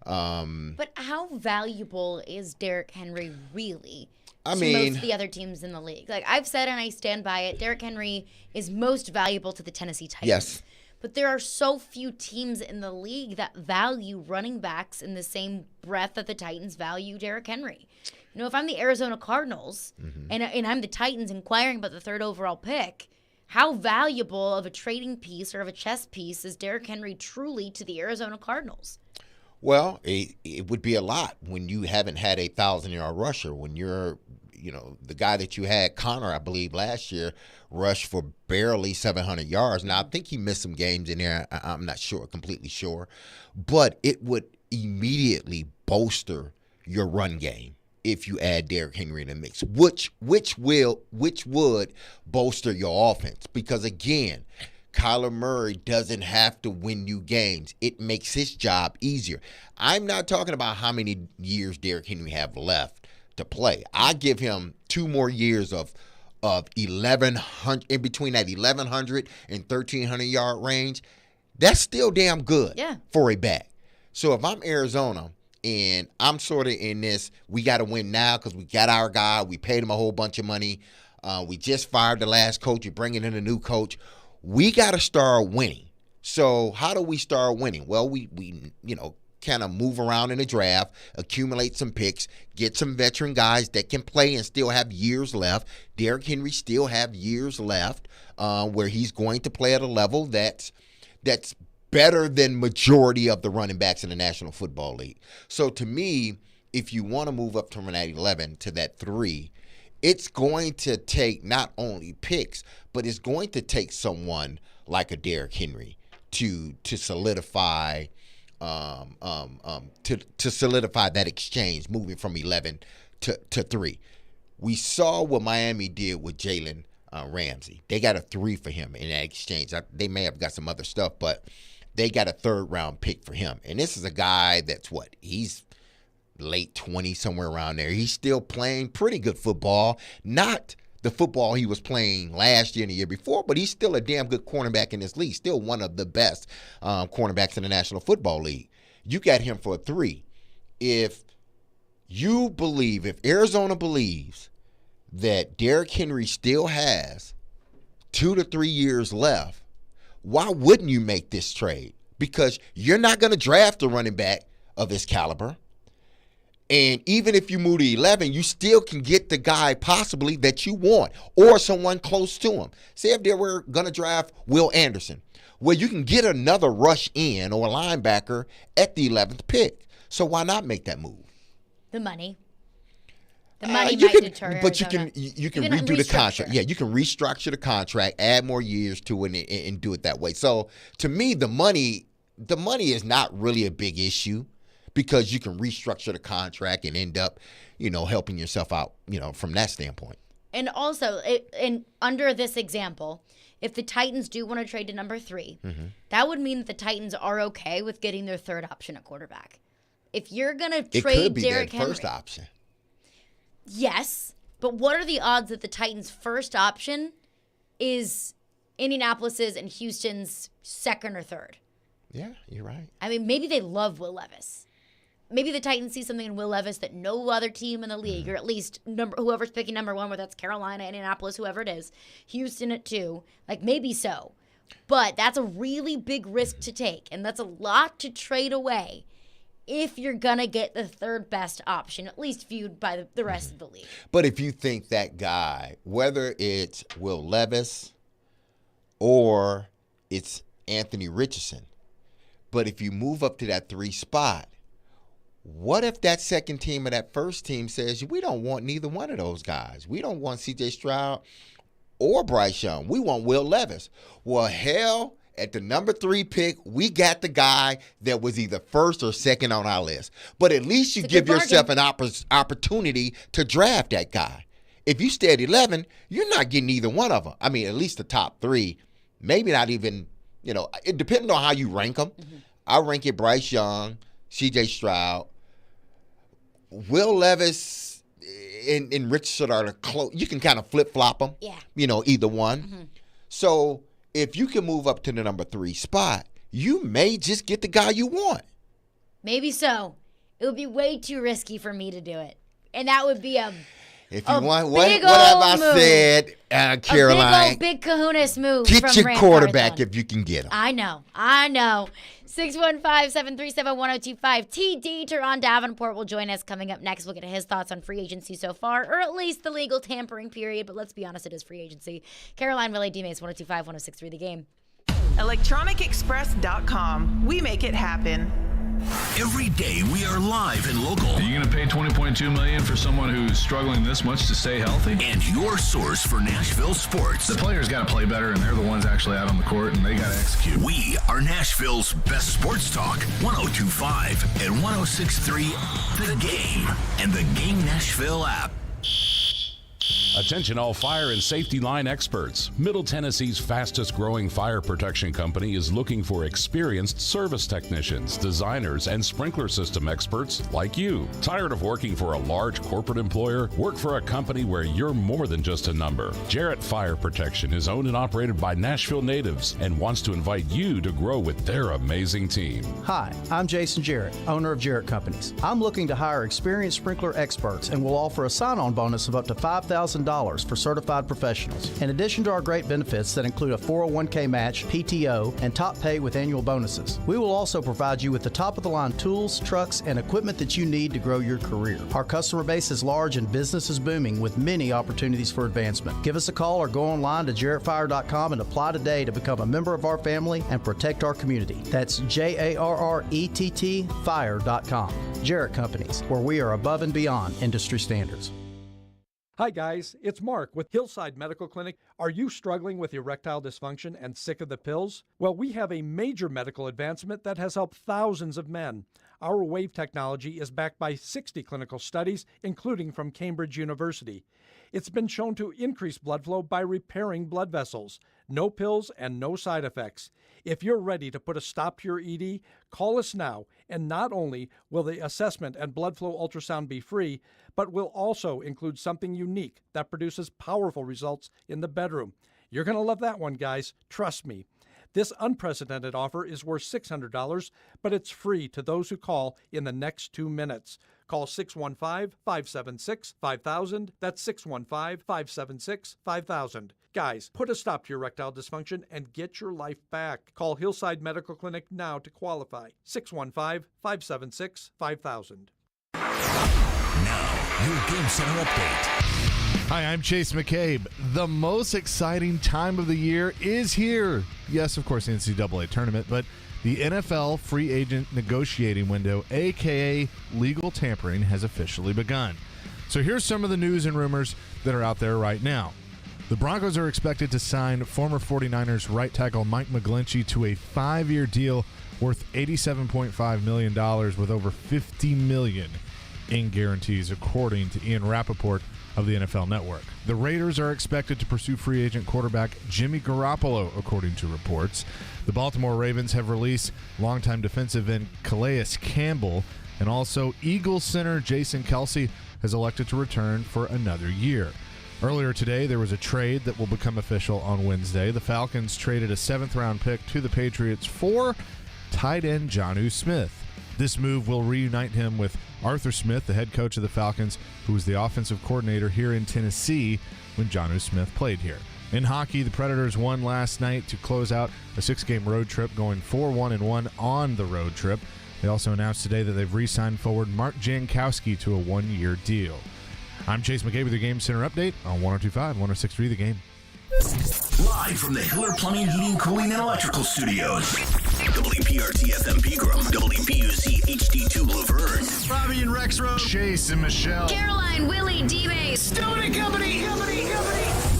But how valuable is Derrick Henry really? I to most mean, of the other teams in the league. Like I've said and I stand by it, Derrick Henry is most valuable to the Tennessee Titans. Yes. But there are so few teams in the league that value running backs in the same breath that the Titans value Derrick Henry. You know, if I'm the Arizona Cardinals and I'm the Titans inquiring about the 3rd overall pick, how valuable of a trading piece or of a chess piece is Derrick Henry truly to the Arizona Cardinals? Well, it would be a lot when you haven't had a 1,000-yard rusher. When you're, the guy that you had, Connor, I believe, last year, rushed for barely 700 yards. Now, I think he missed some games in there. I'm not completely sure. But it would immediately bolster your run game if you add Derrick Henry in the mix, which would bolster your offense. Because, again, Kyler Murray doesn't have to win you games. It makes his job easier. I'm not talking about how many years Derrick Henry have left to play. I give him 2 more years of 1,100, in between that 1,100 and 1,300 yard range. That's still damn good for a back. So if I'm Arizona and I'm sort of in this, we got to win now because we got our guy. We paid him a whole bunch of money. We just fired the last coach. You're bringing in a new coach. We got to start winning. So how do we start winning? Well, we kind of move around in the draft, accumulate some picks, get some veteran guys that can play and still have years left. Derrick Henry still have years left where he's going to play at a level that's better than majority of the running backs in the National Football League. So to me, if you want to move up from that 11 to that 3, it's going to take not only picks, but it's going to take someone like a Derrick Henry to solidify to solidify that exchange, moving from 11 to 3. We saw what Miami did with Jalen Ramsey. They got a 3 for him in that exchange. They may have got some other stuff, but they got a 3rd round pick for him. And this is a guy that's he's late 20s, somewhere around there. He's still playing pretty good football. Not the football he was playing last year and the year before, but he's still a damn good cornerback in this league. Still one of the best cornerbacks in the National Football League. You got him for a 3. If Arizona believes that Derrick Henry still has 2 to 3 years left, why wouldn't you make this trade? Because you're not going to draft a running back of this caliber. And even if you move to 11, you still can get the guy possibly that you want or someone close to him. Say if they were going to draft Will Anderson, well, you can get another rush in or a linebacker at the 11th pick. So why not make that move? The money. The money might deter. But Arizona. you can redo the contract. Yeah, you can restructure the contract, add more years to it, and do it that way. So to me, the money is not really a big issue, because you can restructure the contract and end up, helping yourself out, from that standpoint. And also, under this example, if the Titans do want to trade to number 3, that would mean that the Titans are okay with getting their 3rd option at quarterback. If you're going to trade Derrick Henry. It could be their first option. Yes, but what are the odds that the Titans' first option is Indianapolis's and Houston's 2nd or 3rd? Yeah, you're right. I mean, maybe they love Will Levis. Maybe the Titans see something in Will Levis that no other team in the league, or at least whoever's picking number 1, whether that's Carolina, Indianapolis, whoever it is, Houston at 2, maybe so. But that's a really big risk to take, and that's a lot to trade away if you're going to get the third best option, at least viewed by the rest of the league. But if you think that guy, whether it's Will Levis or it's Anthony Richardson, but if you move up to that 3 spot, what if that second team or that first team says, we don't want neither one of those guys. We don't want C.J. Stroud or Bryce Young. We want Will Levis. Well, hell, at the number 3 pick, we got the guy that was either first or second on our list. But at least you give yourself an opportunity to draft that guy. If you stay at 11, you're not getting either one of them. I mean, at least the top 3. Maybe not even, it depending on how you rank them. Mm-hmm. I rank it Bryce Young, C.J. Stroud, Will Levis and Richardson are the close. You can kind of flip-flop them. Yeah. Either one. Mm-hmm. So if you can move up to the number 3 spot, you may just get the guy you want. Maybe so. It would be way too risky for me to do it. And that would be if you want, what have I said, Caroline? Big kahunas move. Get your quarterback if you can get him. I know. 615-737-1025. TD Teron Davenport will join us coming up next. We'll get his thoughts on free agency so far, or at least the legal tampering period. But let's be honest, it is free agency. Caroline, Willy, DMase, 102.5, 106.3 The Game. ElectronicExpress.com. We make it happen. Every day we are live and local. Are you going to pay $20.2 million for someone who's struggling this much to stay healthy? And your source for Nashville sports. The players got to play better, and they're the ones actually out on the court, and they got to execute. We are Nashville's best sports talk. 102.5 and 106.3 The Game and the Game Nashville app. Attention all fire and safety line experts. Middle Tennessee's fastest growing fire protection company is looking for experienced service technicians, designers, and sprinkler system experts like you. Tired of working for a large corporate employer? Work for a company where you're more than just a number. Jarrett Fire Protection is owned and operated by Nashville natives and wants to invite you to grow with their amazing team. Hi, I'm Jason Jarrett, owner of Jarrett Companies. I'm looking to hire experienced sprinkler experts and will offer a sign-on bonus of up to $5,000 for certified professionals. In addition to our great benefits that include a 401k match, PTO, and top pay with annual bonuses, we will also provide you with the top-of-the-line tools, trucks, and equipment that you need to grow your career. Our customer base is large and business is booming with many opportunities for advancement. Give us a call or go online to jarrettfire.com and apply today to become a member of our family and protect our community. That's JARRETT fire.com. Jarrett Companies, where we are above and beyond industry standards. Hi guys, it's Mark with Hillside Medical Clinic. Are you struggling with erectile dysfunction and sick of the pills? Well, we have a major medical advancement that has helped thousands of men. Our wave technology is backed by 60 clinical studies, including from Cambridge University. It's been shown to increase blood flow by repairing blood vessels. No pills and no side effects. If you're ready to put a stop to your ED, call us now, and not only will the assessment and blood flow ultrasound be free, but will also include something unique that produces powerful results in the bedroom. You're going to love that one, guys. Trust me. This unprecedented offer is worth $600, but it's free to those who call in the next 2 minutes. Call 615-576-5000. That's 615-576-5000. Guys, put a stop to your erectile dysfunction and get your life back. Call Hillside Medical Clinic now to qualify. 615-576-5000. Now, your Game Center update. Hi, I'm Chase McCabe. The most exciting time of the year is here. Yes, of course, the NCAA tournament, but the NFL free agent negotiating window, a.k.a. legal tampering, has officially begun. So here's some of the news and rumors that are out there right now. The Broncos are expected to sign former 49ers right tackle Mike McGlinchey to a 5-year deal worth $87.5 million with over $50 million in guarantees, according to Ian Rappaport of the NFL Network. The Raiders are expected to pursue free agent quarterback Jimmy Garoppolo, according to reports. The Baltimore Ravens have released longtime defensive end Calais Campbell, and also Eagles center Jason Kelce has elected to return for another year. Earlier today, there was a trade that will become official on Wednesday. The Falcons traded a 7th-round pick to the Patriots for tight end Jonnu Smith. This move will reunite him with Arthur Smith, the head coach of the Falcons, who was the offensive coordinator here in Tennessee when Jonnu Smith played here. In hockey, the Predators won last night to close out a 6-game road trip, going 4-1-1 on the road trip. They also announced today that they've re-signed forward Mark Jankowski to a 1-year deal. I'm Chase McKay with your Game Center update on 102.5, 106.3 The Game. Live from the Hiller Plumbing, Heating, Cooling, and Electrical Studios. WPRT FM Pegram, WPUZ HD2 Laverne. Bobby and Rex Road. Chase and Michelle. Caroline, Willy, DMase. Stone and Company.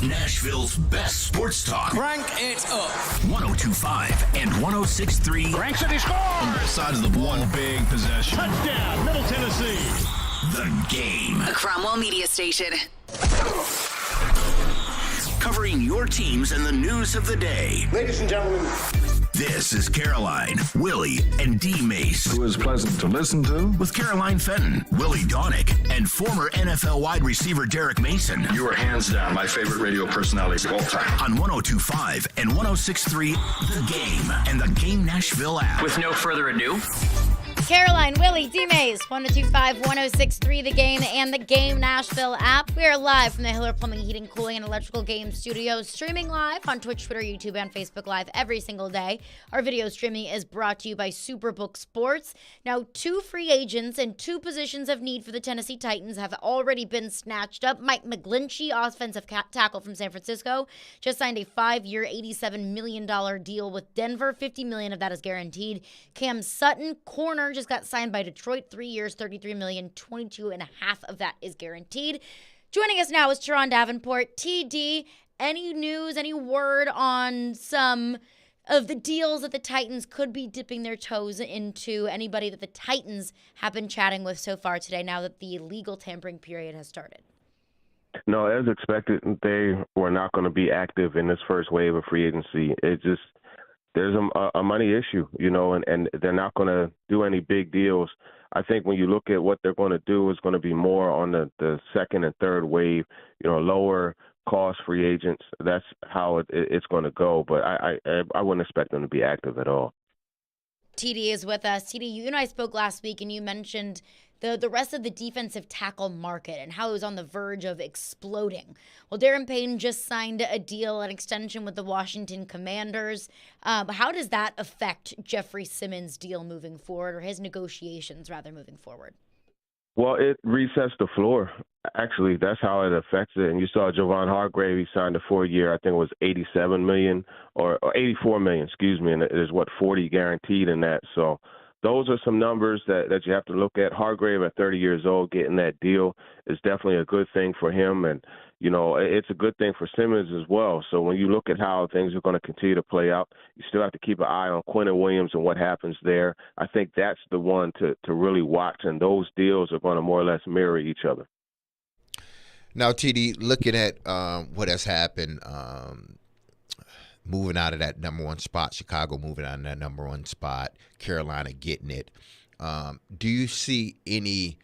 Nashville's best sports talk. Crank it up. 102.5 and 106.3. Cranks it, he scores! On both sides of the ball. One big possession. Touchdown, Middle Tennessee. The Game. A Cromwell media station. Covering your teams and the news of the day. Ladies and gentlemen. This is Caroline, Willy, and DMase. Who is pleasant to listen to. With Caroline Fenton, Willy Donick, and former NFL wide receiver Derek Mason. You are hands down my favorite radio personality of all time. On 102.5 and 106.3, The Game, and the Game Nashville app. With no further ado, Caroline, Willy, DMase, 102.5, 106.3 The Game, and the Game Nashville app. We are live from the Hiller Plumbing, Heating, Cooling, and Electrical Game Studios, streaming live on Twitch, Twitter, YouTube, and Facebook Live every single day. Our video streaming is brought to you by Superbook Sports. Now, 2 free agents and 2 positions of need for the Tennessee Titans have already been snatched up. Mike McGlinchey, offensive tackle from San Francisco, just signed a 5-year, $87 million deal with Denver. $50 million of that is guaranteed. Cam Sutton, corner, just got signed by Detroit, 3 years, $33 million, 22.5 of that is guaranteed. Joining us now is Teron Davenport. TD, any news, any word on some of the deals that the Titans could be dipping their toes into? Anybody that the Titans have been chatting with so far today, now that the legal tampering period has started? No, as expected, they were not going to be active in this first wave of free agency. There's a money issue, and they're not going to do any big deals. I think when you look at what they're going to do, it's going to be more on the second and third wave, lower cost free agents. That's how it's going to go. But I wouldn't expect them to be active at all. TD is with us. TD, you and I spoke last week, and you mentioned the rest of the defensive tackle market and how it was on the verge of exploding. Well, Darren Payne just signed a deal, an extension with the Washington Commanders. How does that affect Jeffrey Simmons' deal moving forward, or his negotiations, rather, moving forward? Well, it resets the floor. Actually, that's how it affects it. And you saw Javon Hargrave, he signed a 4-year, I think it was $87 million or $84 million, excuse me, and there's 40 guaranteed in that. So those are some numbers that you have to look at. Hargrave at 30 years old getting that deal is definitely a good thing for him. And, it's a good thing for Simmons as well. So when you look at how things are going to continue to play out, you still have to keep an eye on Quentin Williams and what happens there. I think that's the one to really watch, and those deals are going to more or less mirror each other. Now, TD, looking at what has happened, moving out of that number 1 spot, Chicago moving out of that number 1 spot, Carolina getting it. Do you see any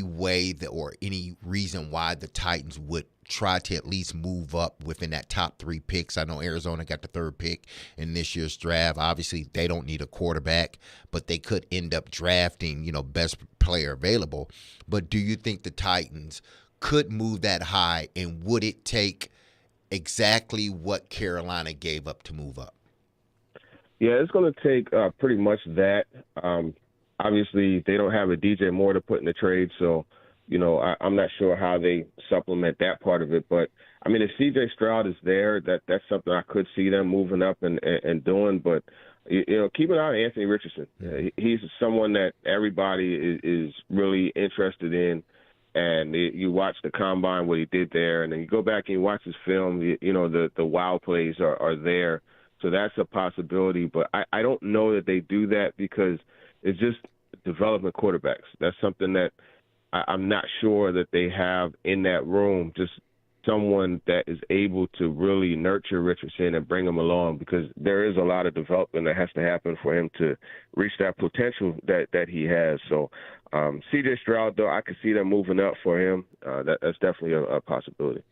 way that, or any reason why the Titans would try to at least move up within that top 3 picks? I know Arizona got the 3rd pick in this year's draft. Obviously, they don't need a quarterback, but they could end up drafting, best player available. But do you think the Titans could move that high, and would it take exactly what Carolina gave up to move up? Yeah, it's going to take pretty much that. Obviously, they don't have a DJ Moore to put in the trade, so, I'm not sure how they supplement that part of it. But, if C.J. Stroud is there, that's something I could see them moving up and doing. But, keep an eye on Anthony Richardson. He's someone that everybody is really interested in. And you watch the combine, what he did there, and then you go back and you watch his film, the wow plays are there. So that's a possibility. But I don't know that they do that because it's just development quarterbacks. That's something that I'm not sure that they have in that room, just someone that is able to really nurture Richardson and bring him along, because there is a lot of development that has to happen for him to reach that potential that he has. So C.J. Stroud, though, I could see them moving up for him. That's definitely a possibility.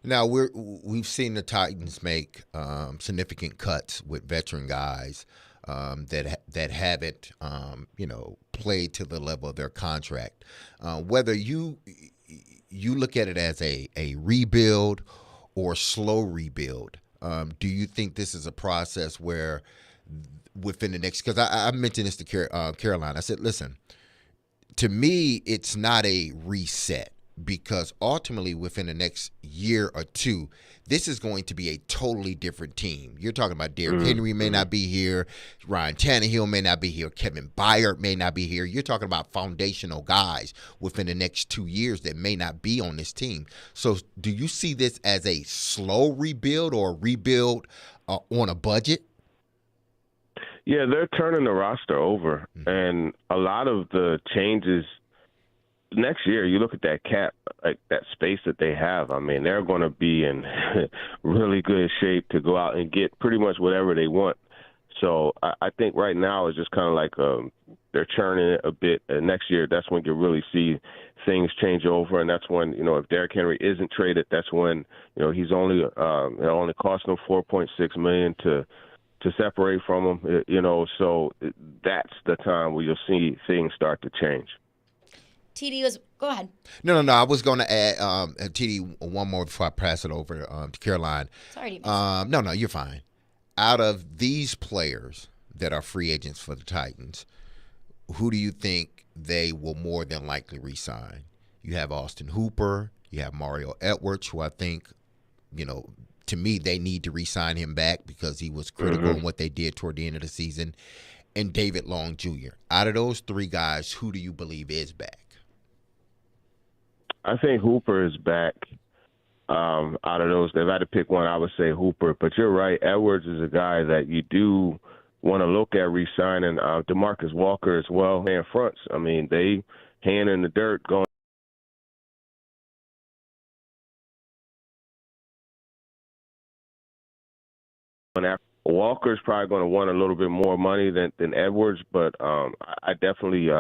Now, we've seen the Titans make significant cuts with veteran guys that haven't, played to the level of their contract. Whether you look at it as a rebuild or slow rebuild, do you think this is a process where within the next, because I mentioned this to Caroline. I said, listen, to me, it's not a reset, because ultimately within the next year or two, this is going to be a totally different team. You're talking about Derrick Henry may not be here, Ryan Tannehill may not be here, Kevin Byard may not be here. You're talking about foundational guys within the next 2 years that may not be on this team. So do you see this as a slow rebuild or a rebuild on a budget? Yeah, they're turning the roster over, and a lot of the changes next year, you look at that cap, like that space that they have. I mean, they're going to be in really good shape to go out and get pretty much whatever they want. So I think right now it's just kind of like they're churning it a bit. And next year, that's when you really see things change over, and that's when, you know, if Derrick Henry isn't traded, that's when, you know, he's only it only cost them $4.6 million to separate from him. You know, so that's the time where you'll see things start to change. TD was go ahead. No. I was going to add TD one more before I pass it over to Caroline. Sorry. No, you're fine. Out of these players that are free agents for the Titans, who do you think they will more than likely re-sign? You have Austin Hooper. You have Mario Edwards, who I think, you know, to me, they need to re-sign him back because he was critical in what they did toward the end of the season. And David Long Jr. Out of those three guys, who do you believe is back? I think Hooper is back. Out of those, if I had to pick one, I would say Hooper. But you're right, Edwards is a guy that you do want to look at re-signing. DeMarcus Walker as well. And fronts, I mean, they hand in the dirt going. Walker's probably going to want a little bit more money than Edwards, but I definitely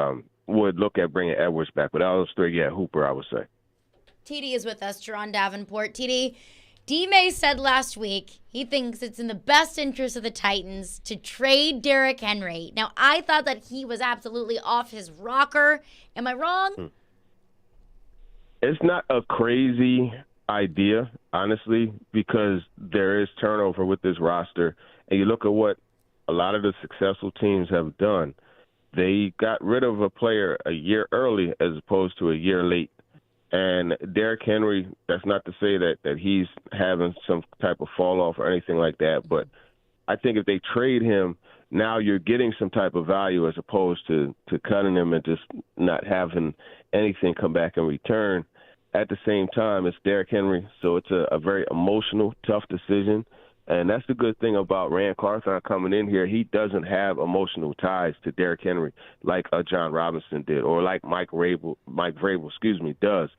would look at bringing Edwards back. But out of those three, yeah, Hooper, I would say. TD is with us, Jerron Davenport. TD, DMase said last week he thinks it's in the best interest of the Titans to trade Derrick Henry. Now, I thought that he was absolutely off his rocker. Am I wrong? It's not a crazy idea, honestly, because there is turnover with this roster. And you look at what a lot of the successful teams have done. They got rid of a player a year early as opposed to a year late. And Derrick Henry, that's not to say that he's having some type of fall off or anything like that, but I think if they trade him, now you're getting some type of value as opposed to cutting him and just not having anything come back in return. At the same time, it's Derrick Henry, so it's a very emotional, tough decision. And that's the good thing about Rand Carthon coming in here. He doesn't have emotional ties to Derrick Henry like John Robinson did or like Mike Vrabel, does.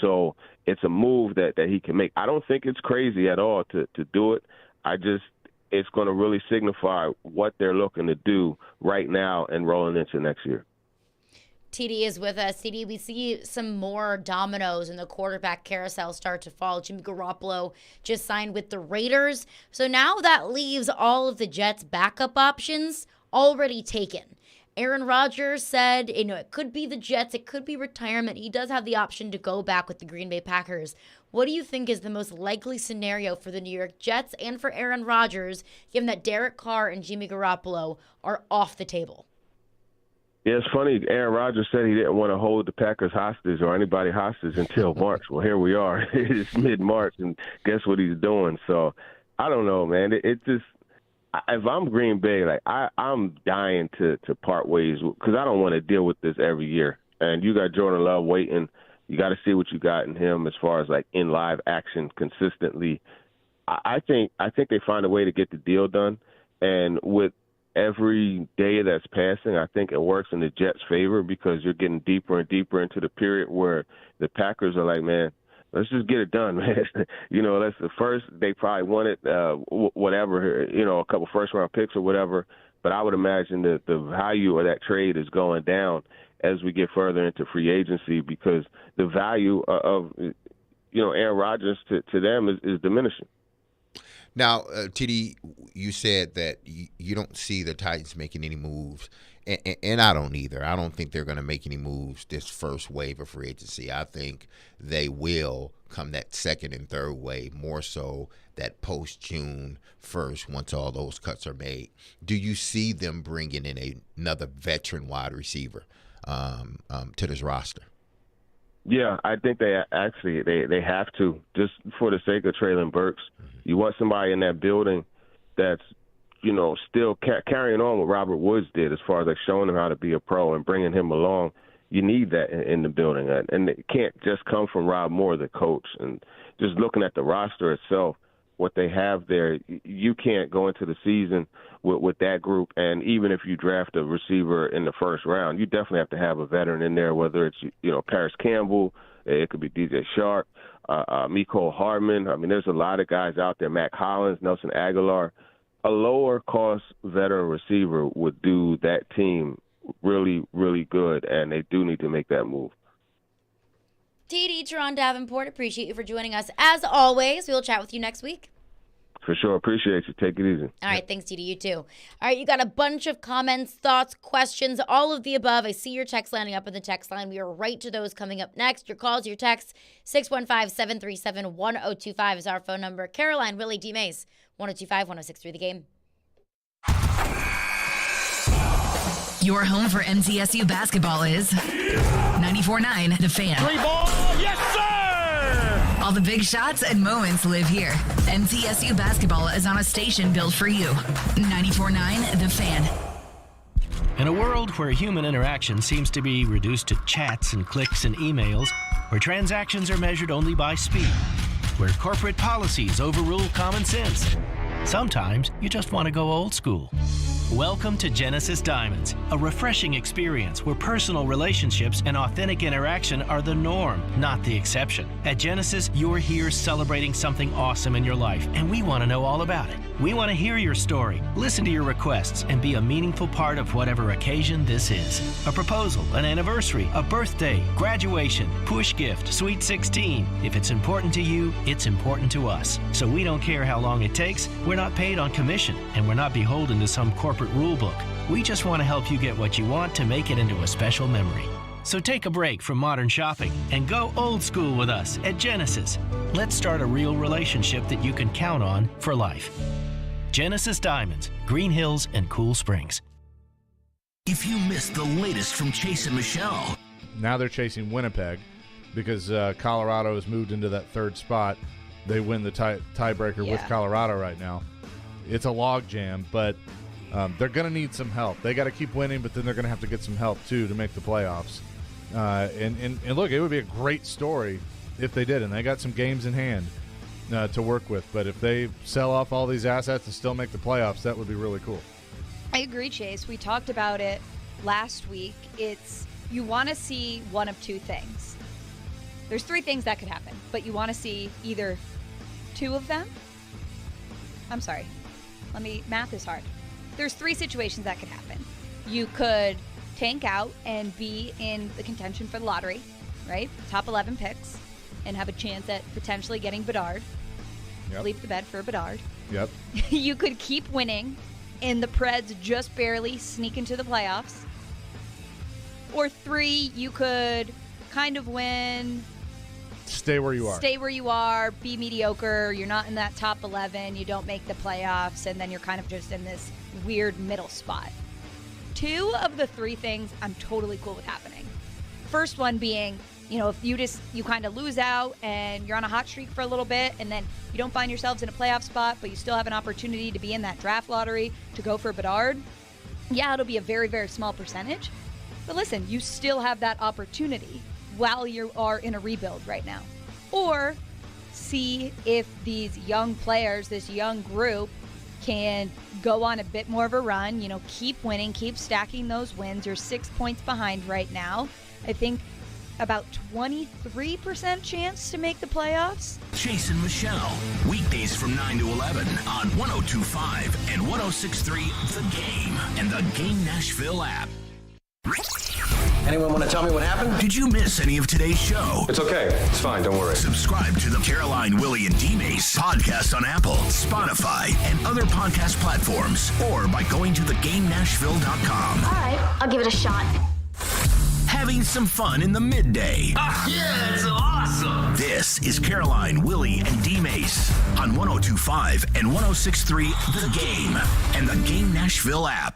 So it's a move that he can make. I don't think it's crazy at all to do it. It's going to really signify what they're looking to do right now and rolling into next year. TD is with us. TD, we see some more dominoes in the quarterback carousel start to fall. Jimmy Garoppolo just signed with the Raiders. So now that leaves all of the Jets' backup options already taken. Aaron Rodgers said, it could be the Jets, it could be retirement. He does have the option to go back with the Green Bay Packers. What do you think is the most likely scenario for the New York Jets and for Aaron Rodgers, given that Derek Carr and Jimmy Garoppolo are off the table? Yeah, it's funny. Aaron Rodgers said he didn't want to hold the Packers hostage or anybody hostage until March. Well, here we are. It's mid-March, and guess what he's doing? So I don't know, man. It just – if I'm Green Bay, like I'm dying to part ways because I don't want to deal with this every year. And you got Jordan Love waiting. You got to see what you got in him as far as like in live action consistently. I think they find a way to get the deal done. And with every day that's passing, I think it works in the Jets' favor because you're getting deeper and deeper into the period where the Packers are like, man, let's just get it done, man. That's the first. They probably wanted whatever, a couple first-round picks or whatever. But I would imagine that the value of that trade is going down as we get further into free agency because the value of, Aaron Rodgers to them is diminishing. Now, TD, you said that you don't see the Titans making any moves And I don't either. I don't think they're going to make any moves this first wave of free agency. I think they will come that second and third wave, more so that post-June 1st once all those cuts are made. Do you see them bringing in another veteran wide receiver to this roster? Yeah, I think they have to, just for the sake of Treylon Burks. You want somebody in that building that's, still carrying on what Robert Woods did as far as showing him how to be a pro and bringing him along. You need that in the building. And it can't just come from Rob Moore, the coach. And just looking at the roster itself, what they have there, you can't go into the season with that group. And even if you draft a receiver in the first round, you definitely have to have a veteran in there, whether it's, Paris Campbell, it could be DJ Shark, Mecole Hardman. I mean, there's a lot of guys out there, Mac Hollins, Nelson Aguilar. A lower-cost veteran receiver would do that team really, really good, and they do need to make that move. TD, Teron Davenport, appreciate you for joining us. As always, we'll chat with you next week. For sure. Appreciate you. Take it easy. All right. Thanks, TD. You too. All right. You got a bunch of comments, thoughts, questions, all of the above. I see your text lining up in the text line. We are right to those coming up next. Your calls, your texts, 615-737-1025 is our phone number. Caroline, Willy, DMase, 102.5, 106.3 The Game. Your home for NCSU basketball is 94.9 The Fan. Three ball, yes sir! All the big shots and moments live here. NCSU basketball is on a station built for you. 94.9 The Fan. In a world where human interaction seems to be reduced to chats and clicks and emails, where transactions are measured only by speed, where corporate policies overrule common sense, sometimes you just want to go old school. Welcome to Genesis Diamonds, a refreshing experience where personal relationships and authentic interaction are the norm, not the exception. At Genesis, you're here celebrating something awesome in your life, and we want to know all about it. We want to hear your story, listen to your requests, and be a meaningful part of whatever occasion this is. A proposal, an anniversary, a birthday, graduation, push gift, sweet 16. If it's important to you, it's important to us. So we don't care how long it takes. We're not paid on commission, and we're not beholden to some corporate rule book. We just want to help you get what you want to make it into a special memory. So take a break from modern shopping and go old school with us at Genesis. Let's start a real relationship that you can count on for life. Genesis Diamonds, Green Hills and Cool Springs. If you missed the latest from Chase and Michelle. Now they're chasing Winnipeg because Colorado has moved into that third spot. They win the tiebreaker with Colorado right now. It's a log jam, but they're going to need some help. They got to keep winning, but then they're going to have to get some help, too, to make the playoffs. And look, it would be a great story if they did, and they got some games in hand to work with. But if they sell off all these assets and still make the playoffs, that would be really cool. I agree, Chase. We talked about it last week. You want to see one of two things. There's three things that could happen, but you want to see either two of them. I'm sorry. Math is hard. There's three situations that could happen. You could tank out and be in the contention for the lottery, right? Top 11 picks, and have a chance at potentially getting Bedard. Yep. Leap the bed for Bedard. Yep. You could keep winning, and the Preds just barely sneak into the playoffs. Or three, you could kind of win. Stay where you are. Stay where you are, be mediocre. You're not in that top 11. You don't make the playoffs, and then you're kind of just in this weird middle spot. Two of the three things I'm totally cool with happening. First one being, if you kind of lose out and you're on a hot streak for a little bit, and then you don't find yourselves in a playoff spot, but you still have an opportunity to be in that draft lottery to go for Bedard. Yeah, it'll be a very, very small percentage. But listen, you still have that opportunity while you are in a rebuild right now. Or see if these young players, this young group, can go on a bit more of a run, keep winning, keep stacking those wins. You're 6 points behind right now. I think about 23% chance to make the playoffs. Chase and Michelle, weekdays from 9 to 11 on 102.5 and 106.3 The Game and the Game Nashville app. Anyone want to tell me what happened? Did you miss any of today's show? It's okay. It's fine. Don't worry. Subscribe to the Caroline, Willy, and DMase podcast on Apple, Spotify, and other podcast platforms, or by going to theGameNashville.com. All right, I'll give it a shot. Having some fun in the midday. Yeah, it's awesome. This is Caroline, Willy, and DMase on 102.5 and 106.3 The Game and the Game Nashville app.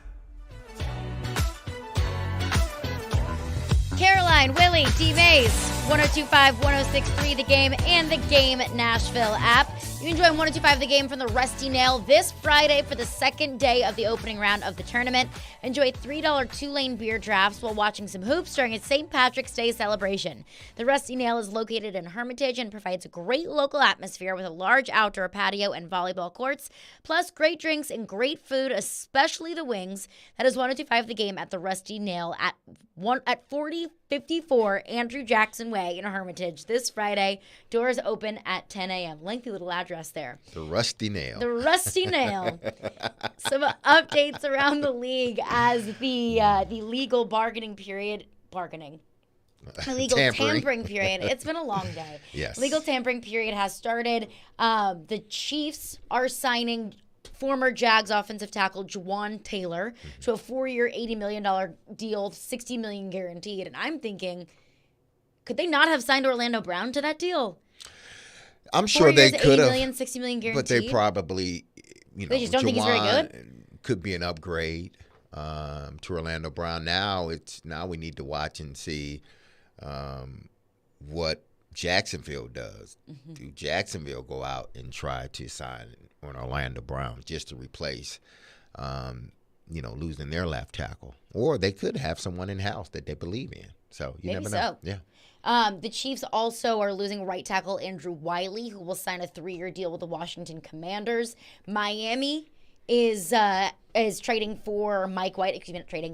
Caroline, Willy, DMase, 102.5, 106.3 The Game, and the Game Nashville app. You can join 102.5 The Game from the Rusty Nail this Friday for the second day of the opening round of the tournament. Enjoy $3 two-lane beer drafts while watching some hoops during its St. Patrick's Day celebration. The Rusty Nail is located in Hermitage and provides a great local atmosphere with a large outdoor patio and volleyball courts, plus great drinks and great food, especially the wings. That is 102.5 The Game at the Rusty Nail at 4054 Andrew Jackson Way in Hermitage this Friday. Doors open at 10 a.m. Lengthy little address there. The Rusty Nail. The Rusty Nail. Some updates around the league as the legal tampering period. It's been a long day. Yes. Legal tampering period has started. The Chiefs are signing former Jags offensive tackle Juwan Taylor to a 4-year, $80 million deal, $60 million guaranteed. And I'm thinking, could they not have signed Orlando Brown to that deal? I'm sure they could have. $80 million, $60 million guaranteed. But they probably, they just don't think he's very good? Could be an upgrade to Orlando Brown. Now we need to watch and see what Jacksonville does. Mm-hmm. Do Jacksonville go out and try to sign on Orlando Brown just to replace, losing their left tackle? Or they could have someone in-house that they believe in. So you Maybe never know. So. Yeah. The Chiefs also are losing right tackle Andrew Wiley, who will sign a 3-year deal with the Washington Commanders. Miami is trading for Mike White.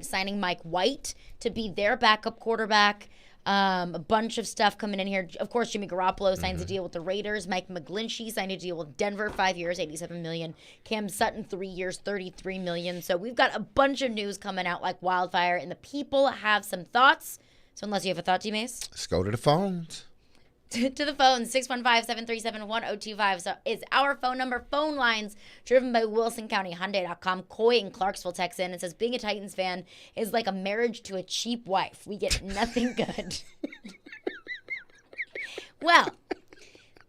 Signing Mike White to be their backup quarterback. A bunch of stuff coming in here. Of course, Jimmy Garoppolo signs a deal with the Raiders. Mike McGlinchey signed a deal with Denver, 5 years, $87 million. Cam Sutton, 3 years, $33 million. So we've got a bunch of news coming out like wildfire, and the people have some thoughts. So unless you have a thought, DMase? Let's go to the phones. To the phone, 615-737-1025. So is our phone number. Phone lines driven by WilsonCountyHyundai.com. Coy in Clarksville texts in and says, being a Titans fan is like a marriage to a cheap wife. We get nothing good. Well,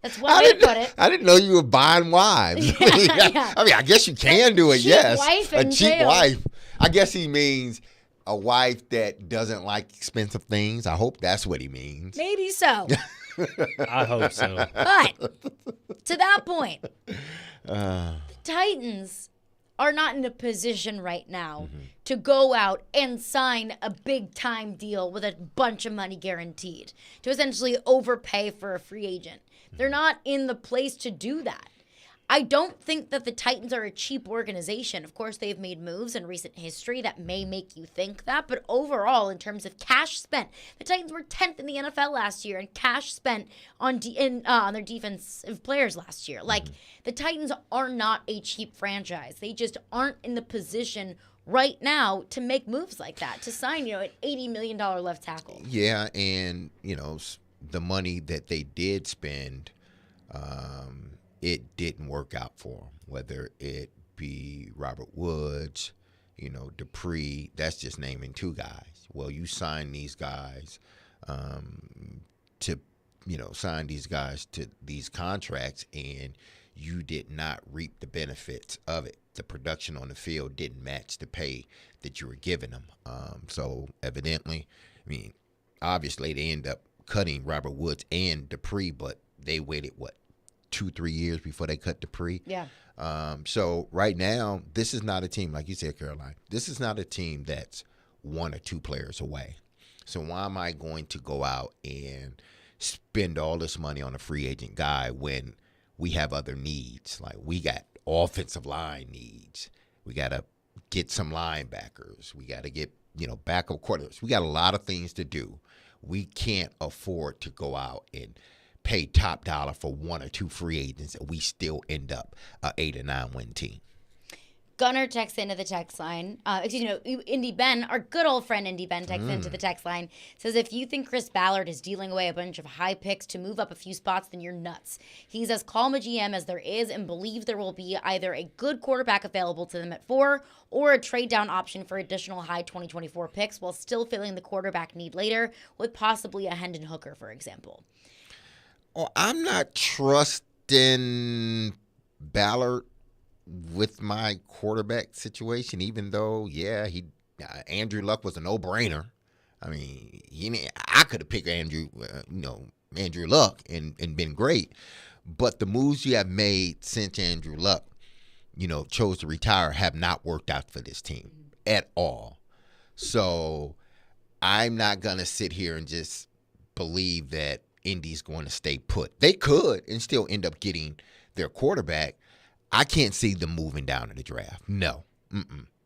that's one way to put it. I didn't know you were buying wives. Yeah. I mean, I guess you can do it, cheap yes. Wife a cheap entails. wife. I guess he means a wife that doesn't like expensive things. I hope that's what he means. Maybe so. I hope so. But to that point, the Titans are not in a position right now to go out and sign a big-time deal with a bunch of money guaranteed, to essentially overpay for a free agent. They're not in the place to do that. I don't think that the Titans are a cheap organization. Of course, they've made moves in recent history that may make you think that. But overall, in terms of cash spent, the Titans were 10th in the NFL last year in cash spent on their defensive players last year. Like, the Titans are not a cheap franchise. They just aren't in the position right now to make moves like that, to sign, an $80 million left tackle. Yeah, and, the money that they did spend, it didn't work out for them, whether it be Robert Woods, Dupree. That's just naming two guys. Well, you sign these guys sign these guys to these contracts, and you did not reap the benefits of it. The production on the field didn't match the pay that you were giving them. So evidently, obviously they end up cutting Robert Woods and Dupree, but they waited, 2-3 years before they cut Dupree. Yeah. So right now, this is not a team, like you said, Caroline, this is not a team that's 1 or 2 players away. So why am I going to go out and spend all this money on a free agent guy when we have other needs? Like, we got offensive line needs. We got to get some linebackers. We got to get, backup quarterbacks. We got a lot of things to do. We can't afford to go out and pay top dollar for 1 or 2 free agents, and we still end up a 8 or 9 win team. Gunner texts into the text line. Indy Ben, our good old friend Indy Ben, texts into the text line. Says, if you think Chris Ballard is dealing away a bunch of high picks to move up a few spots, then you're nuts. He's as calm a GM as there is and believes there will be either a good quarterback available to them at 4 or a trade down option for additional high 2024 picks while still filling the quarterback need later with possibly a Hendon Hooker, for example. Oh, I'm not trusting Ballard with my quarterback situation, even though, Andrew Luck was a no-brainer. I mean, I could have picked Andrew Luck and been great. But the moves you have made since Andrew Luck, chose to retire have not worked out for this team at all. So I'm not going to sit here and just believe that Indy's going to stay put. They could and still end up getting their quarterback. I can't see them moving down in the draft. No.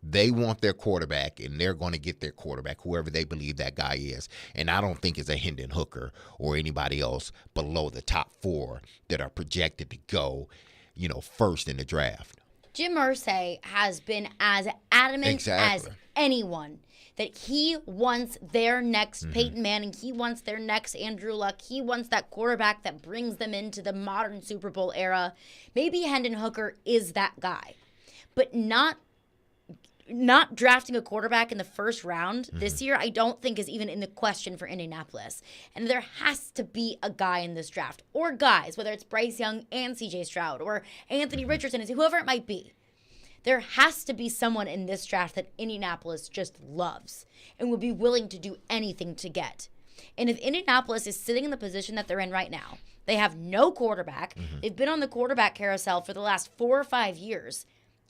They want their quarterback, and they're going to get their quarterback, whoever they believe that guy is. And I don't think it's a Hendon Hooker or anybody else below the top 4 that are projected to go, first in the draft. Jim Irsay has been as adamant as anyone that he wants their next Peyton Manning. He wants their next Andrew Luck. He wants that quarterback that brings them into the modern Super Bowl era. Maybe Hendon Hooker is that guy, but not drafting a quarterback in the first round this year, I don't think is even in the question for Indianapolis. And there has to be a guy in this draft, or guys, whether it's Bryce Young and CJ Stroud or Anthony Richardson, whoever it might be. There has to be someone in this draft that Indianapolis just loves and would be willing to do anything to get. And if Indianapolis is sitting in the position that they're in right now, they have no quarterback. They've been on the quarterback carousel for the last 4 or 5 years.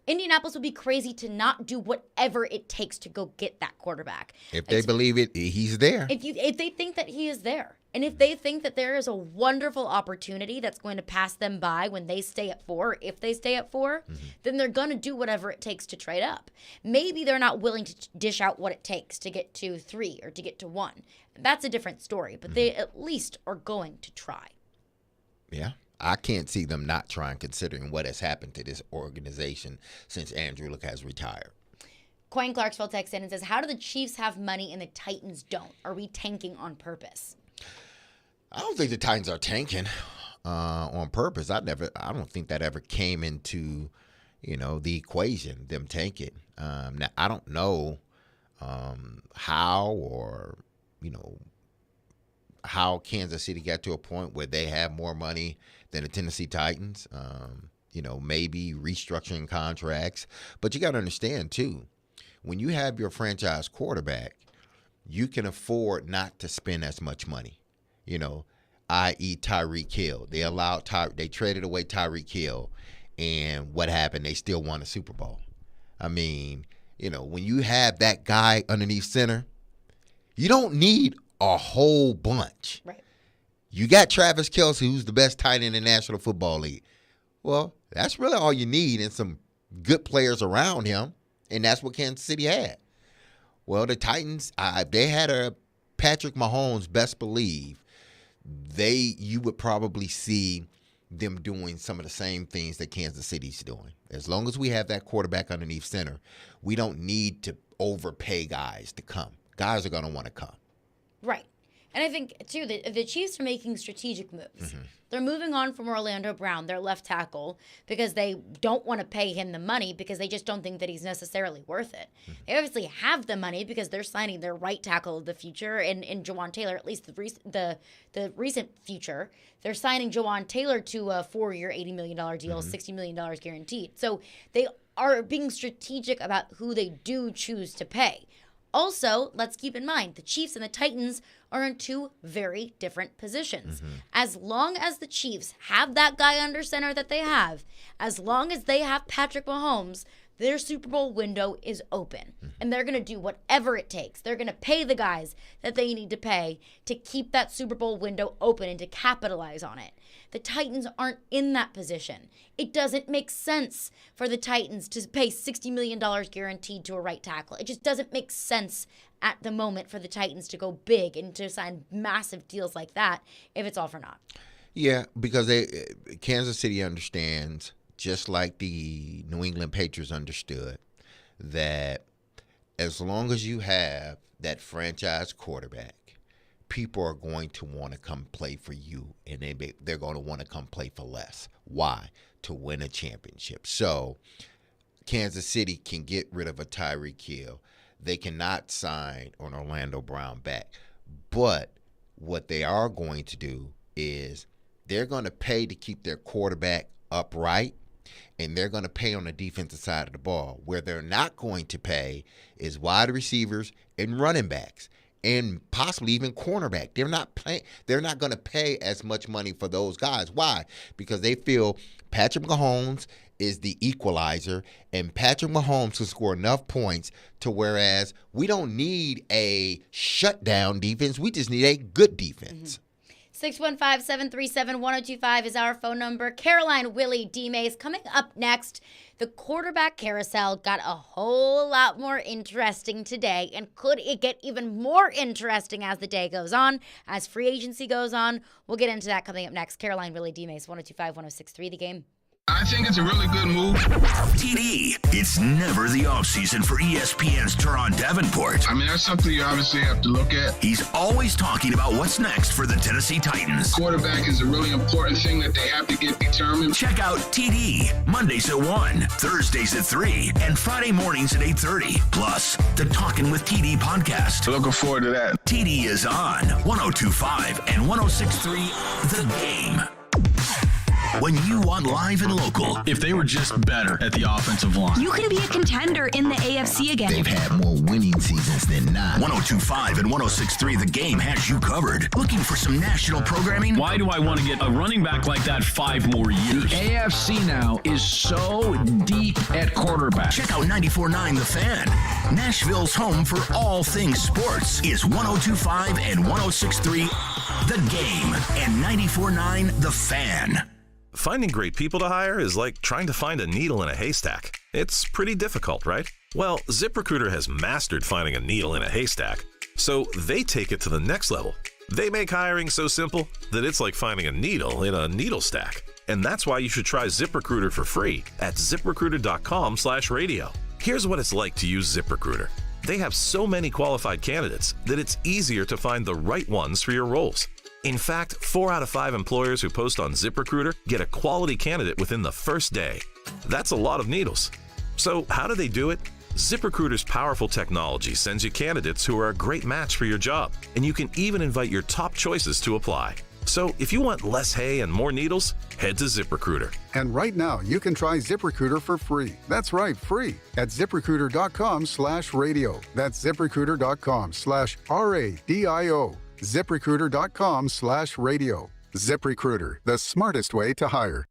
Indianapolis would be crazy to not do whatever it takes to go get that quarterback. If they believe it, he's there. If they think that he is there, and if they think that there is a wonderful opportunity that's going to pass them by when they stay at 4, if they stay at 4, then they're going to do whatever it takes to trade up. Maybe they're not willing to dish out what it takes to get to 3 or to get to 1. That's a different story, but they at least are going to try. Yeah. I can't see them not trying, considering what has happened to this organization since Andrew Luck has retired. Quinn Clarksville texts in and says, how do the Chiefs have money and the Titans don't? Are we tanking on purpose? I don't think the Titans are tanking on purpose. I don't think that ever came into, the equation, them tanking. Now, I don't know how or, how Kansas City got to a point where they have more money than the Tennessee Titans, maybe restructuring contracts. But you got to understand, too, when you have your franchise quarterback, you can afford not to spend as much money, i.e. Tyreek Hill. They traded away Tyreek Hill, and what happened? They still won a Super Bowl. I mean, when you have that guy underneath center, you don't need a whole bunch. Right. You got Travis Kelce, who's the best tight end in the National Football League. Well, that's really all you need, and some good players around him, and that's what Kansas City had. Well, the Titans, they had a Patrick Mahomes, best believe. You would probably see them doing some of the same things that Kansas City's doing. As long as we have that quarterback underneath center, we don't need to overpay guys to come. Guys are going to want to come. Right. And I think, too, the Chiefs are making strategic moves. They're moving on from Orlando Brown, their left tackle, because they don't want to pay him the money because they just don't think that he's necessarily worth it. They obviously have the money because they're signing their right tackle of the future in Jawan Taylor, at least the recent future. They're signing Jawan Taylor to a 4-year, $80 million deal, $60 million guaranteed. So they are being strategic about who they do choose to pay. Also, let's keep in mind, the Chiefs and the Titans are in 2 very different positions. As long as the Chiefs have that guy under center that they have, as long as they have Patrick Mahomes, their Super Bowl window is open. And they're going to do whatever it takes. They're going to pay the guys that they need to pay to keep that Super Bowl window open and to capitalize on it. The Titans aren't in that position. It doesn't make sense for the Titans to pay $60 million guaranteed to a right tackle. It just doesn't make sense at the moment for the Titans to go big and to sign massive deals like that if it's all for naught. Yeah, because Kansas City understands just like the New England Patriots understood, that as long as you have that franchise quarterback, people are going to want to come play for you, and they're going to want to come play for less. Why? To win a championship. So Kansas City can get rid of a Tyreek Hill. They cannot sign an Orlando Brown back. But what they are going to do is they're going to pay to keep their quarterback upright, and they're going to pay on the defensive side of the ball. Where they're not going to pay is wide receivers and running backs, and possibly even cornerback. They're not going to pay as much money for those guys. Why? Because they feel Patrick Mahomes is the equalizer, and Patrick Mahomes can score enough points to whereas we don't need a shutdown defense. We just need a good defense. 615-737-1025 is our phone number. Caroline, Willy, DMase. Coming up next, the quarterback carousel got a whole lot more interesting today. And could it get even more interesting as the day goes on, as free agency goes on? We'll get into that coming up next. Caroline, Willy, DMase, 1025-1063, The Game. I think it's a really good move. TD, it's never the offseason for ESPN's Teron Davenport. I mean, that's something you obviously have to look at. He's always talking about what's next for the Tennessee Titans. Quarterback is a really important thing that they have to get determined. Check out TD, Mondays at 1, Thursdays at 3, and Friday mornings at 8:30. Plus, the Talkin' with TD podcast. Looking forward to that. TD is on 102.5 and 106.3 The Game. When you want live and local. If they were just better at the offensive line. You can be a contender in the AFC again. They've had more winning seasons than not. 102.5 and 106.3 The Game has you covered. Looking for some national programming? Why do I want to get a running back like that 5 more years? The AFC now is so deep at quarterback. Check out 94.9 The Fan. Nashville's home for all things sports is 102.5 and 106.3 The Game and 94.9 The Fan. Finding great people to hire is like trying to find a needle in a haystack. It's pretty difficult, right? Well, ZipRecruiter has mastered finding a needle in a haystack, so they take it to the next level. They make hiring so simple that it's like finding a needle in a needle stack. And that's why you should try ZipRecruiter for free at ZipRecruiter.com/radio. Here's what it's like to use ZipRecruiter. They have so many qualified candidates that it's easier to find the right ones for your roles. In fact, 4 out of 5 employers who post on ZipRecruiter get a quality candidate within the first day. That's a lot of needles. So how do they do it? ZipRecruiter's powerful technology sends you candidates who are a great match for your job, and you can even invite your top choices to apply. So if you want less hay and more needles, head to ZipRecruiter. And right now, you can try ZipRecruiter for free. That's right, free at ZipRecruiter.com/radio. That's ZipRecruiter.com/RADIO. ZipRecruiter.com/radio. ZipRecruiter, the smartest way to hire.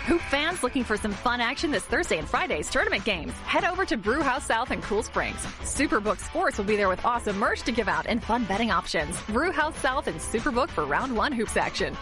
Hoop fans looking for some fun action this Thursday and Friday's tournament games? Head over to Brewhouse South in Cool Springs. Superbook Sports will be there with awesome merch to give out and fun betting options. Brewhouse South and Superbook for round 1 hoops action.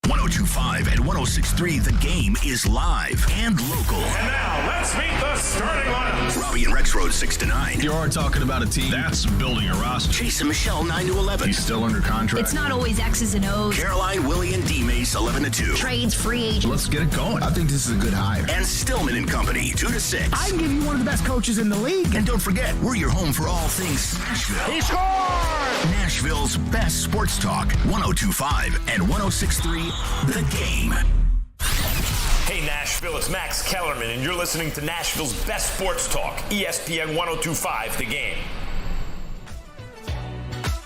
102.5 and 106.3 The Game is live and local. And now, let's meet the starting lineup. Robbie and Rex Road 6 to 9. You are talking about a team that's building a roster. Chase and Michelle 9 to 11. He's still under contract. It's not always X's and O's. Caroline, Willy, and DMase 11 to 2. Trades, free agents. Let's get it going. I think this is a good hire. And Stillman and Company 2 to 6. I can give you one of the best coaches in the league. And don't forget, we're your home for all things Nashville. He scored! Nashville's best sports talk. 102.5 and 106.3 The Game. Hey Nashville, it's Max Kellerman, and you're listening to Nashville's best sports talk, ESPN 102.5 The Game.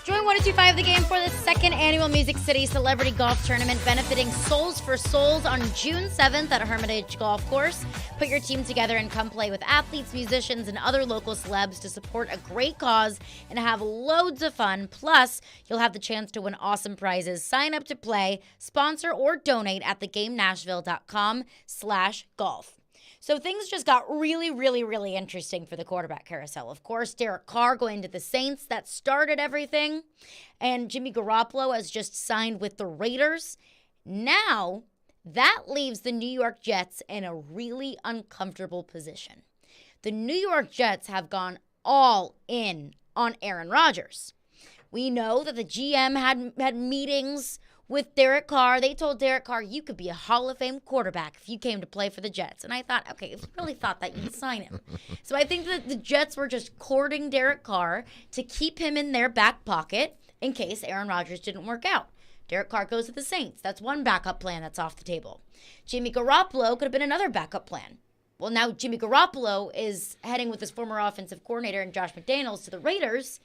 Join 102.5 The Game for the 2nd annual Music City Celebrity Golf Tournament benefiting Souls for Souls on June 7th at Hermitage Golf Course. Put your team together and come play with athletes, musicians, and other local celebs to support a great cause and have loads of fun. Plus, you'll have the chance to win awesome prizes. Sign up to play, sponsor, or donate at thegamenashville.com/golf. So things just got really, really, really interesting for the quarterback carousel. Of course, Derek Carr going to the Saints, that started everything. And Jimmy Garoppolo has just signed with the Raiders. Now, that leaves the New York Jets in a really uncomfortable position. The New York Jets have gone all in on Aaron Rodgers. We know that the GM had meetings with Derek Carr. They told Derek Carr, you could be a Hall of Fame quarterback if you came to play for the Jets. And I thought, okay, if you really thought that, you'd sign him. So I think that the Jets were just courting Derek Carr to keep him in their back pocket in case Aaron Rodgers didn't work out. Derek Carr goes to the Saints. That's one backup plan that's off the table. Jimmy Garoppolo could have been another backup plan. Well, now Jimmy Garoppolo is heading with his former offensive coordinator and Josh McDaniels to the Raiders.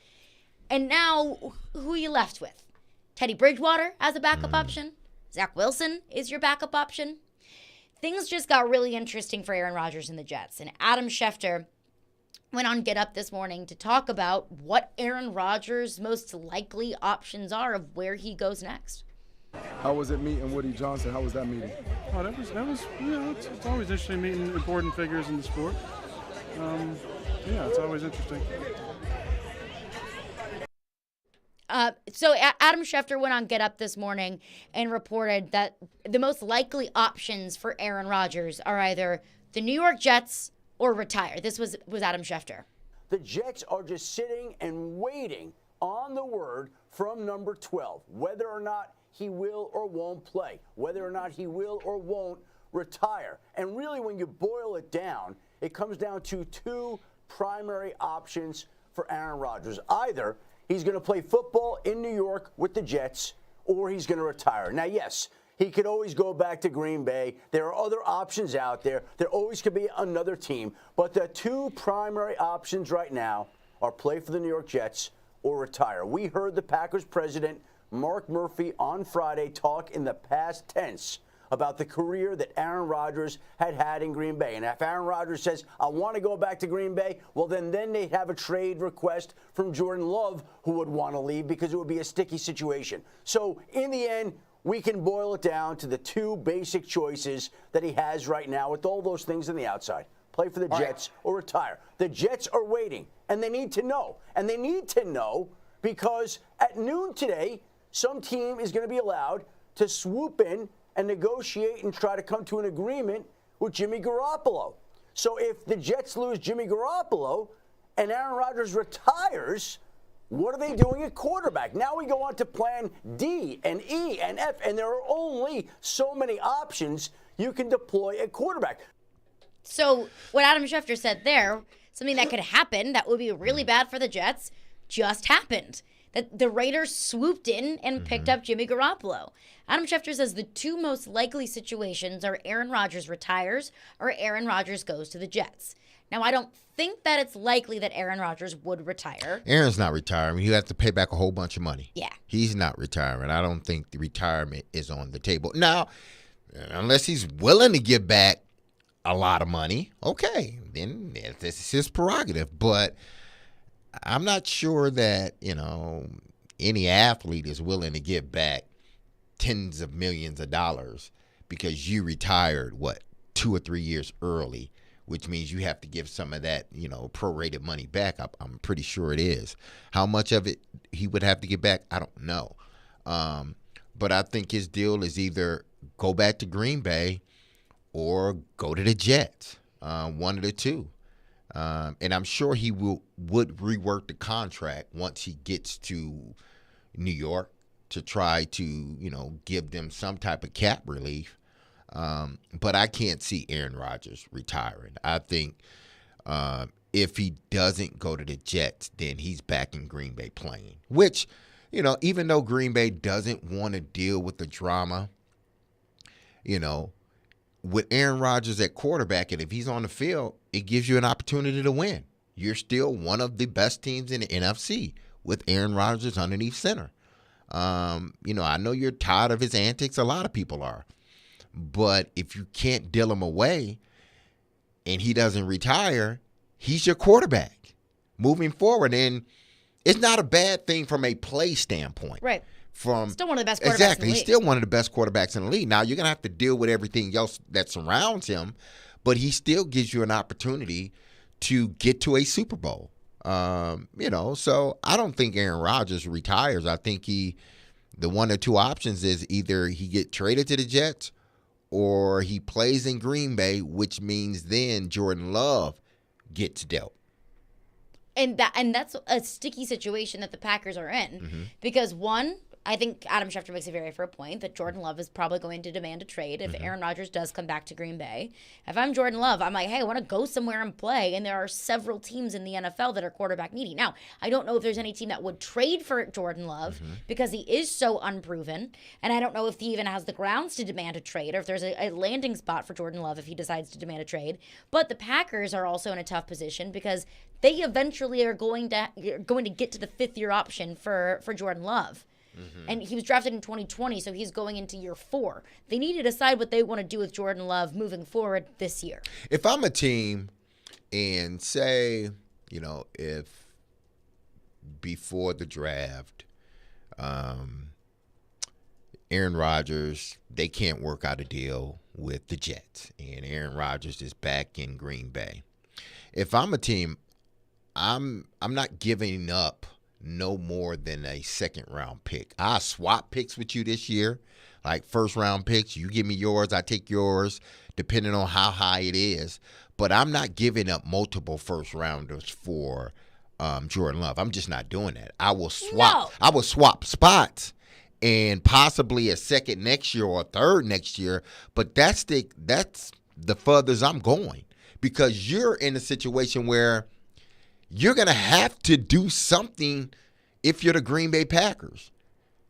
And now, who are you left with? Teddy Bridgewater as a backup option? Zach Wilson is your backup option? Things just got really interesting for Aaron Rodgers and the Jets. And Adam Schefter went on Get Up this morning to talk about what Aaron Rodgers' most likely options are of where he goes next. How was it meeting Woody Johnson? How was that meeting? Oh, that was it's always interesting meeting important figures in the sport. It's always interesting. So Adam Schefter went on Get Up this morning and reported that the most likely options for Aaron Rodgers are either the New York Jets or retire. This was Adam Schefter. The Jets are just sitting and waiting on the word from number 12, whether or not he will or won't play, whether or not he will or won't retire. And really, when you boil it down, it comes down to two primary options for Aaron Rodgers. Either he's going to play football in New York with the Jets, or he's going to retire. Now, yes, he could always go back to Green Bay. There are other options out there. There always could be another team. But the two primary options right now are play for the New York Jets or retire. We heard the Packers president, Mark Murphy, on Friday talk in the past tense about the career that Aaron Rodgers had in Green Bay. And if Aaron Rodgers says, I want to go back to Green Bay, well, then they'd have a trade request from Jordan Love, who would want to leave because it would be a sticky situation. So in the end, we can boil it down to the two basic choices that he has right now with all those things on the outside. Play for the Jets or retire. The Jets are waiting, and they need to know. And they need to know because at noon today, some team is going to be allowed to swoop in and negotiate and try to come to an agreement with Jimmy Garoppolo. So if the Jets lose Jimmy Garoppolo and Aaron Rodgers retires, what are they doing at quarterback? Now we go on to plan D and E and F, and there are only so many options you can deploy at quarterback. So what Adam Schefter said there, something that could happen that would be really bad for the Jets, just happened. That the Raiders swooped in and picked up Jimmy Garoppolo. Adam Schefter says the two most likely situations are Aaron Rodgers retires or Aaron Rodgers goes to the Jets. Now, I don't think that it's likely that Aaron Rodgers would retire. Aaron's not retiring. He'll have to pay back a whole bunch of money. Yeah. He's not retiring. I don't think the retirement is on the table. Now, unless he's willing to give back a lot of money, okay, then this is his prerogative. But I'm not sure that, any athlete is willing to give back tens of millions of dollars because you retired, 2 or 3 years early, which means you have to give some of that, prorated money back. I'm pretty sure it is. How much of it he would have to give back, I don't know. But I think his deal is either go back to Green Bay or go to the Jets, one of the two. And I'm sure he would rework the contract once he gets to New York to try to, give them some type of cap relief. But I can't see Aaron Rodgers retiring. I think if he doesn't go to the Jets, then he's back in Green Bay playing. Which, even though Green Bay doesn't want to deal with the drama, with Aaron Rodgers at quarterback, and if he's on the field, it gives you an opportunity to win. You're still one of the best teams in the NFC with Aaron Rodgers underneath center. I know you're tired of his antics. A lot of people are. But if you can't deal him away and he doesn't retire, he's your quarterback moving forward. And it's not a bad thing from a play standpoint. Right. Still one of the best quarterbacks exactly. in the league. He's still one of the best quarterbacks in the league. Now, you're going to have to deal with everything else that surrounds him, but he still gives you an opportunity to get to a Super Bowl. So I don't think Aaron Rodgers retires. I think the one or two options is either he get traded to the Jets or he plays in Green Bay, which means then Jordan Love gets dealt. And that's a sticky situation that the Packers are in because one, I think Adam Schefter makes a very fair point that Jordan Love is probably going to demand a trade if Aaron Rodgers does come back to Green Bay. If I'm Jordan Love, I'm like, hey, I want to go somewhere and play. And there are several teams in the NFL that are quarterback needy. Now, I don't know if there's any team that would trade for Jordan Love because he is so unproven. And I don't know if he even has the grounds to demand a trade or if there's a landing spot for Jordan Love if he decides to demand a trade. But the Packers are also in a tough position because they eventually are going to get to the fifth-year option for Jordan Love. And he was drafted in 2020, so he's going into year 4. They need to decide what they want to do with Jordan Love moving forward this year. If I'm a team and say, if before the draft, Aaron Rodgers, they can't work out a deal with the Jets, and Aaron Rodgers is back in Green Bay. If I'm a team, I'm not giving up no more than a second-round pick. I swap picks with you this year, like first-round picks. You give me yours, I take yours, depending on how high it is. But I'm not giving up multiple first-rounders for Jordan Love. I'm just not doing that. I will swap. I will swap spots and possibly a second next year or a third next year. But that's the furthest I'm going because you're in a situation where you're going to have to do something if you're the Green Bay Packers.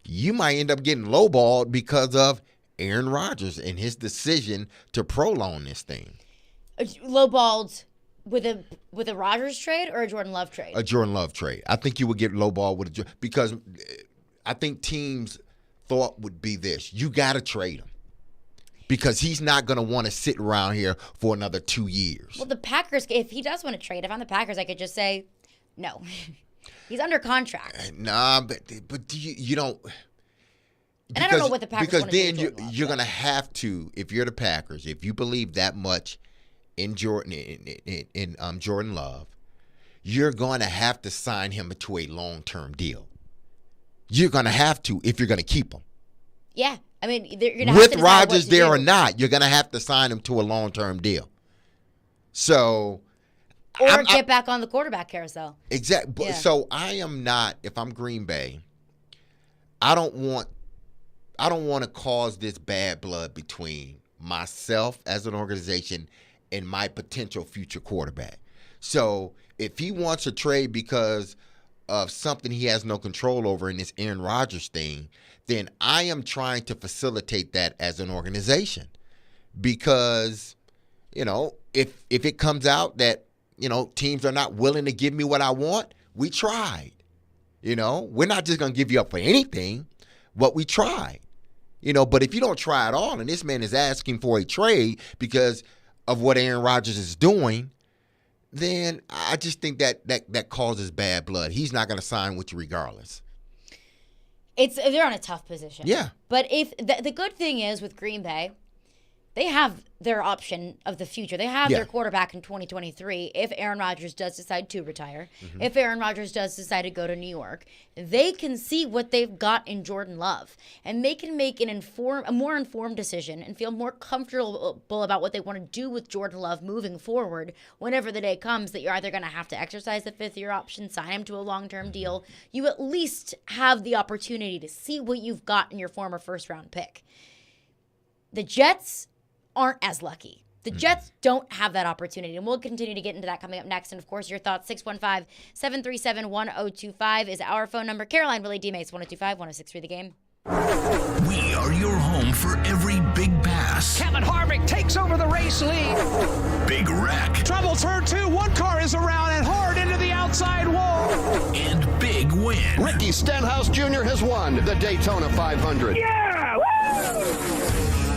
You might end up getting lowballed because of Aaron Rodgers and his decision to prolong this thing. Lowballed with a Rodgers trade or a Jordan Love trade? A Jordan Love trade. I think you would get lowballed because I think teams thought would be this. You got to trade him. Because he's not going to want to sit around here for another 2 years. Well, the Packers, if he does want to trade, if I'm the Packers, I could just say, no. He's under contract. Nah, but you don't. And I don't know what the Packers want to do. Because then you're going to have to, if you're the Packers, if you believe that much in Jordan Love, you're going to have to sign him to a long-term deal. You're going to have to if you're going to keep him. Yeah. I mean, you're going to have with Rodgers there or not, you're going to have to sign him to a long-term deal. So, or get back on the quarterback carousel. Exactly. Yeah. So I am not. If I'm Green Bay, I don't want to cause this bad blood between myself as an organization and my potential future quarterback. So if he wants a trade because of something he has no control over in this Aaron Rodgers thing, then I am trying to facilitate that as an organization. Because, if it comes out that, teams are not willing to give me what I want, we tried. We're not just going to give you up for anything, but we tried. But if you don't try at all, and this man is asking for a trade because of what Aaron Rodgers is doing, then I just think that causes bad blood. He's not going to sign with you regardless. They're in a tough position. Yeah. But if the good thing is with Green Bay, they have their option of the future. They have their quarterback in 2023 if Aaron Rodgers does decide to retire. If Aaron Rodgers does decide to go to New York, they can see what they've got in Jordan Love. And they can make a more informed decision and feel more comfortable about what they want to do with Jordan Love moving forward whenever the day comes that you're either going to have to exercise the fifth-year option, sign him to a long-term deal. You at least have the opportunity to see what you've got in your former first-round pick. The Jets aren't as lucky. The Jets don't have that opportunity, and we'll continue to get into that coming up next. And, of course, your thoughts, 615-737-1025 is our phone number. Caroline, Willy, DMase, 102.5, 106.3 The Game. We are your home for every big pass. Kevin Harvick takes over the race lead. Big wreck. Trouble turn 2. One car is around and hard into the outside wall. And big win. Ricky Stenhouse Jr. has won the Daytona 500. Yeah! Woo!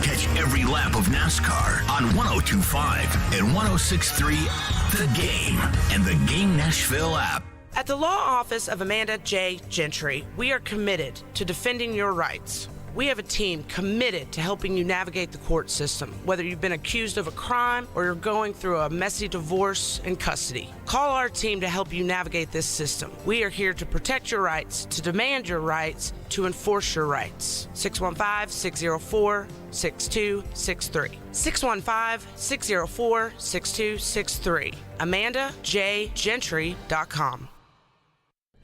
Catch every lap of NASCAR on 102.5 and 106.3 The Game and the Game Nashville app. At the law office of Amanda J. Gentry, we are committed to defending your rights. We have a team committed to helping you navigate the court system, whether you've been accused of a crime or you're going through a messy divorce in custody. Call our team to help you navigate this system. We are here to protect your rights, to demand your rights, to enforce your rights. 615-604-6263. 615-604-6263. AmandaJGentry.com.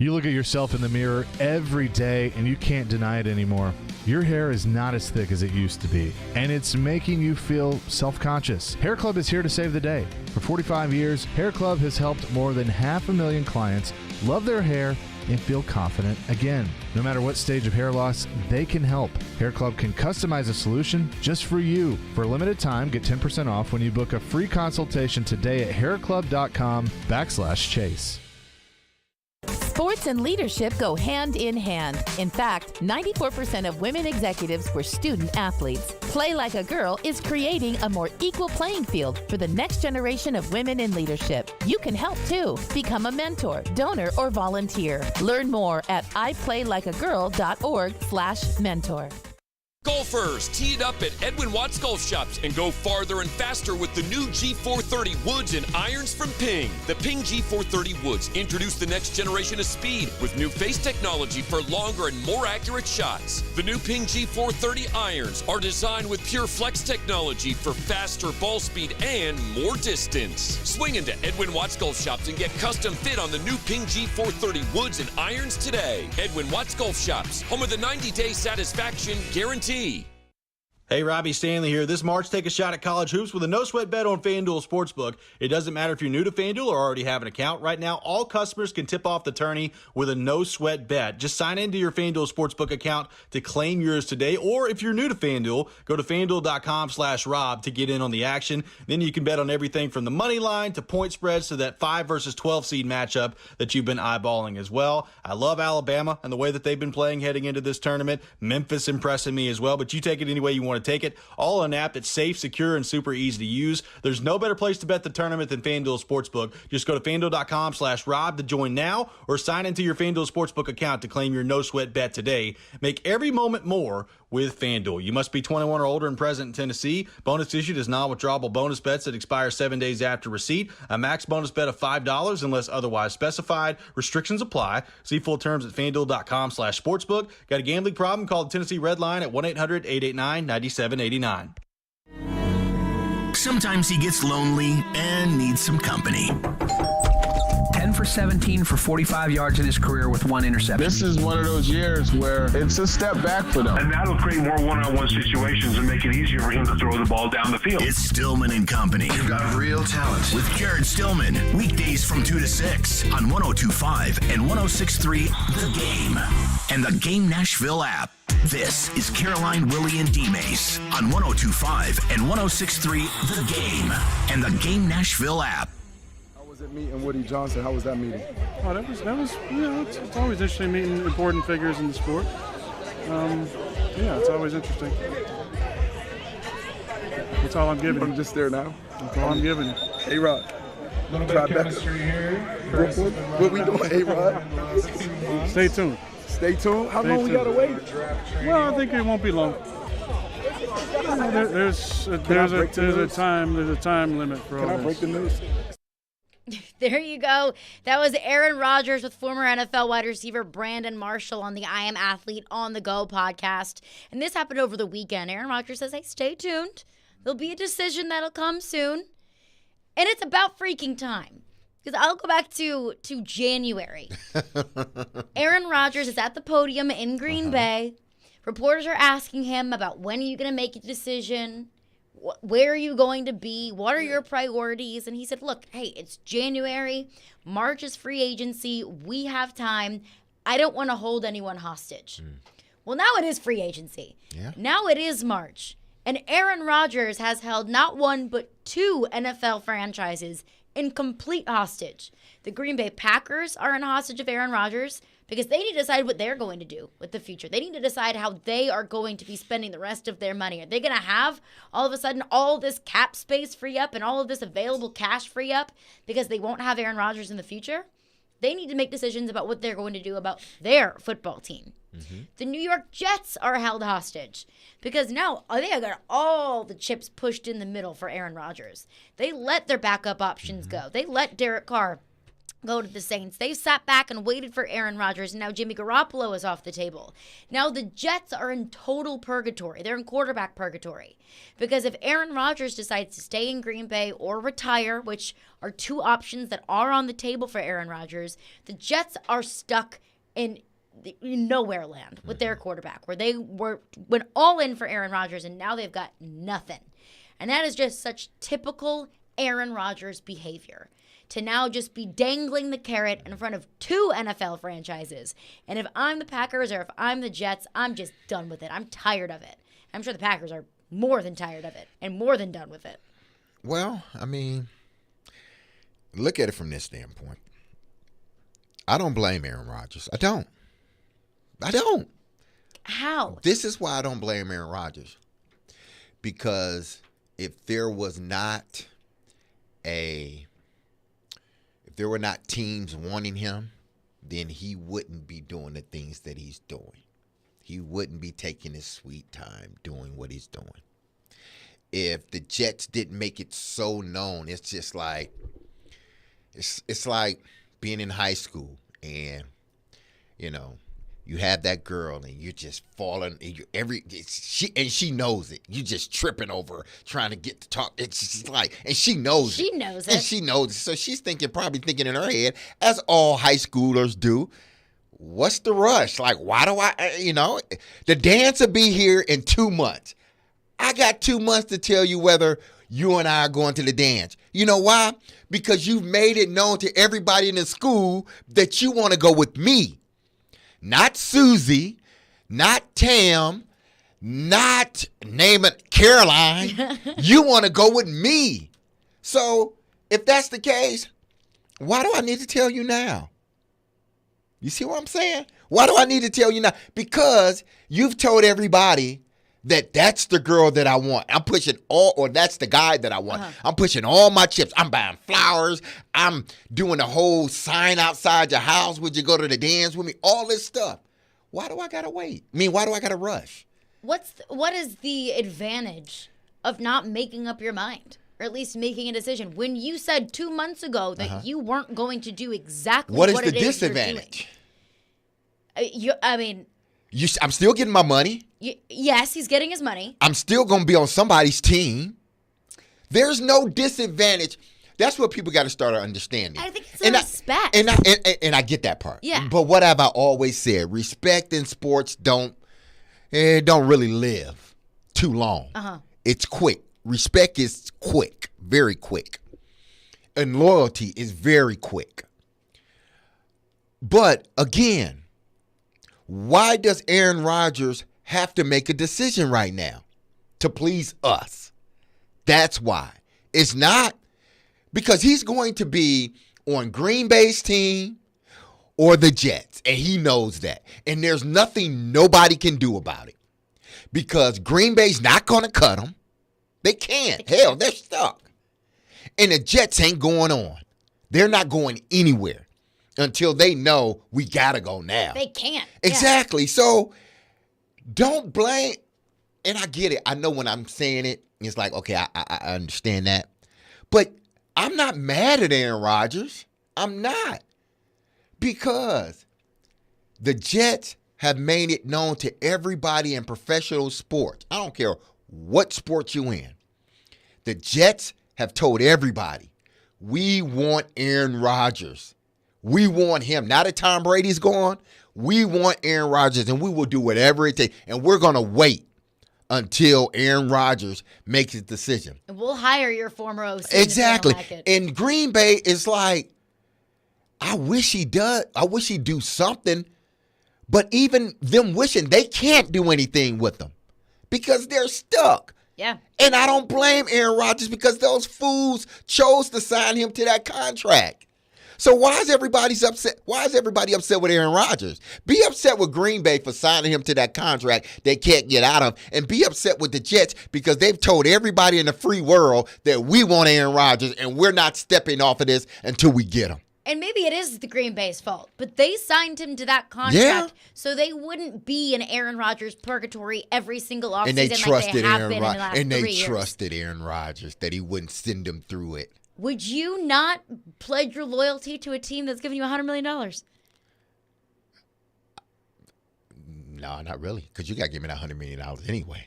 You look at yourself in the mirror every day and you can't deny it anymore. Your hair is not as thick as it used to be, and it's making you feel self-conscious. Hair Club is here to save the day. For 45 years, Hair Club has helped more than 500,000 clients love their hair and feel confident again. No matter what stage of hair loss, they can help. Hair Club can customize a solution just for you. For a limited time, get 10% off when you book a free consultation today at hairclub.com/chase. Sports and leadership go hand in hand. In fact, 94% of women executives were student athletes. Play Like a Girl is creating a more equal playing field for the next generation of women in leadership. You can help too. Become a mentor, donor, or volunteer. Learn more at iplaylikeagirl.org/mentor. Golfers, tee it up at Edwin Watts Golf Shops and go farther and faster with the new G430 woods and irons from Ping. The Ping G430 woods introduce the next generation of speed with new face technology for longer and more accurate shots. The new Ping G430 irons are designed with pure flex technology for faster ball speed and more distance. Swing into Edwin Watts Golf Shops and get custom fit on the new Ping G430 woods and irons today. Edwin Watts Golf Shops, home of the 90-day satisfaction guarantee. Hey, Robbie Stanley here. This March, take a shot at college hoops with a no-sweat bet on FanDuel Sportsbook. It doesn't matter if you're new to FanDuel or already have an account. Right now, all customers can tip off the tourney with a no-sweat bet. Just sign into your FanDuel Sportsbook account to claim yours today. Or if you're new to FanDuel, go to FanDuel.com/Rob to get in on the action. Then you can bet on everything from the money line to point spreads to that 5 versus 12 seed matchup that you've been eyeballing as well. I love Alabama and the way that they've been playing heading into this tournament. Memphis impressing me as well, but you take it any way you want to take it. All on an app that's safe, secure, and super easy to use. There's no better place to bet the tournament than FanDuel Sportsbook. Just go to FanDuel.com/Rob to join now or sign into your FanDuel Sportsbook account to claim your no-sweat bet today. Make every moment more with FanDuel. You must be 21 or older and present in Tennessee. Bonus issued is non-withdrawable bonus bets that expire 7 days after receipt. A max bonus bet of $5 unless otherwise specified. Restrictions apply. See full terms at FanDuel.com/Sportsbook. Got a gambling problem? Call the Tennessee Red Line at 1-800-889-9789. Sometimes he gets lonely and needs some company. 10 for 17 for 45 yards in his career with 1 interception. This is one of those years where it's a step back for them. And that'll create more one-on-one situations and make it easier for him to throw the ball down the field. It's Stillman and Company. You've got real talent. With Jared Stillman. Weekdays from 2 to 6 on 102.5 and 106.3 The Game. And the Game Nashville app. This is Caroline, Willy, and DMase on 102.5 and 106.3 The Game. And the Game Nashville app. Meeting Woody Johnson, how was that meeting? Oh, that was it's always interesting meeting important figures in the sport. It's always interesting. That's all I'm giving you. I'm just there now. That's all I'm giving you. A-Rod. A little bit of chemistry here. What we doing, A-Rod? Stay tuned. Stay tuned? How long we got to wait? Well, I think it won't be long. There's a time limit for all this. Can I break the news? There you go. That was Aaron Rodgers with former NFL wide receiver Brandon Marshall on the I Am Athlete on the Go podcast. And this happened over the weekend. Aaron Rodgers says, hey, stay tuned. There'll be a decision that'll come soon. And it's about freaking time. Because I'll go back to January. Aaron Rodgers is at the podium in Green Bay. Reporters are asking him about when are you going to make a decision? Where are you going to be? What are your priorities? And he said, look, hey, it's January. March is free agency. We have time. I don't want to hold anyone hostage. Well, now it is free agency. Yeah. Now it is March. And Aaron Rodgers has held not one, but 2 NFL franchises in complete hostage. The Green Bay Packers are in hostage of Aaron Rodgers because they need to decide what they're going to do with the future. They need to decide how they are going to be spending the rest of their money. Are they going to have, all of a sudden, all this cap space free up and all of this available cash free up because they won't have Aaron Rodgers in the future? They need to make decisions about what they're going to do about their football team. The New York Jets are held hostage because now they got all the chips pushed in the middle for Aaron Rodgers. They let their backup options go. They let Derek Carr go to the Saints. They've sat back and waited for Aaron Rodgers, and now Jimmy Garoppolo is off the table. Now the Jets are in total purgatory. They're in quarterback purgatory. Because if Aaron Rodgers decides to stay in Green Bay or retire, which are two options that are on the table for Aaron Rodgers, the Jets are stuck in nowhere land with their quarterback, where they went all in for Aaron Rodgers, and now they've got nothing. And that is just such typical Aaron Rodgers behavior, to now just be dangling the carrot in front of two NFL franchises. And if I'm the Packers or if I'm the Jets, I'm just done with it. I'm tired of it. I'm sure the Packers are more than tired of it and more than done with it. Well, I mean, look at it from this standpoint. I don't blame Aaron Rodgers. I don't. How? This is why I don't blame Aaron Rodgers. Because if there were not teams wanting him, then he wouldn't be doing the things that he's doing. He wouldn't be taking his sweet time doing what he's doing. If the Jets didn't make it so known, it's just like it's like being in high school and you have that girl and you're just falling. She knows it. You just tripping over her, trying to get to talk. It's just like, and she knows it. She knows it. And she knows it. So she's probably thinking in her head, as all high schoolers do, what's the rush? Like, why do the dance will be here in 2 months. I got 2 months to tell you whether you and I are going to the dance. You know why? Because you've made it known to everybody in the school that you want to go with me. Not Susie, not Tam, not name it Caroline. You want to go with me. So if that's the case, why do I need to tell you now? You see what I'm saying? Why do I need to tell you now? Because you've told everybody that that's the girl that I want. I'm pushing or that's the guy that I want. I'm pushing all my chips. I'm buying flowers. I'm doing the whole sign outside your house. Would you go to the dance with me? All this stuff. Why do I got to wait? I mean, why do I got to rush? What is the advantage of not making up your mind? Or at least making a decision? When you said 2 months ago that you weren't going to do exactly what is it the is disadvantage? You're doing. I'm still getting my money. Yes, he's getting his money. I'm still going to be on somebody's team. There's no disadvantage. That's what people got to start understanding. I think it's respect. And I get that part. Yeah. But what have I always said? Respect in sports don't really live too long. It's quick. Respect is quick, very quick. And loyalty is very quick. But again, why does Aaron Rodgers have to make a decision right now to please us? That's why. It's not because he's going to be on Green Bay's team or the Jets, and he knows that. And there's nothing nobody can do about it because Green Bay's not going to cut him. They can't. Hell, they're stuck. And the Jets ain't going on. They're not going anywhere until they know we got to go now. They can't. Exactly. So don't blame. And I get it. I know when I'm saying it, it's like, okay, I understand that. But I'm not mad at Aaron Rodgers. I'm not. Because the Jets have made it known to everybody in professional sports. I don't care what sport you in. The Jets have told everybody, we want Aaron Rodgers. We want him. Now that Tom Brady's gone, we want Aaron Rodgers, and we will do whatever it takes. And we're going to wait until Aaron Rodgers makes his decision. And we'll hire your former OC. Exactly. Like it. And Green Bay is like, I wish he does. I wish he'd do something. But even them wishing, they can't do anything with them because they're stuck. Yeah. And I don't blame Aaron Rodgers because those fools chose to sign him to that contract. So why is everybody upset? Why is everybody upset with Aaron Rodgers? Be upset with Green Bay for signing him to that contract they can't get out of, and be upset with the Jets because they've told everybody in the free world that we want Aaron Rodgers and we're not stepping off of this until we get him. And maybe it is the Green Bay's fault, but they signed him to that contract so they wouldn't be in Aaron Rodgers' purgatory every single offseason and they trusted like they have Aaron been in the last 3 years. And they trusted Aaron Rodgers that he wouldn't send them through it. would you not pledge your loyalty to a team that's giving you $100 million? No, not really, because you got to give me that $100 million anyway.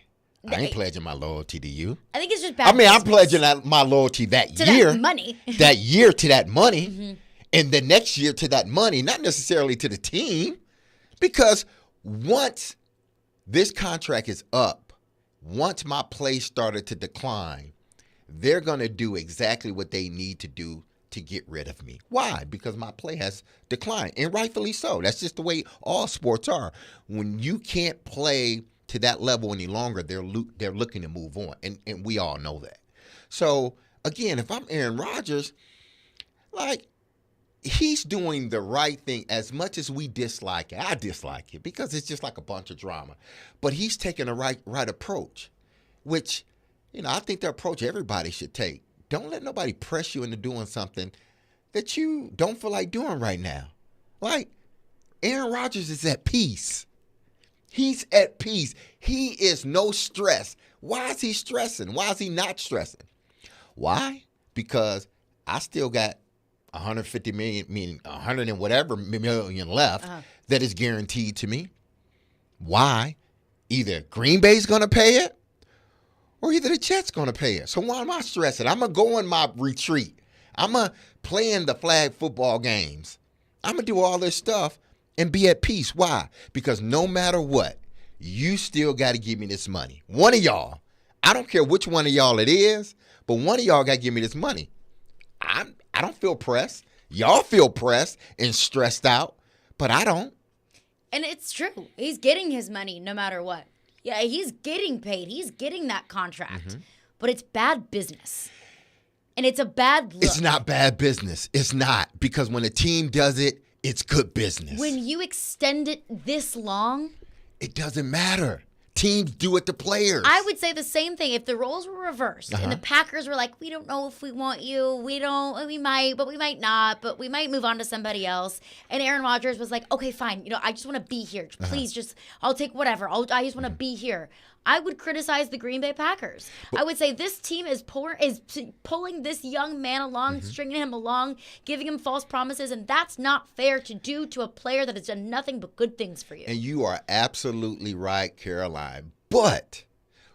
I ain't pledging my loyalty to you. I think it's just bad business. I'm pledging my loyalty that year. That money. That year to that money. And the next year to that money, not necessarily to the team. Because once this contract is up, once my play started to decline, they're going to do exactly what they need to do to get rid of me. Why? Because my play has declined, and rightfully so. That's just the way all sports are. When you can't play to that level any longer, they're looking to move on, and we all know that. So, again, if I'm Aaron Rodgers, like, he's doing the right thing. As much as we dislike it, I dislike it because it's just like a bunch of drama. But he's taking a right approach, which, I think the approach everybody should take. Don't let nobody press you into doing something that you don't feel like doing right now. Like, Aaron Rodgers is at peace. He's at peace. He is no stress. Why is he stressing? Why is he not stressing? Why? Because I still got 150 million, meaning 100 and whatever million left that is guaranteed to me. Why? Either Green Bay's going to pay it, or either the Jets going to pay it. So why am I stressing? I'm going to go in my retreat. I'm going to play in the flag football games. I'm going to do all this stuff and be at peace. Why? Because no matter what, you still got to give me this money. One of y'all, I don't care which one of y'all it is, but one of y'all got to give me this money. I don't feel pressed. Y'all feel pressed and stressed out, but I don't. And it's true. He's getting his money no matter what. Yeah, he's getting paid. He's getting that contract. But it's bad business. And it's a bad look. It's not bad business. It's not. Because when a team does it, it's good business. When you extend it this long, it doesn't matter. Teams do it to players. I would say the same thing. If the roles were reversed and the Packers were like, we don't know if we want you. We might, but we might not. But we might move on to somebody else. And Aaron Rodgers was like, okay, fine. I just want to be here. Please, I'll take whatever. I just want to be here. I would criticize the Green Bay Packers. I would say this team is pulling this young man along, stringing him along, giving him false promises, and that's not fair to do to a player that has done nothing but good things for you. And you are absolutely right, Caroline. But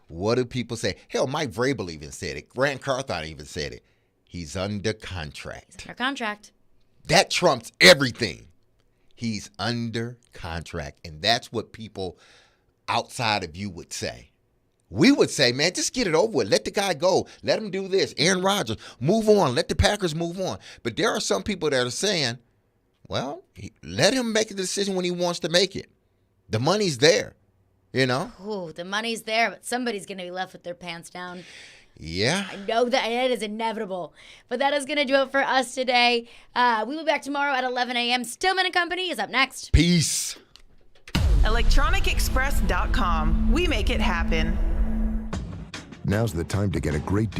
what do people say? Hell, Mike Vrabel even said it. Grant Carthon even said it. He's under contract. He's under contract. That trumps everything. He's under contract, and that's what people outside of you would say. We would say, man, just get it over with. Let the guy go. Let him do this. Aaron Rodgers, move on. Let the Packers move on. But there are some people that are saying, well, let him make a decision when he wants to make it. The money's there, Ooh, the money's there, but somebody's going to be left with their pants down. Yeah. I know that it is inevitable. But that is going to do it for us today. We will be back tomorrow at 11 a.m. Stillman & Company is up next. Peace. ElectronicExpress.com. We make it happen. Now's the time to get a great deal